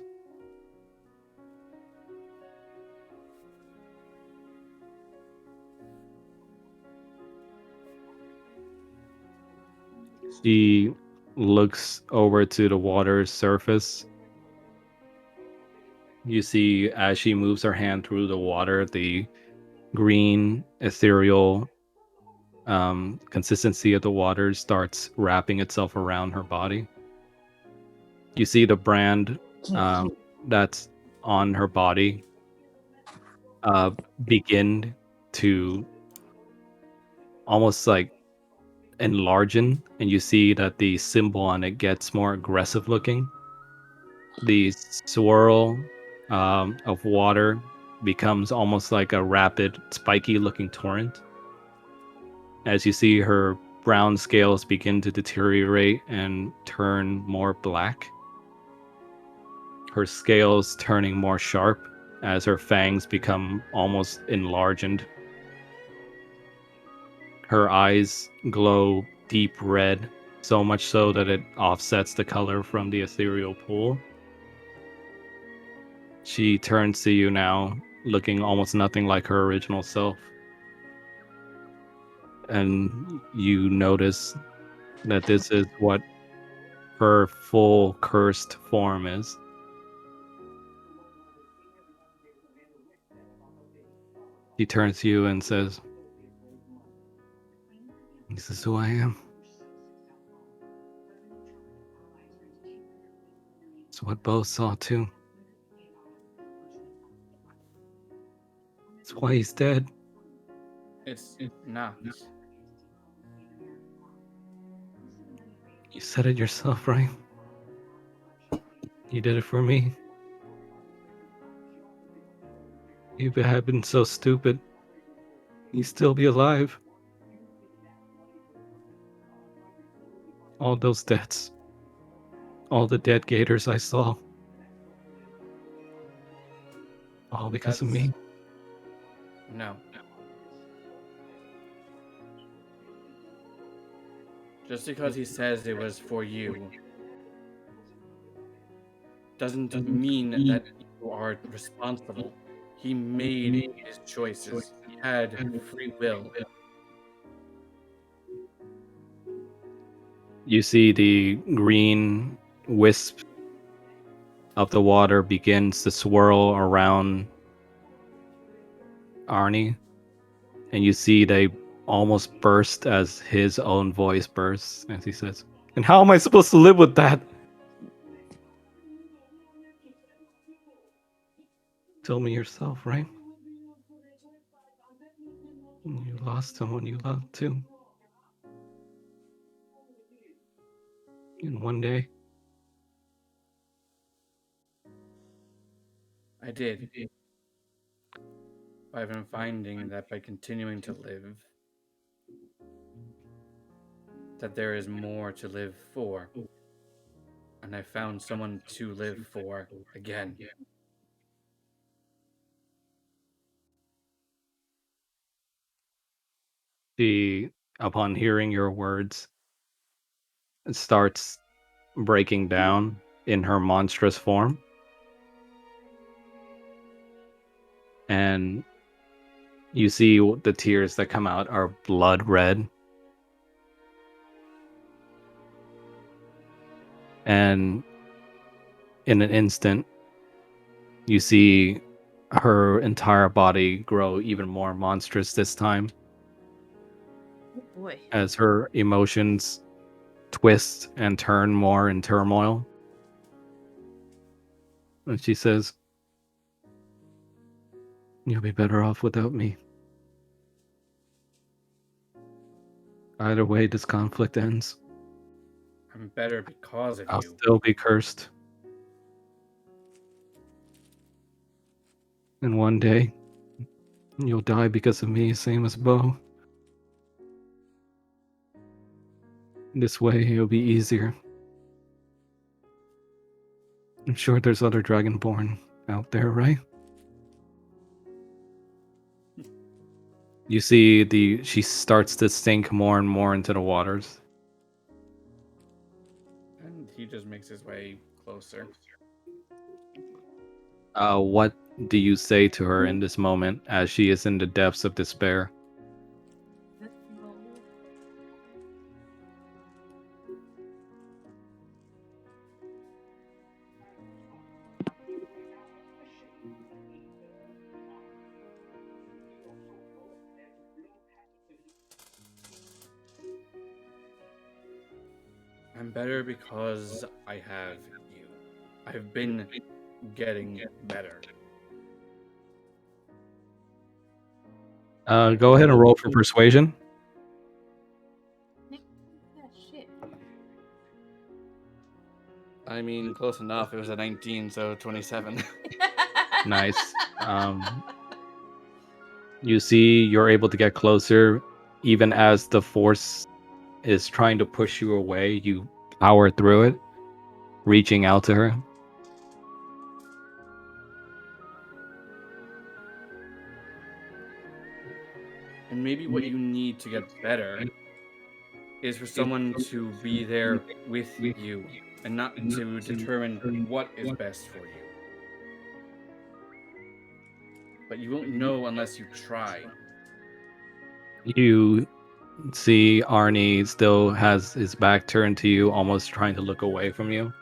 She looks over to the water's surface. You see, as she moves her hand through the water, the green, ethereal consistency of the water starts wrapping itself around her body. You see the brand that's on her body uh, begin to almost like enlargen, and you see that the symbol on it gets more aggressive looking. The swirl of water becomes almost like a rapid, spiky looking torrent. As you see her brown scales begin to deteriorate and turn more black, her scales turning more sharp as her fangs become almost enlarged. Her eyes glow deep red, so much so that it offsets the color from the ethereal pool. She turns to you now, looking almost nothing like her original self. And you notice that this is what her full cursed form is. She turns to you and says, "This is who I am. It's what Bo saw too. It's why he's dead." It's not. You said it yourself, right? You did it for me. You had been so stupid. You'd still be alive. All those deaths. All the dead gators I saw. All because of me. No. Just because he says it was for you doesn't mean that you are responsible. He made his choices. He had free will. You see the green wisp of the water begins to swirl around Arnie, and you see they almost burst as his own voice bursts as he says, "And how am I supposed to live with that?" Tell me yourself, right? You lost someone you loved too. And one day, I did. I've been finding that by continuing to live, that there is more to live for. And I found someone to live for again. she, upon hearing your words, starts breaking down in her monstrous form. And you see the tears that come out are blood red. And in an instant, you see her entire body grow even more monstrous this time Oh boy. as her emotions twist and turn more in turmoil. And she says, "You'll be better off without me. Either way, this conflict ends. I'm better because of I'll you. still be cursed. And one day, you'll die because of me, same as Bo. This way, it'll be easier. I'm sure there's other Dragonborn out there, right? You see she starts to sink more and more into the waters. And he just makes his way closer. What do you say to her in this moment as she is in the depths of despair? This goal. I'm better because I have you. I've been getting better. Go ahead and roll for persuasion. Nick, that shit. I mean, close enough. It was a 19, so 27. Nice. You see you're able to get closer even as the force is trying to push you away. You power through it, reaching out to her. And maybe what you need to get better is for someone to be there with you and not to determine what is best for you. But you won't know unless you try. You see Arnie still has his back turned to you, almost trying to look away from you.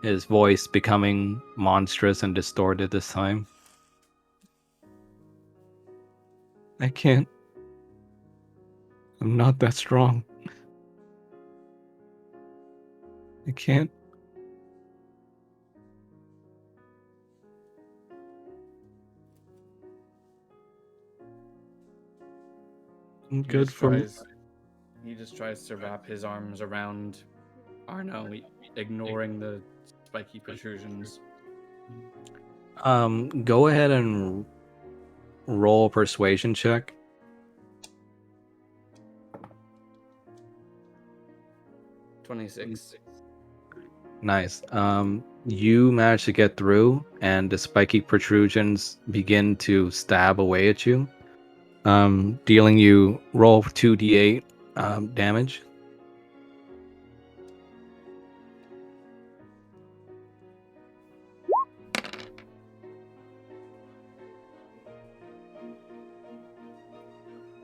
His voice becoming monstrous and distorted this time. I can't. I'm not that strong. I can't. I'm He good just for. tries he just tries to wrap his arms around Arno, ignoring the spiky protrusions. Go ahead and roll a persuasion check. 26. Nice. You manage to get through, and the spiky protrusions begin to stab away at you, dealing you roll 2d8 damage.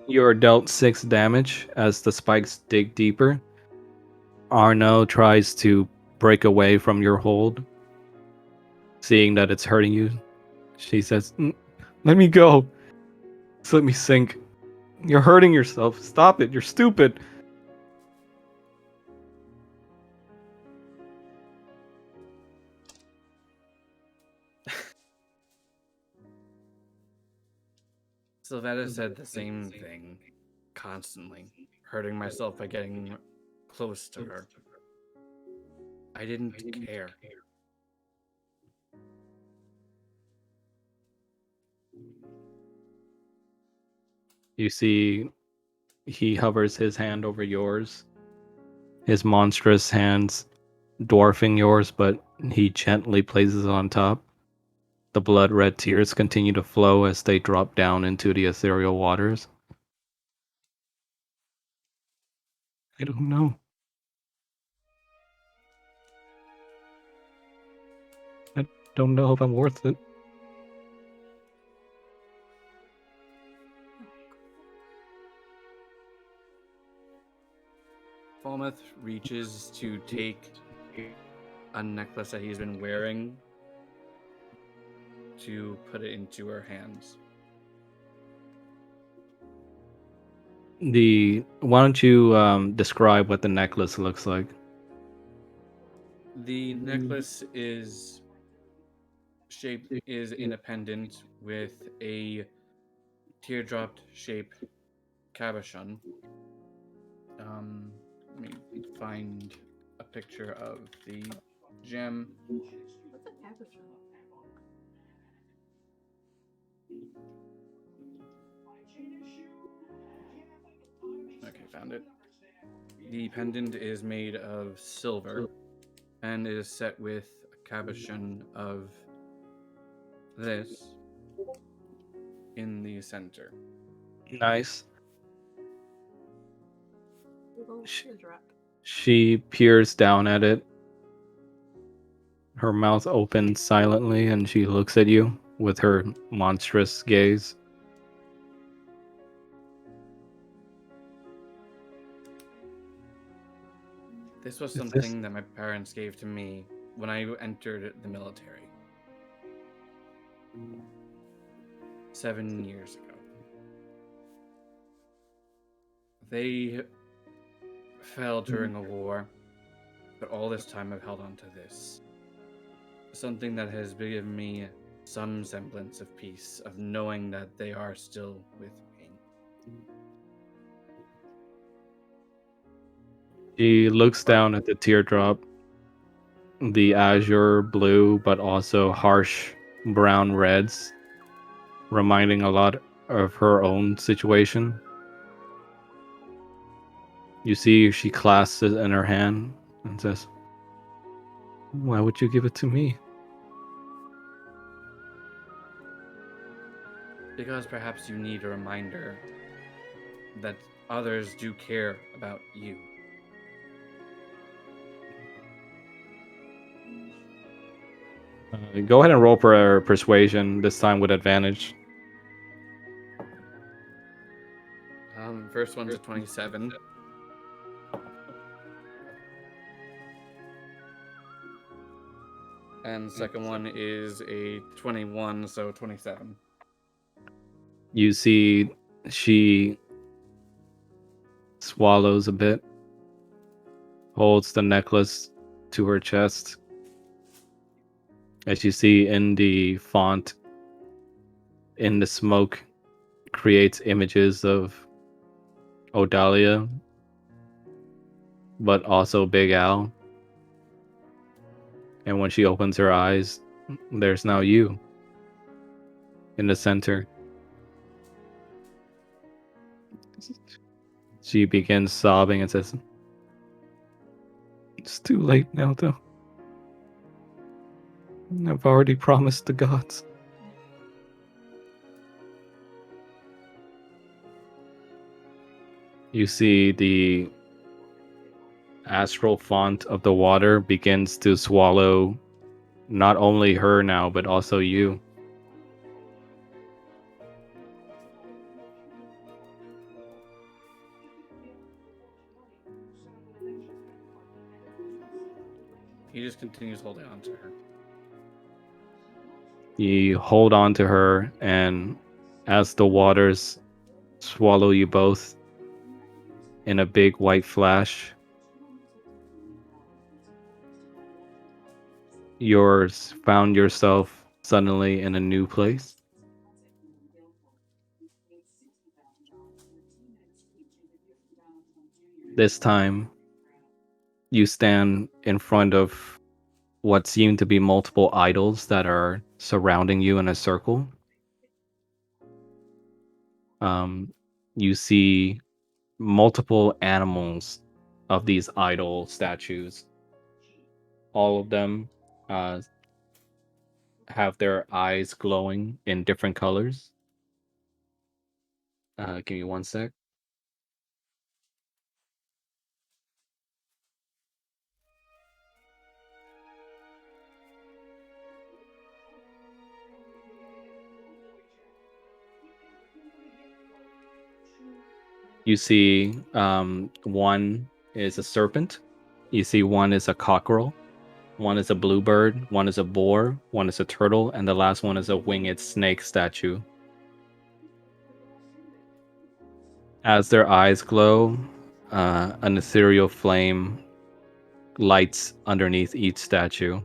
You're dealt 6 damage as the spikes dig deeper. Arno tries to break away from your hold, seeing that it's hurting you. She says, "Let me go. Just let me sink. You're hurting yourself. Stop it. You're stupid." Sylvetta said the same thing constantly, hurting myself by getting close to her. I didn't care. You see he hovers his hand over yours, his monstrous hands dwarfing yours, but he gently places it on top. The blood red tears continue to flow as they drop down into the ethereal waters. I don't know. I don't know if I'm worth it. Falmouth reaches to take a necklace that he's been wearing to put it into her hands. Why don't you describe what the necklace looks like? The necklace is independent with a teardrop shape cabochon. Let me find a picture of the gem. What's a capuchin? Okay, found it. The pendant is made of silver and is set with a cabochon of this in the center. Nice. Little Sh- teardrop. She peers down at it. Her mouth opens silently and she looks at you with her monstrous gaze. This was Is this- something that my parents gave to me when I entered the military 7 years ago. They fell during a war, but all this time I've held on to this. Something that has given me some semblance of peace, of knowing that they are still with me. She looks down at the teardrop, the azure blue, but also harsh brown reds, reminding a lot of her own situation. You see, she clasps it in her hand and says, "Why would you give it to me?" Because perhaps you need a reminder that others do care about you. Go ahead and roll for persuasion, this time with advantage. First one's a 27. And the second one is a 21, so 27. You see, she swallows a bit, holds the necklace to her chest. As you see in the font, in the smoke, creates images of Odalia, but also Big Al. And when she opens her eyes, there's now you in the center. She begins sobbing and says, "It's too late now, though. I've already promised the gods." You see the astral font of the water begins to swallow not only her now, but also you. He just continues holding on to her. You hold on to her, and as the waters swallow you both in a big white flash, yours found yourself suddenly in a new place. This time, you stand in front of what seem to be multiple idols that are surrounding you in a circle. Um, you see multiple animals of these idol statues. All of them uh, have their eyes glowing in different colors. Give me one sec. You see one is a serpent. You see one is a cockerel. One is a bluebird. One is a boar. One is a turtle. And the last one is a winged snake statue. As their eyes glow, an ethereal flame lights underneath each statue.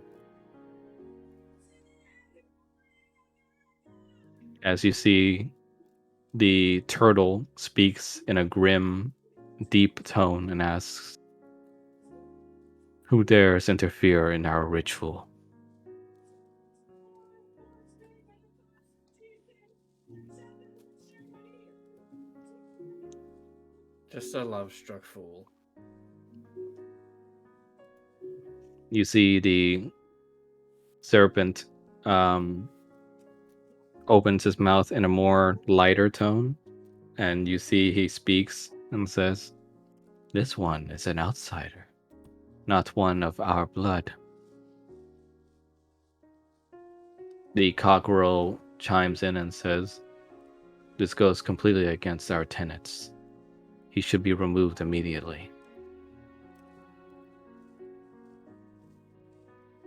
As you see, the turtle speaks in a grim, deep tone and asks, "Who dares interfere in our ritual?" Just a love-struck fool. You see the serpent opens his mouth in a more lighter tone, and you see he speaks and says, "This one is an outsider, not one of our blood." The cockerel chimes in and says, "This goes completely against our tenets. He should be removed immediately."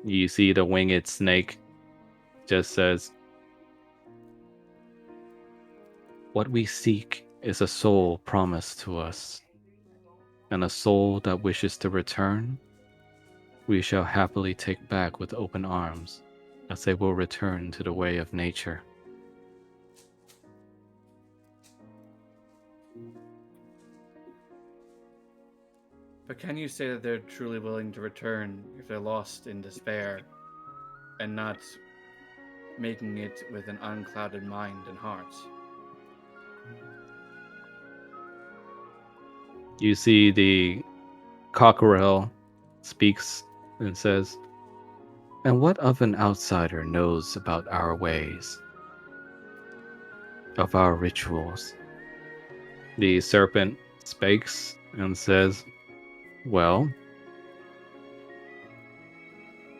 You see the winged snake just says, "What we seek is a soul promised to us, and a soul that wishes to return, we shall happily take back with open arms, as they will return to the way of nature." But can you say that they're truly willing to return if they're lost in despair and not making it with an unclouded mind and heart? You see the cockerel speaks and says, "And what of an outsider knows about our ways, of our rituals?" The serpent speaks and says, "Well,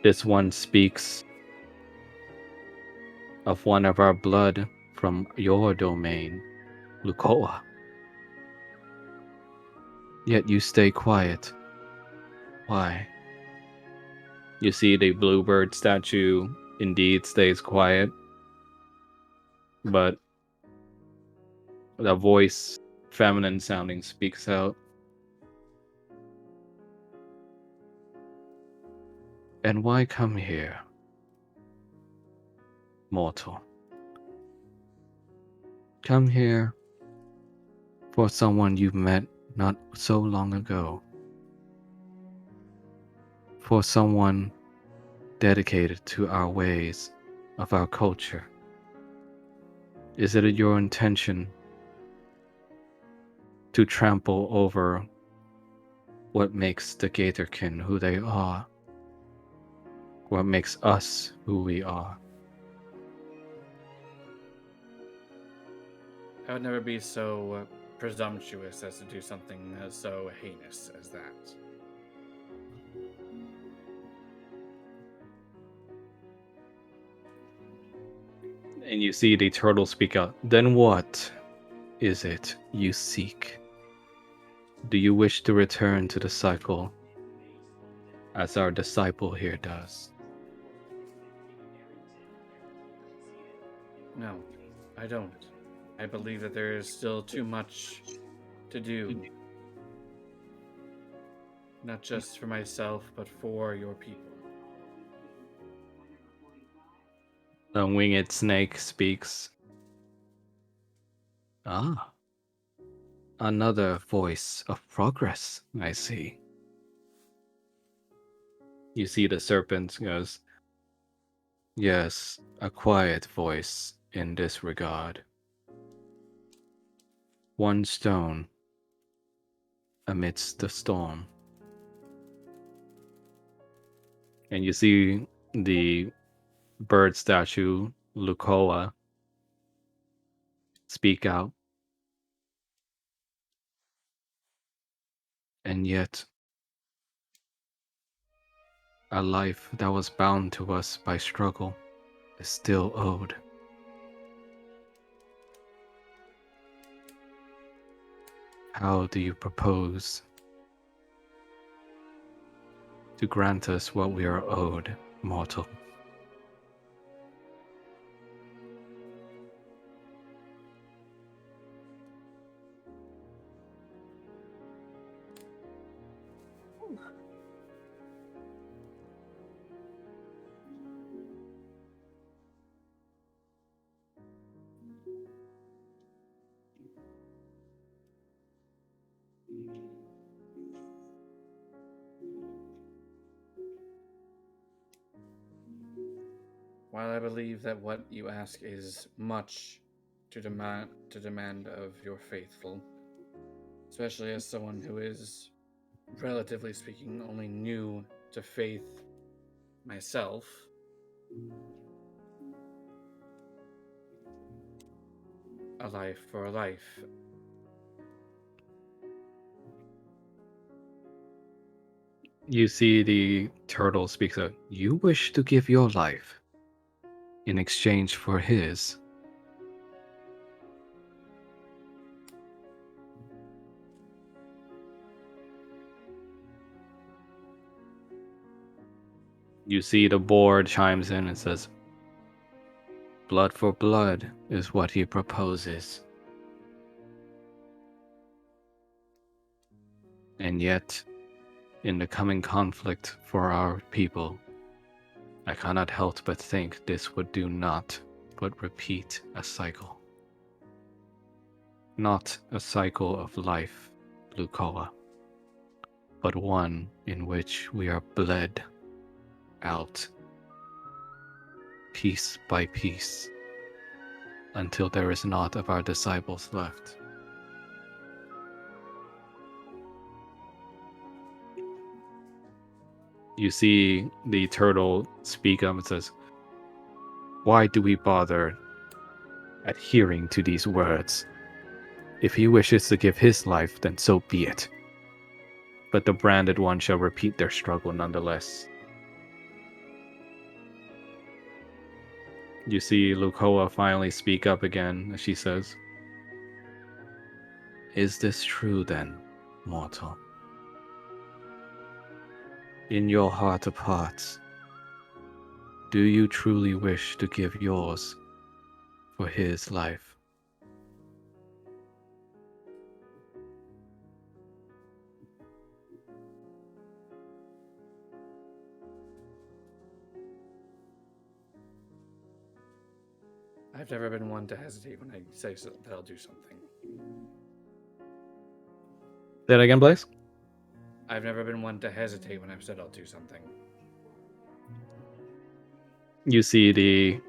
this one speaks of one of our blood from your domain, Lukoa. Yet you stay quiet. Why?" You see the bluebird statue indeed stays quiet, but the voice, feminine sounding, speaks out. "And why come here, mortal? Come here for someone you met not so long ago. For someone dedicated to our ways of our culture. Is it your intention to trample over what makes the Gatorkin who they are? What makes us who we are?" I would never be so presumptuous as to do something so heinous as that. And you see the turtle speak out. "Then what is it you seek? Do you wish to return to the cycle as our disciple here does?" No, I don't. I believe that there is still too much to do, not just for myself, but for your people. The winged snake speaks. "Ah, another voice of progress, I see." You see the serpent goes, "Yes, a quiet voice in this regard. One stone amidst the storm." And you see the bird statue, Lukoa, speak out. "And yet, a life that was bound to us by struggle is still owed. How do you propose to grant us what we are owed, mortal?" While I believe that what you ask is much to demand of your faithful, especially as someone who is, relatively speaking, only new to faith myself, A life for a life. You see the turtle speaks up. You wish to give your life in exchange for his. You see the board chimes in and says, blood for blood is what he proposes. And yet, in the coming conflict for our people, I cannot help but think this would do not but repeat a cycle. Not a cycle of life, Lukoa, but one in which we are bled out piece by piece until there is naught of our disciples left. You see the turtle speak up and says, why do we bother adhering to these words? If he wishes to give his life, then so be it. But the branded one shall repeat their struggle nonetheless. You see Lukoa finally speak up again as she says, is this true then, mortal? In your heart of hearts, do you truly wish to give yours for his life? I've never been one to hesitate when I say that I'll do something. Say that again, Blaze? I've never been one to hesitate when I've said I'll do something. You see the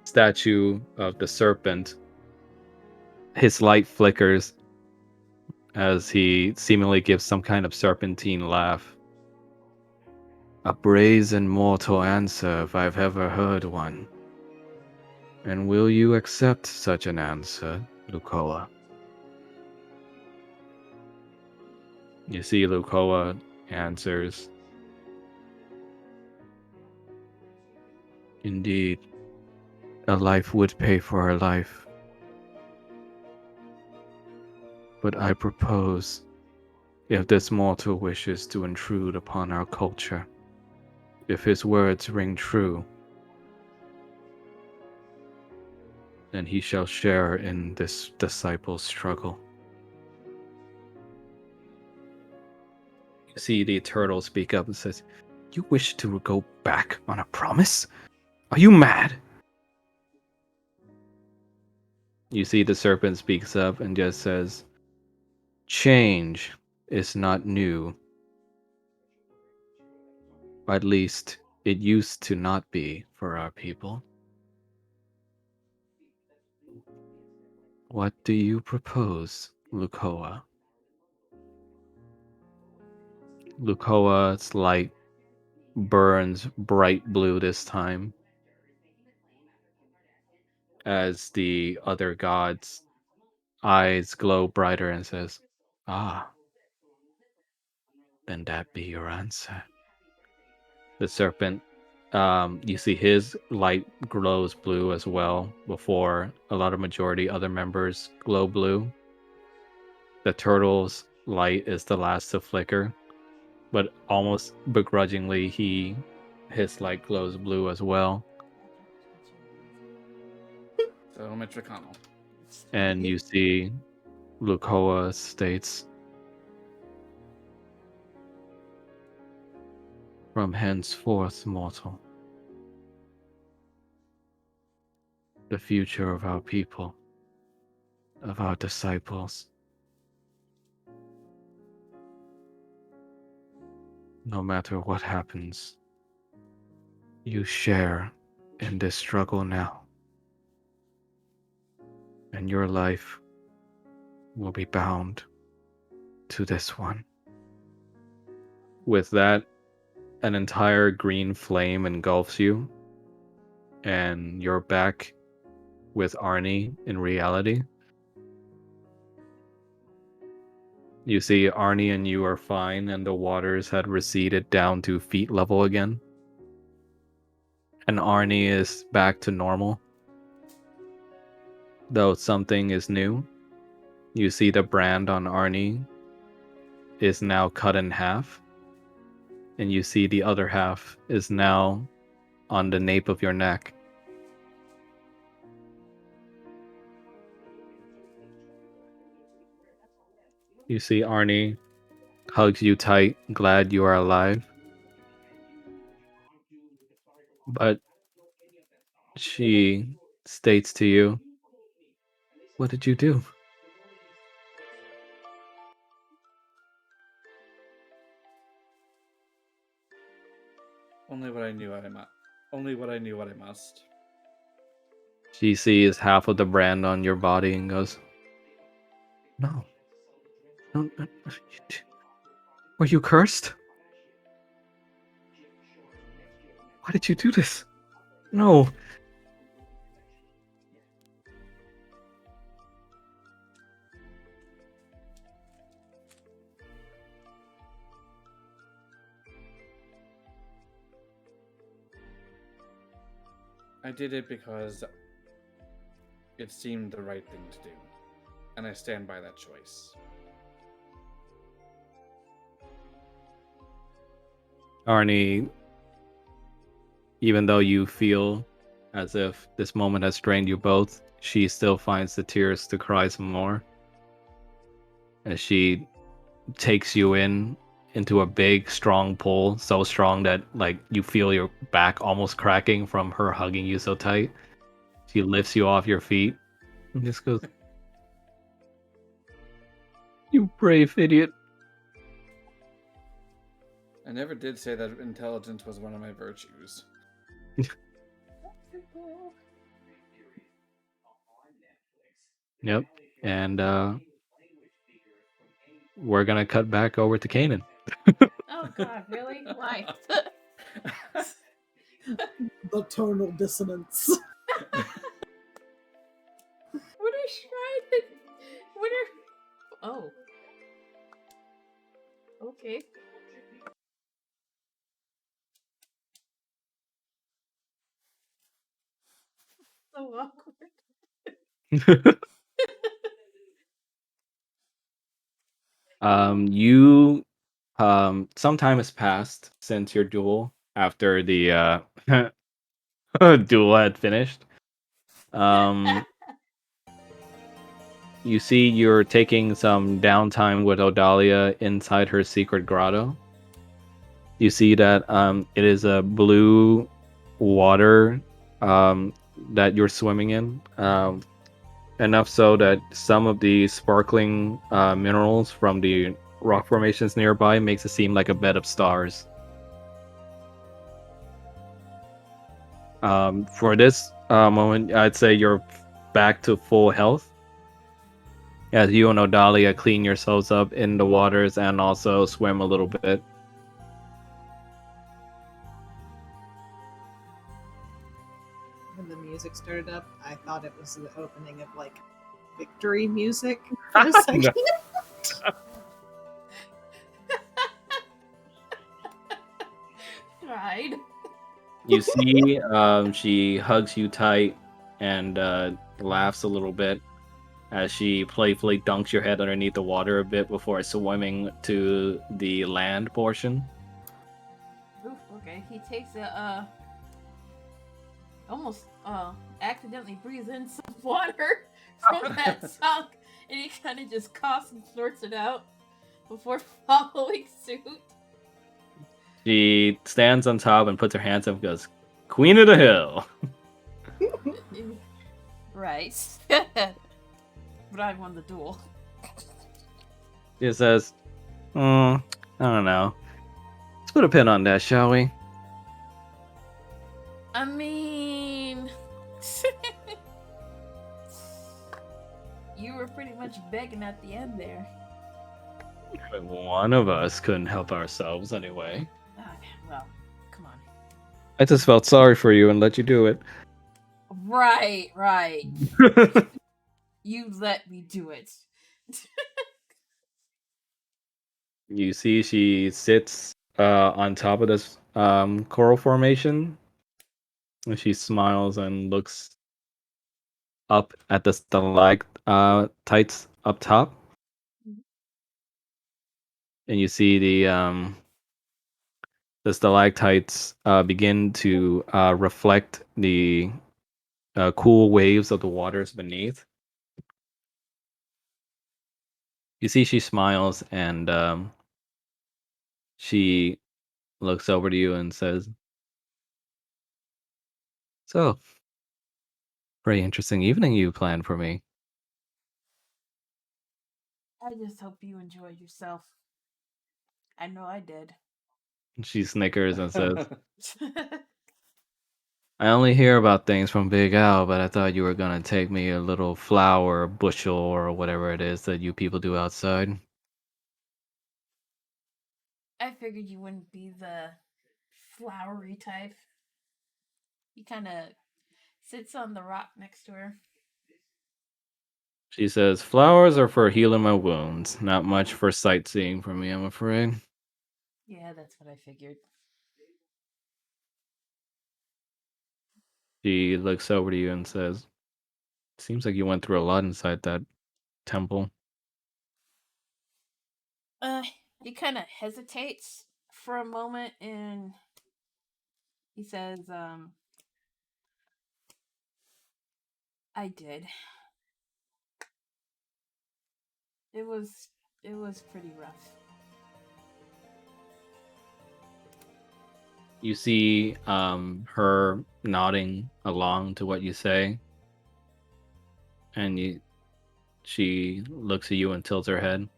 statue of the serpent. His light flickers as he seemingly gives some kind of serpentine laugh. A brazen mortal answer if I've ever heard one. And will you accept such an answer, Lukoa? You see Lukoa answers, indeed, a life would pay for a life. But I propose, if this mortal wishes to intrude upon our culture, if his words ring true, then he shall share in this disciple's struggle. You see the turtle speak up and says, you wish to go back on a promise? Are you mad? You see the serpent speaks up and just says, change is not new. At least it used to not be for our people. What do you propose, Lukoa? Lukoa's light burns bright blue this time as the other god's eyes glow brighter and says, ah, then that be your answer. The serpent, you see his light glows blue as well before a lot of majority other members glow blue. The turtle's light is the last to flicker, but almost begrudgingly his light glows blue as well. So Mitch McConnell. And you see Lukoa states, from henceforth, mortal, the future of our people, of our disciples, no matter what happens, you share in this struggle now, and your life will be bound to this one. With that, an entire green flame engulfs you, and you're back with Arnie in reality. You see Arnie and you are fine, and the waters had receded down to feet level again. And Arnie is back to normal. Though something is new. You see the brand on Arnie is now cut in half. And you see the other half is now on the nape of your neck. You see Arnie hugs you tight, glad you are alive. But she states to you, "What did you do?" Only what I knew I must. Only what I knew what I must. She sees half of the brand on your body and goes, "No. No, no. Were you cursed? Why did you do this? No." I did it because it seemed the right thing to do, and I stand by that choice. Arnie, even though you feel as if this moment has strained you both, she still finds the tears to cry some more. As she takes you into a big, strong pull, so strong that like you feel your back almost cracking from her hugging you so tight. She lifts you off your feet and just goes, "You brave idiot." I never did say that intelligence was one of my virtues. Yep. And we're gonna cut back over to Kanan. Oh God, really? Why? The tonal dissonance. What are Strahd? What are? Oh. Okay. So awkward. You some time has passed since your duel after the duel had finished. You see you're taking some downtime with Odalia inside her secret grotto. You see that it is a blue water that you're swimming in. Enough so that some of the sparkling minerals from the rock formations nearby makes it seem like a bed of stars. For this moment, I'd say you're back to full health. As you and Odalia clean yourselves up in the waters and also swim a little bit. When the music started up, I thought it was the opening of like victory music for a second. Strahd. You see, she hugs you tight and laughs a little bit as she playfully dunks your head underneath the water a bit before swimming to the land portion. Oof, okay. He takes a almost accidentally breathes in some water from that sunk, and he kind of just coughs and snorts it out before following suit. She stands on top and puts her hands up and goes, "Queen of the Hill." Right. But I won the duel. She says, I don't know. Let's put a pin on that, shall we?" I mean, you were pretty much begging at the end there. One of us couldn't help ourselves anyway. Well, come on. I just felt sorry for you and let you do it. Right, right. You let me do it. You see, she sits on top of this coral formation, and she smiles and looks up at the stalactites up top, and you see the stalactites begin to reflect the cool waves of the waters beneath. You see, she smiles and she looks over to you and says, "So, very interesting evening you planned for me." I just hope you enjoyed yourself. I know I did. She snickers and says, "I only hear about things from Big Al, but I thought you were gonna take me a little flower bushel or whatever it is that you people do outside." I figured you wouldn't be the flowery type. He kind of sits on the rock next to her. She says, "Flowers are for healing my wounds, not much for sightseeing for me, I'm afraid." Yeah, that's what I figured. She looks over to you and says, "Seems like you went through a lot inside that temple." Uh, he kind of hesitates for a moment and he says, I did. It was it was pretty rough. You see her nodding along to what you say, and she looks at you and tilts her head.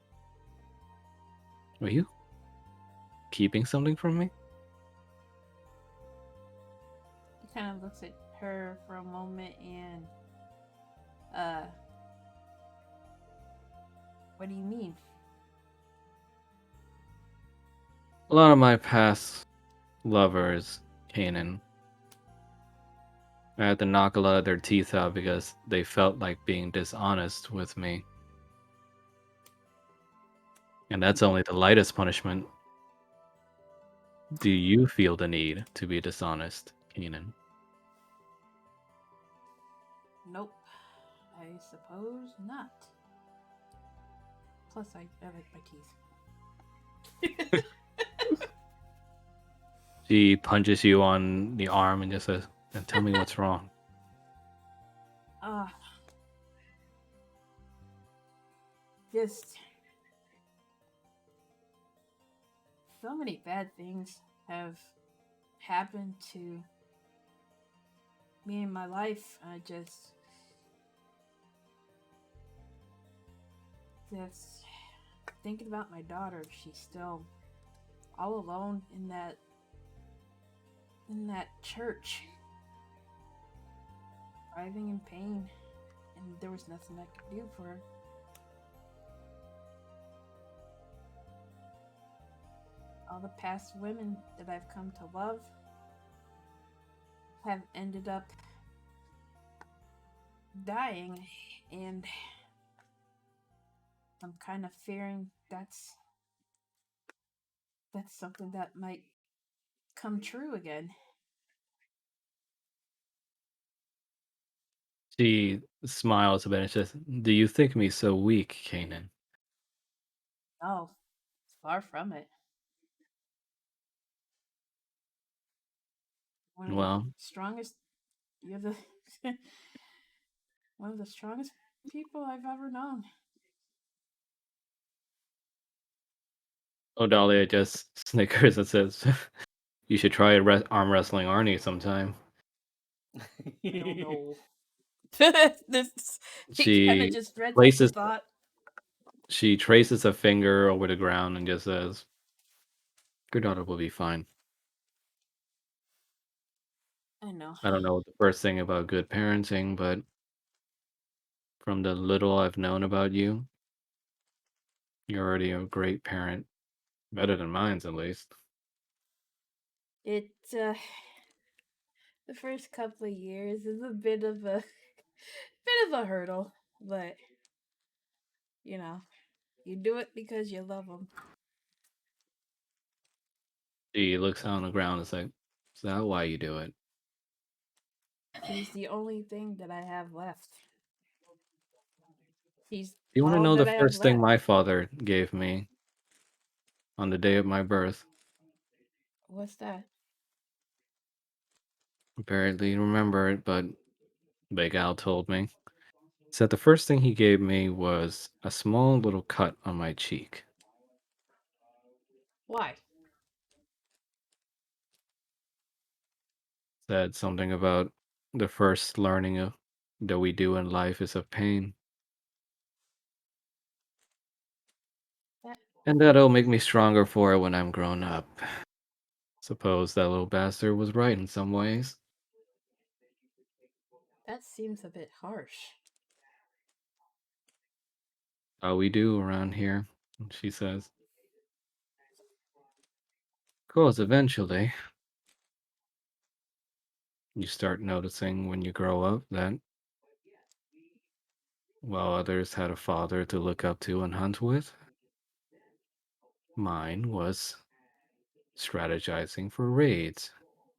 "Were you keeping something from me?" He kind of looks at her for a moment and uh what do you mean? "A lot of my past lovers, Kanan, I had to knock a lot of their teeth out because they felt like being dishonest with me. And that's only the lightest punishment. Do you feel the need to be dishonest, Kanan?" Nope. I suppose not. Plus I like my teeth. She punches you on the arm and just says, "Then tell me what's wrong." uh just so many bad things have happened to me in my life. I just thinking about my daughter. She's still all alone in that church, writhing in pain, and there was nothing I could do for her. All the past women that I've come to love have ended up dying, and I'm kind of fearing that's something that might come true again. She smiles a bit and says, "Do you think me so weak, Kanan?" No, it's far from it. One of the Well, strongest. You're the one of the strongest people I've ever known. Odalia just snickers and says, "You should try arm wrestling Arnie sometime." I don't know. This he kind of She just dreads at the places thought. she traces a finger over the ground and just says, "Your daughter will be fine." I know. I don't know the first thing about good parenting, but from the little I've known about you, you're already a great parent. Better than mine's, at least. It The first couple of years is a bit of a bit of a hurdle, but you know, you do it because you love him. She looks on the ground and is like, "Is that why you do it?" He's the only thing that I have left. He's You want to all know the that I have first thing left. my father gave me on the day of my birth? What's that? Barely remember it, but Big Al told me. Said the first thing he gave me was a small little cut on my cheek. Why? Said something about the first learning that we do in life is of pain. That And that'll make me stronger for it when I'm grown up. Suppose that little bastard was right in some ways. that seems a bit harsh. How we do around here, she says. Of course, eventually, you start noticing when you grow up that while others had a father to look up to and hunt with, mine was strategizing for raids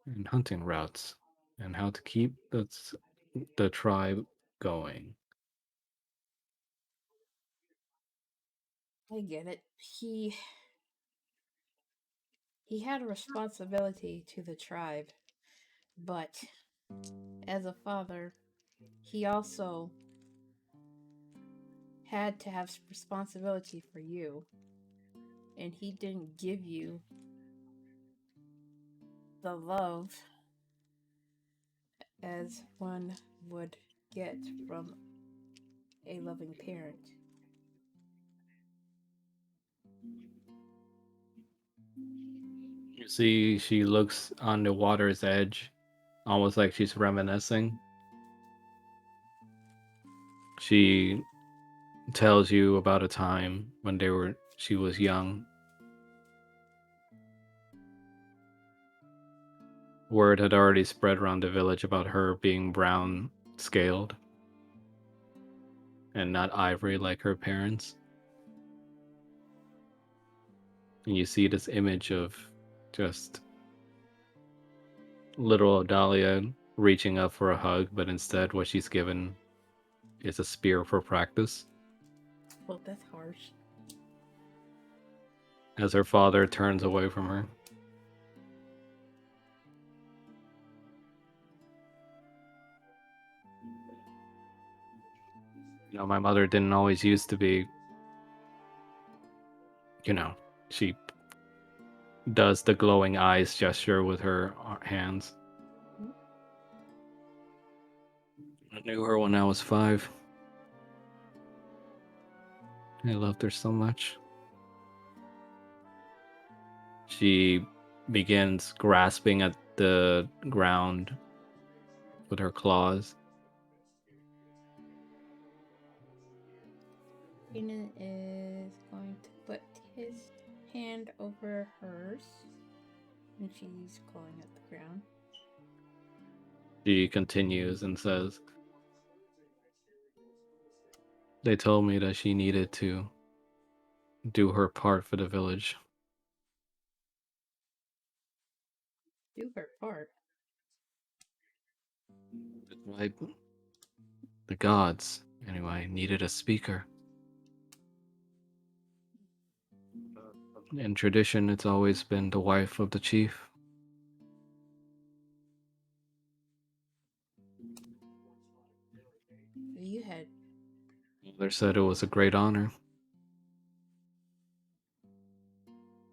and hunting routes and how to keep the tribe going. I get it. He had a responsibility to the tribe, but as a father, he also had to have responsibility for you, and he didn't give you the love as one would get from a loving parent. You see, she looks on the water's edge, almost like she's reminiscing. She tells you about a time when she was young. Word had already spread around the village about her being brown scaled and not ivory like her parents. And you see this image of just little Dahlia reaching up for a hug, but instead what she's given is a spear for practice. Well, that's harsh. As her father turns away from her. My mother didn't always used to be, she does the glowing eyes gesture with her hands. I knew her when I was 5. I loved her so much. She begins grasping at the ground with her claws. Kanan is going to put his hand over hers, and she's clawing at the ground. She continues and says, "They told me that she needed to do her part for the village." Do her part. Right? The gods, anyway, needed a speaker. In tradition, it's always been the wife of the chief. You had Mother said it was a great honor.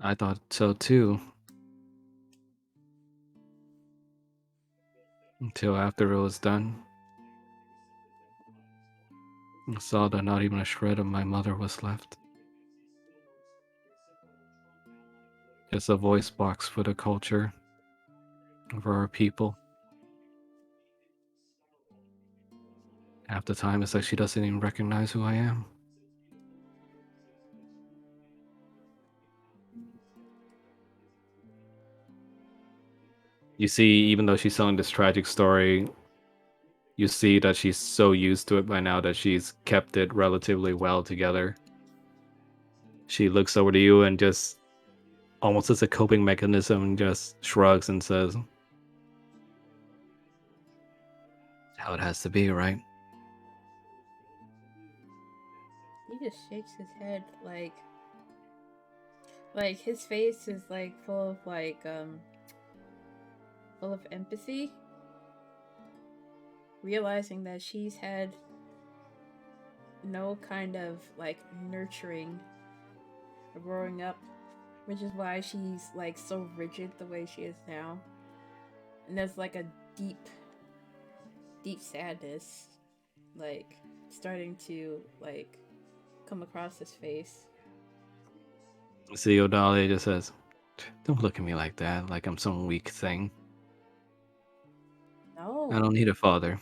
I thought so too. Until after it was done, I saw that not even a shred of my mother was left. Just a voice box for the culture of our people. Half the time, it's like she doesn't even recognize who I am. You see, even though she's telling this tragic story, you see that she's so used to it by now that she's kept it relatively well together. She looks over to you and just, almost as a coping mechanism, just shrugs and says, "How it has to be, right?" He just shakes his head like his face is like full of full of empathy, realizing that she's had no kind of like nurturing growing up, which is why she's like so rigid the way she is now. And there's like a deep, deep sadness, like starting to like come across his face. See, O'Donnell just says, "Don't look at me like that, like I'm some weak thing. I No, don't need a father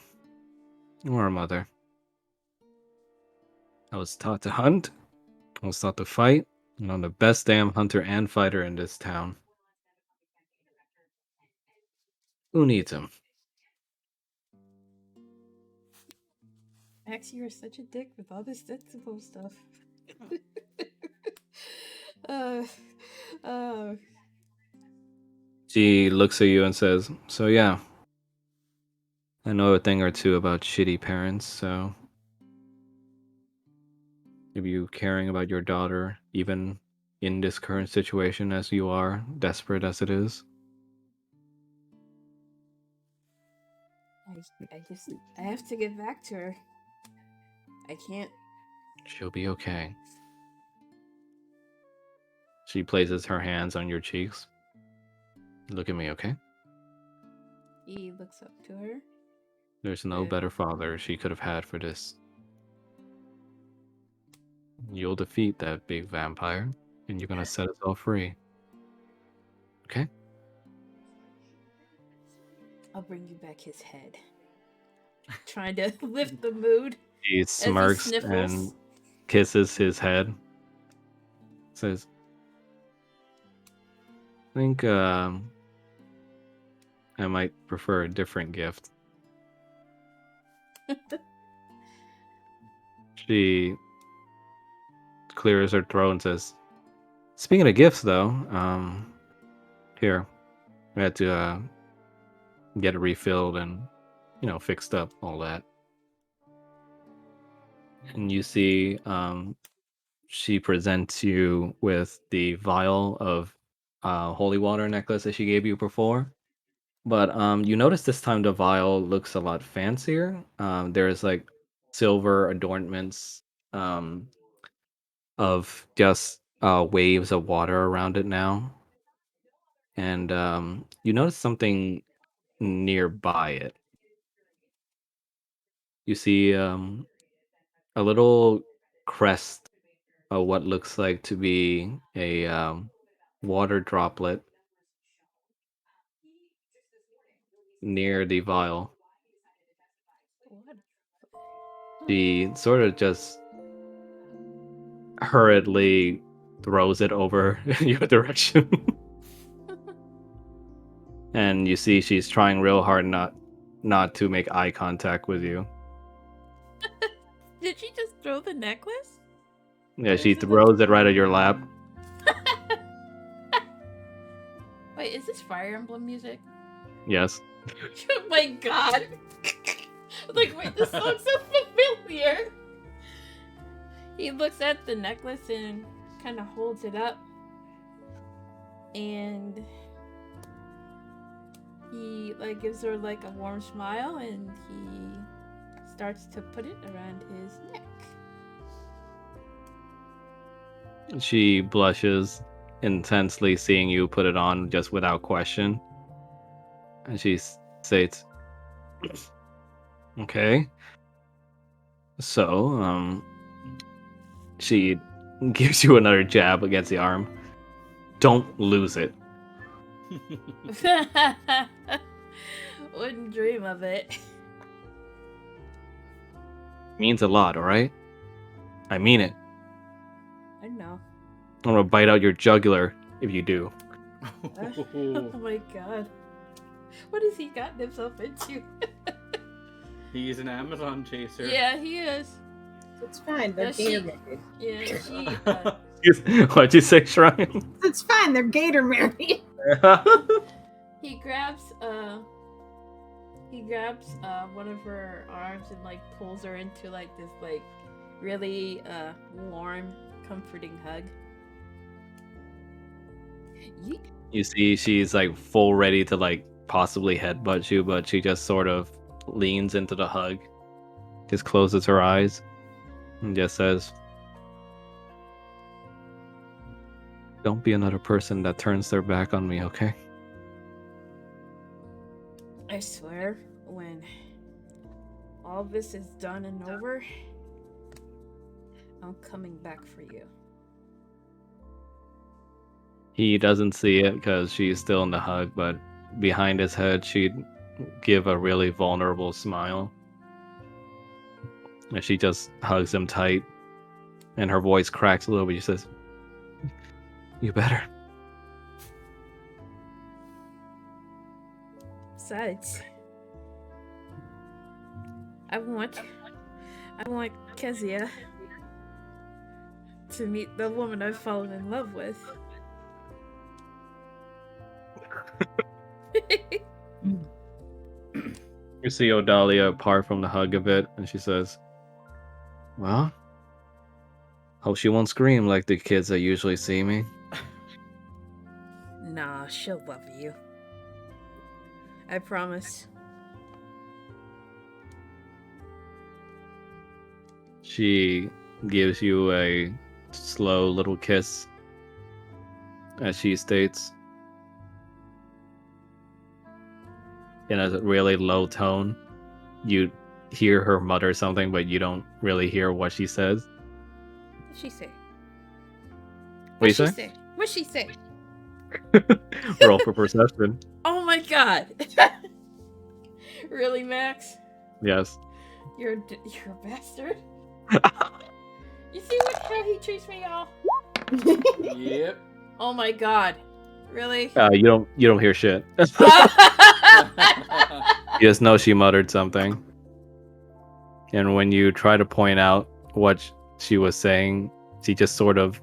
or a mother. I was taught to hunt, I was taught to fight, and I'm the best damn hunter and fighter in this town. Who needs him?" Max, you're such a dick with all this sensible stuff. uh, uh, She looks at you and says, "So yeah, I know a thing or two about shitty parents, so if you caring about your daughter, even in this current situation as you are, desperate as it is, I have to get back to her. I can't. she'll be okay." She places her hands on your cheeks. "Look at me, okay? He looks up to her. There's no Uh, better father she could have had for this. You'll defeat that big vampire, and you're gonna set us all free. Okay?" I'll bring you back his head. Trying to lift the mood He as he smirks and sniffles. kisses his head. Says, "I think I might prefer a different gift." She clears her throat and says, "Speaking of gifts, though, here, we had to get it refilled and, fixed up, all that." And you see, she presents you with the vial of holy water necklace that she gave you before. But you notice this time the vial looks a lot fancier. There's like silver adornments um, of just waves of water around it now. And you notice something nearby it. You see a little crest of what looks like to be a water droplet near the vial. What? She sort of just hurriedly throws it over your direction. And you see she's trying real hard not to make eye contact with you. Did she just throw the necklace? Yeah, Or she is it like... throws it right at your lap. Wait, is this Fire Emblem music? Yes. Oh my god! Like, wait, this song's so familiar! He looks at the necklace and kind of holds it up. And he, like, gives her, like, a warm smile and he starts to put it around his neck. She blushes intensely seeing you put it on just without question. And she says, "Okay." So, she gives you another jab against the arm. "Don't lose it." Wouldn't dream of it. Means a lot, alright? I mean it. I know. I'm gonna bite out your jugular if you do. Oh my god. What has he gotten himself into? He's an Amazon chaser. Yeah, he is. It's fine. They're Yeah, gator she- married. Yeah, she. What'd you say, Shrine? It's fine. They're gator married. He grabs one of her arms and like pulls her into like this like really warm, comforting hug. Yeet. You see, she's like full ready to like possibly headbutt you, but she just sort of leans into the hug, just closes her eyes, and just says, "Don't be another person that turns their back on me, okay?" I swear, when all this is done and over, I'm coming back for you. He doesn't see it because she's still in the hug, but behind his head, she'd give a really vulnerable smile. And she just hugs him tight, and her voice cracks a little bit. She says, "You better." Besides, I want Kezia to meet the woman I've fallen in love with. You see Odalia apart from the hug a bit, and she says, "Well, hope she won't scream like the kids that usually see me." Nah, she'll love you. I promise. She gives you a slow little kiss as she states, in a really low tone. You hear her mutter something, but you don't really hear what she says. What'd she say? What do you say? What'd she say? Roll for perception. Oh my god! Really, Max? Yes. You're a bastard. You see how he treats me, y'all? Yep. Oh my god! Really? You don't hear shit. You just know she muttered something. And when you try to point out what she was saying, she just sort of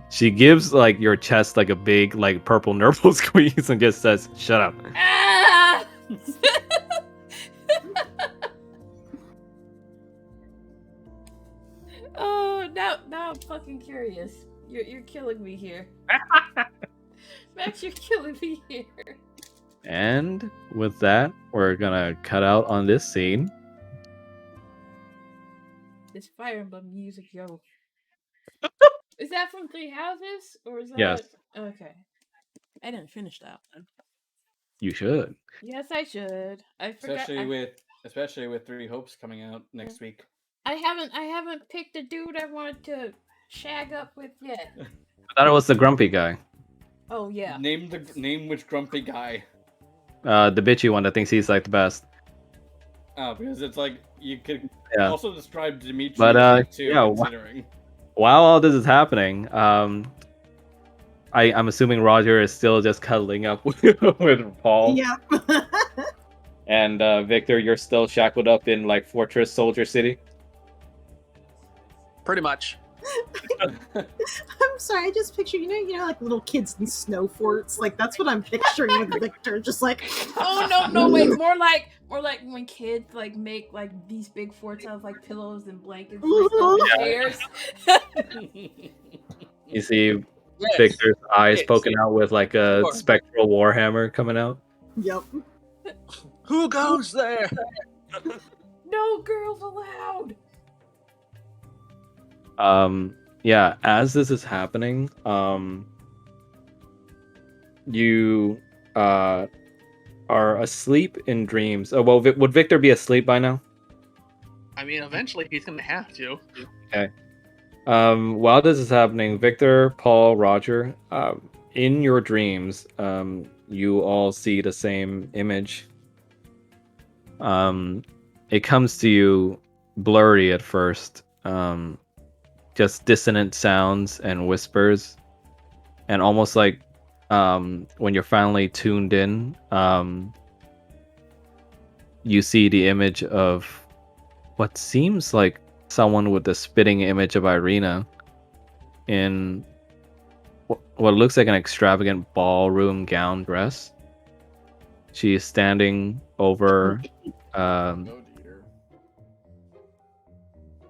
she gives like your chest like a big like purple nurple squeeze and just says, "Shut up." Ah! Oh, now I'm fucking curious. You're killing me here. Max, you're killing me here. And with that, we're gonna cut out on this scene. This Fire Emblem music, yo. Is that from Three Houses? Or is that... Yes. Okay. I didn't finish that one. You should. Yes, I should. I forgot. Especially with Three Hopes coming out next week. I haven't picked a dude I want to shag up with yet. I thought it was the grumpy guy. Oh yeah. Name which grumpy guy. The bitchy one that thinks he's like the best. Oh, because it's like you could Yeah. also describe Dimitri But, as too, yeah, considering. While all this is happening, I'm assuming Roger is still just cuddling up with Paul. Yep. And Victor, you're still shackled up in like Fortress Soldier City. Pretty much. I'm sorry, I just picture, you know, like little kids in snow forts. Like that's what I'm picturing with Victor, just like Oh no, wait, more like when kids like make like these big forts out of like pillows and blankets and chairs. You see Yes. Victor's eyes Yes. poking out with like a Sure. spectral warhammer coming out. Yep. Who goes there? No girls allowed. Yeah, as this is happening, you are asleep in dreams. Oh, well, would Victor be asleep by now? I mean, eventually he's gonna have to. While this is happening, Victor, Paul, Roger, in your dreams, you all see the same image. It comes to you blurry at first, just dissonant sounds and whispers, and almost like when you're finally tuned in, you see the image of what seems like someone with the spitting image of Irina in what looks like an extravagant ballroom gown dress. She is standing over Oh dear.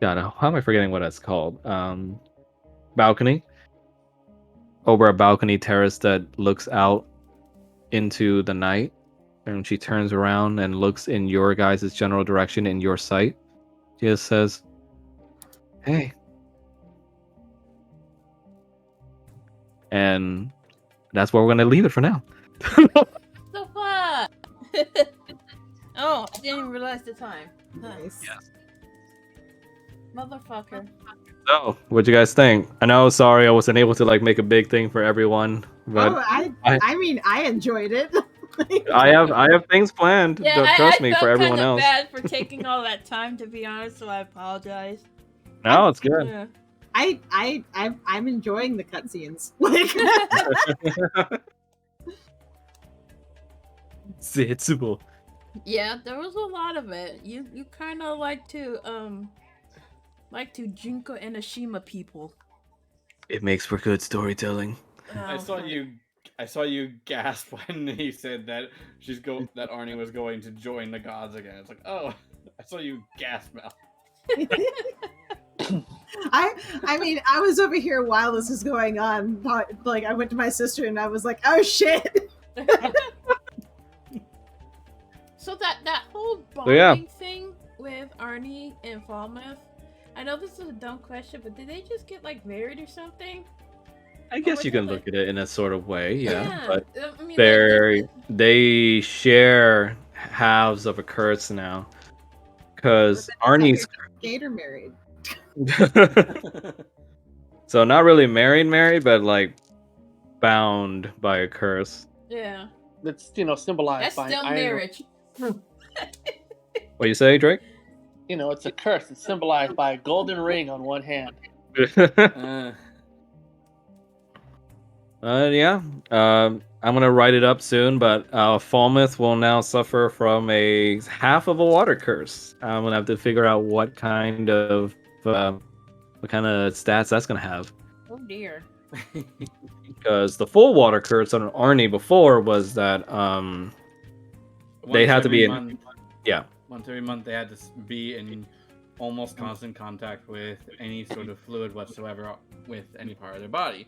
God, how am I forgetting what it's called? Balcony. Over a balcony terrace that looks out into the night. And she turns around and looks in your guys' general direction in your sight. She just says, "Hey." And that's where we're gonna leave it for now. So far. Oh, I didn't even realize the time. Huh. Nice. Motherfucker. So, what you guys think? I know, sorry, I wasn't able to like make a big thing for everyone, but Oh, I I mean, I enjoyed it. I have things planned. Yeah, Trust I me, felt for everyone kind of else. bad for taking all that time, to be honest, so I apologize. No, it's good. Yeah. I'm enjoying the cutscenes. Like, Zetsubo. Yeah, there was a lot of it. You kind of like to Jinko Enoshima people. It makes for good storytelling. I saw you gasp when he said that that Arnie was going to join the gods again. It's like, oh, I saw you gasp out. I mean, I was over here while this was going on. Like, I went to my sister and I was like, "Oh shit!" So that whole So, yeah. bonding thing with Arnie and Falmouth, I know this is a dumb question, but did they just get like married or something? I guess was you it can like- look at it in a sort of way, yeah. But I mean, they share halves of a curse now. Because Arnie's Gator married. so not really married, but like bound by a curse. yeah, That's symbolized that's by still iron. marriage. What you say, Drake? It's a curse. It's symbolized by a golden ring on one hand. Yeah. I'm gonna write it up soon, but Falmouth will now suffer from a half of a water curse. I'm gonna have to figure out what kind of stats that's gonna have. Oh dear. Because the full water curse on Arnie before was that they had to be in. month, Yeah. Once every month, they had to be in almost constant contact with any sort of fluid whatsoever with any part of their body.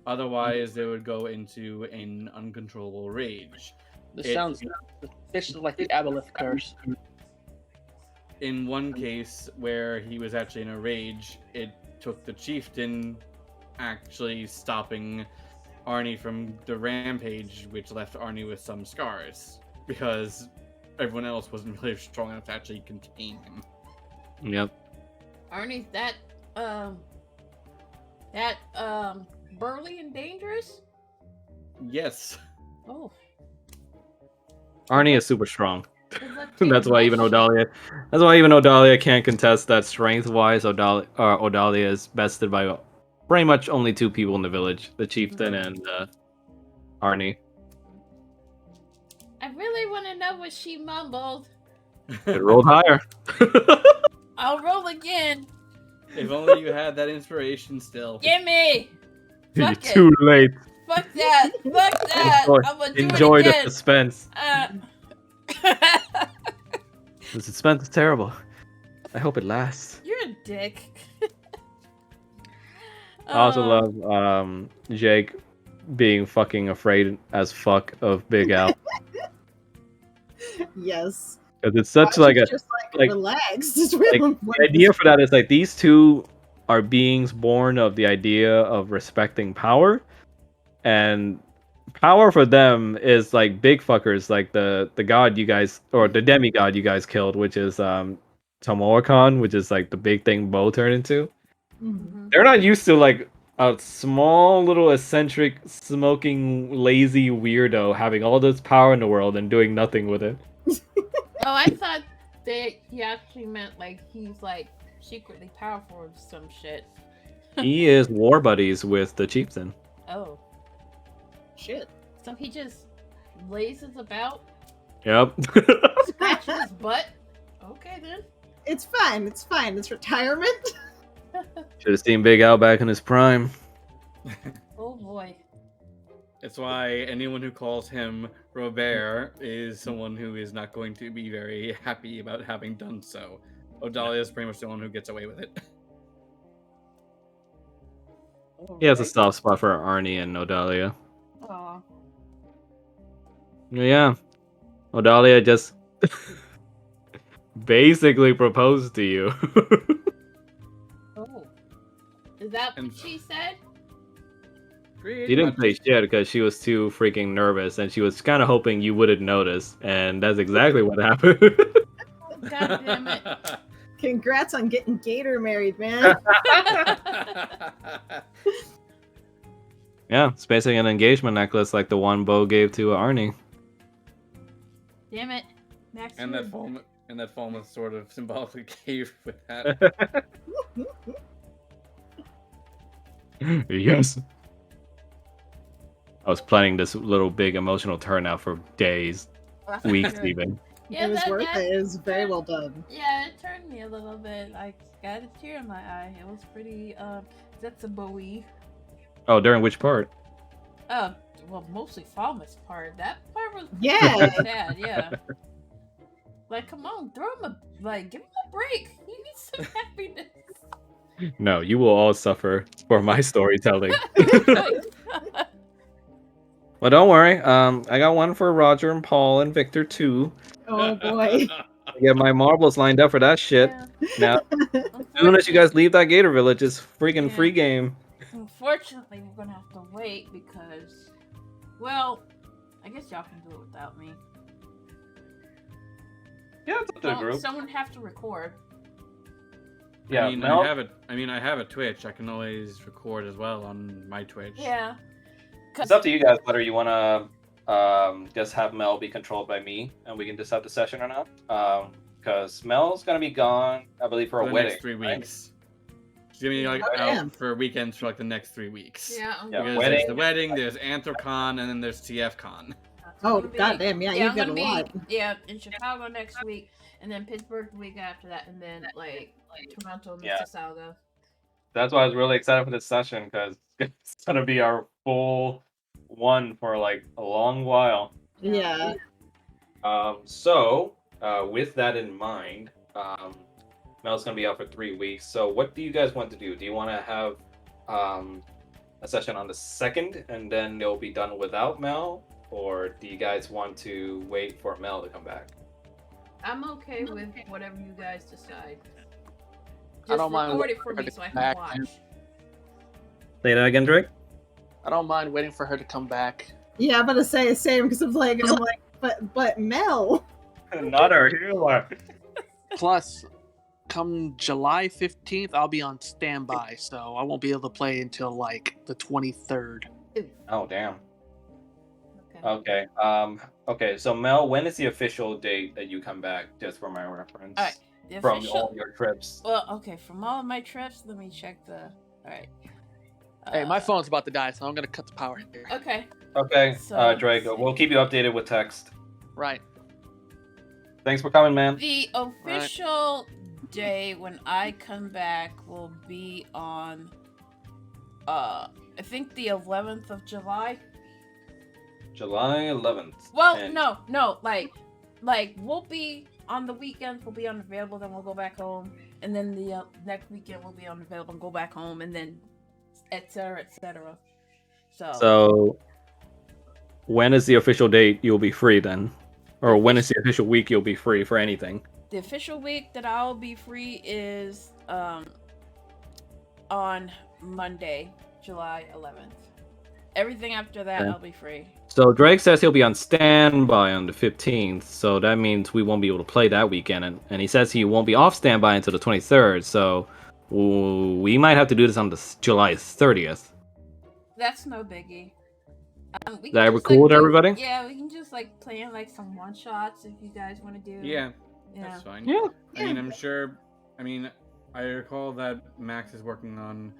Otherwise, they would go into an uncontrollable rage. This sounds suspicious like the Aboleth curse. In one case where he was actually in a rage, it took the chieftain actually stopping Arnie from the rampage, which left Arnie with some scars, because everyone else wasn't really strong enough to actually contain him. Yep. Arnie's that burly and dangerous? Yes. Oh. Arnie is super strong. Does that That's take why even much- Odalia can't contest that strength-wise. Odalia is bested by pretty much only two people in the village: the chieftain and Arnie. I really want to know what she mumbled. It rolled higher. I'll roll again. If only you had that inspiration still. Gimme! Fuck it. Too late. Fuck that! Fuck that! I'm gonna do Enjoy it the again. suspense. You're The suspense is terrible. I hope it lasts. a dick. I also love Jake being fucking afraid as fuck of Big Al. Yes. Because it's such like a just like- relax. It's really the idea for that is like these two are beings born of the idea of respecting power, and power for them is like big fuckers, like the god you guys, or the demigod you guys killed, which is Tomoa-kan, which is like the big thing Bo turned into. Mhm. They're not used to like a small little eccentric smoking lazy weirdo having all this power in the world and doing nothing with it. Oh, I thought he actually meant like he's like secretly powerful or some shit. He is war buddies with the chieftain. Oh. Shit. So he just lazes about, Yep. scratches his butt. Okay then. It's fine. It's fine. It's retirement. Should have seen Big Al back in his prime. Oh boy. It's why anyone who calls him Robert is someone who is not going to be very happy about having done so. Odalia is pretty much the one who gets away with it. He has a soft spot for Arnie and Odalia. Aw. Yeah. Odalia just basically proposed to you. Oh. Is that And- what she said? She didn't say shit because she was too freaking nervous and she was kind of hoping you wouldn't notice. And that's exactly what happened. God damn it. Congrats on getting Gator married, man. Yeah, it's basically an engagement necklace like the one Bo gave to Arnie. Damn it. Max, and you that were- phone was sort of symbolically gave with that. Yes. I was planning this little big emotional turnout for days, weeks Good. even. Yeah, it was that- worth that- it. It was very well done. Yeah, it turned me a little bit. I got a tear in my eye. It was pretty, that's a Bowie. Oh, during which part? Well, mostly Falmouth's part. That part was Yeah. pretty sad, yeah. Like, come on, throw him give him a break. He needs some happiness. No, you will all suffer for my storytelling. Well, don't worry. I got one for Roger and Paul and Victor too. Oh boy. I get my marbles lined up for that shit. Yeah. Now, as soon as you guys leave that Gator Village, it's freaking Yeah. free game. Unfortunately, we're gonna have to wait because, well, I guess y'all can do it without me. Yeah, it's up to the Well, group. someone have to record. Yeah, I Mel- I have a Twitch. I can always record as well on my Twitch. Yeah. It's up to you guys whether you want to just have Mel be controlled by me and we can just have the session or not. Because Mel's going to be gone, I believe, for For a the wedding. next 3 right? weeks. She's gonna be like Oh, damn. out for weekends for like the next 3 weeks. Yeah. Yeah, Because wedding. there's the wedding, there's Anthrocon, and then there's TFCon. Oh goddamn! Yeah, I'm you've got a gonna be lot. in Chicago next week, and then Pittsburgh the week after that, and then like Toronto, Yeah. Mississauga. That's why I was really excited for this session because it's going to be our full one for like a long while. Yeah. So, with that in mind, Mel's gonna be out for 3 weeks. So, what do you guys want to do? Do you want to have a session on the 2nd, and then it'll be done without Mel, or do you guys want to wait for Mel to come back? I'm okay with whatever you guys decide. I don't mind record it for her me to so I come can back. watch. Say that again, Drake. I don't mind waiting for her to come back. Yeah, I'm gonna say the same because I'm like, but Mel. Not our hero. Plus, come July 15th, I'll be on standby, so I won't be able to play until like the 23rd. Oh, damn. Okay. Okay. Okay. So, Mel, when is the official date that you come back? Just for my reference. All right. The From official. all your trips. Well, okay. From all of my trips, let me check the. All right. Hey, my phone's about to die, so I'm gonna cut the power here. Okay. Okay, So, Drake. let's see. We'll keep you updated with text. Right. Thanks for coming, man. The official day when I come back will be on. I think the 11th of July. July 11th. Well, And- no, like we'll be on the weekends. We'll be unavailable, then we'll go back home, and then the next weekend we'll be unavailable and go back home, and then etc. etc. So, when is the official date you'll be free then? Or when is the official week you'll be free for anything? the official week that I'll be free is on Monday, July 11th. Everything after that, Okay. I'll be free. So, Drake says he'll be on standby on the 15th, so that means we won't be able to play that weekend. And he says he won't be off standby until the 23rd, so we might have to do this on the July 30th. That's no biggie. We Is that can just, cool with do- everybody? Yeah, we can just plan like some one shots if you guys want to do. Yeah, Yeah. that's fine. Yeah. I mean, I'm sure. I mean, I recall that Max is working on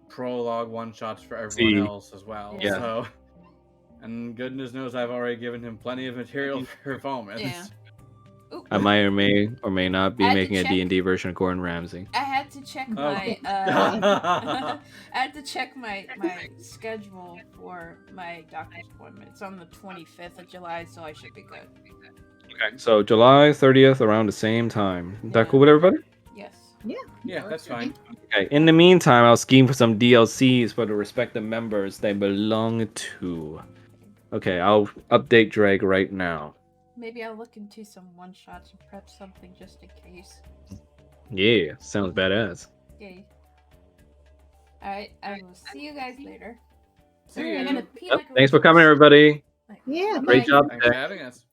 prologue one shots for everyone See. else as well. Yeah. So, And goodness knows I've already given him plenty of material for performance. Yeah. Ooh. I might or may not be I had to making a check- D&D version of Gordon Ramsay. I had to check Oh. my I had to check my schedule for my doctor's appointment. It's on the 25th of July, so I should be good. Okay. So July 30th around the same time. Is that Yeah. cool with everybody? Yes. Yeah, that's fine. Okay. In the meantime, I'll scheme for some DLCs for the respective members they belong to. Okay, I'll update Drake right now. Maybe I'll look into some one shots and prep something just in case. Yeah, sounds badass. Yay. Alright, I will see you guys later. See I'm ya. gonna pee Yep, like a thanks for coming, racehorse. everybody. Like, Yeah, Great bye. job. Thanks for having us.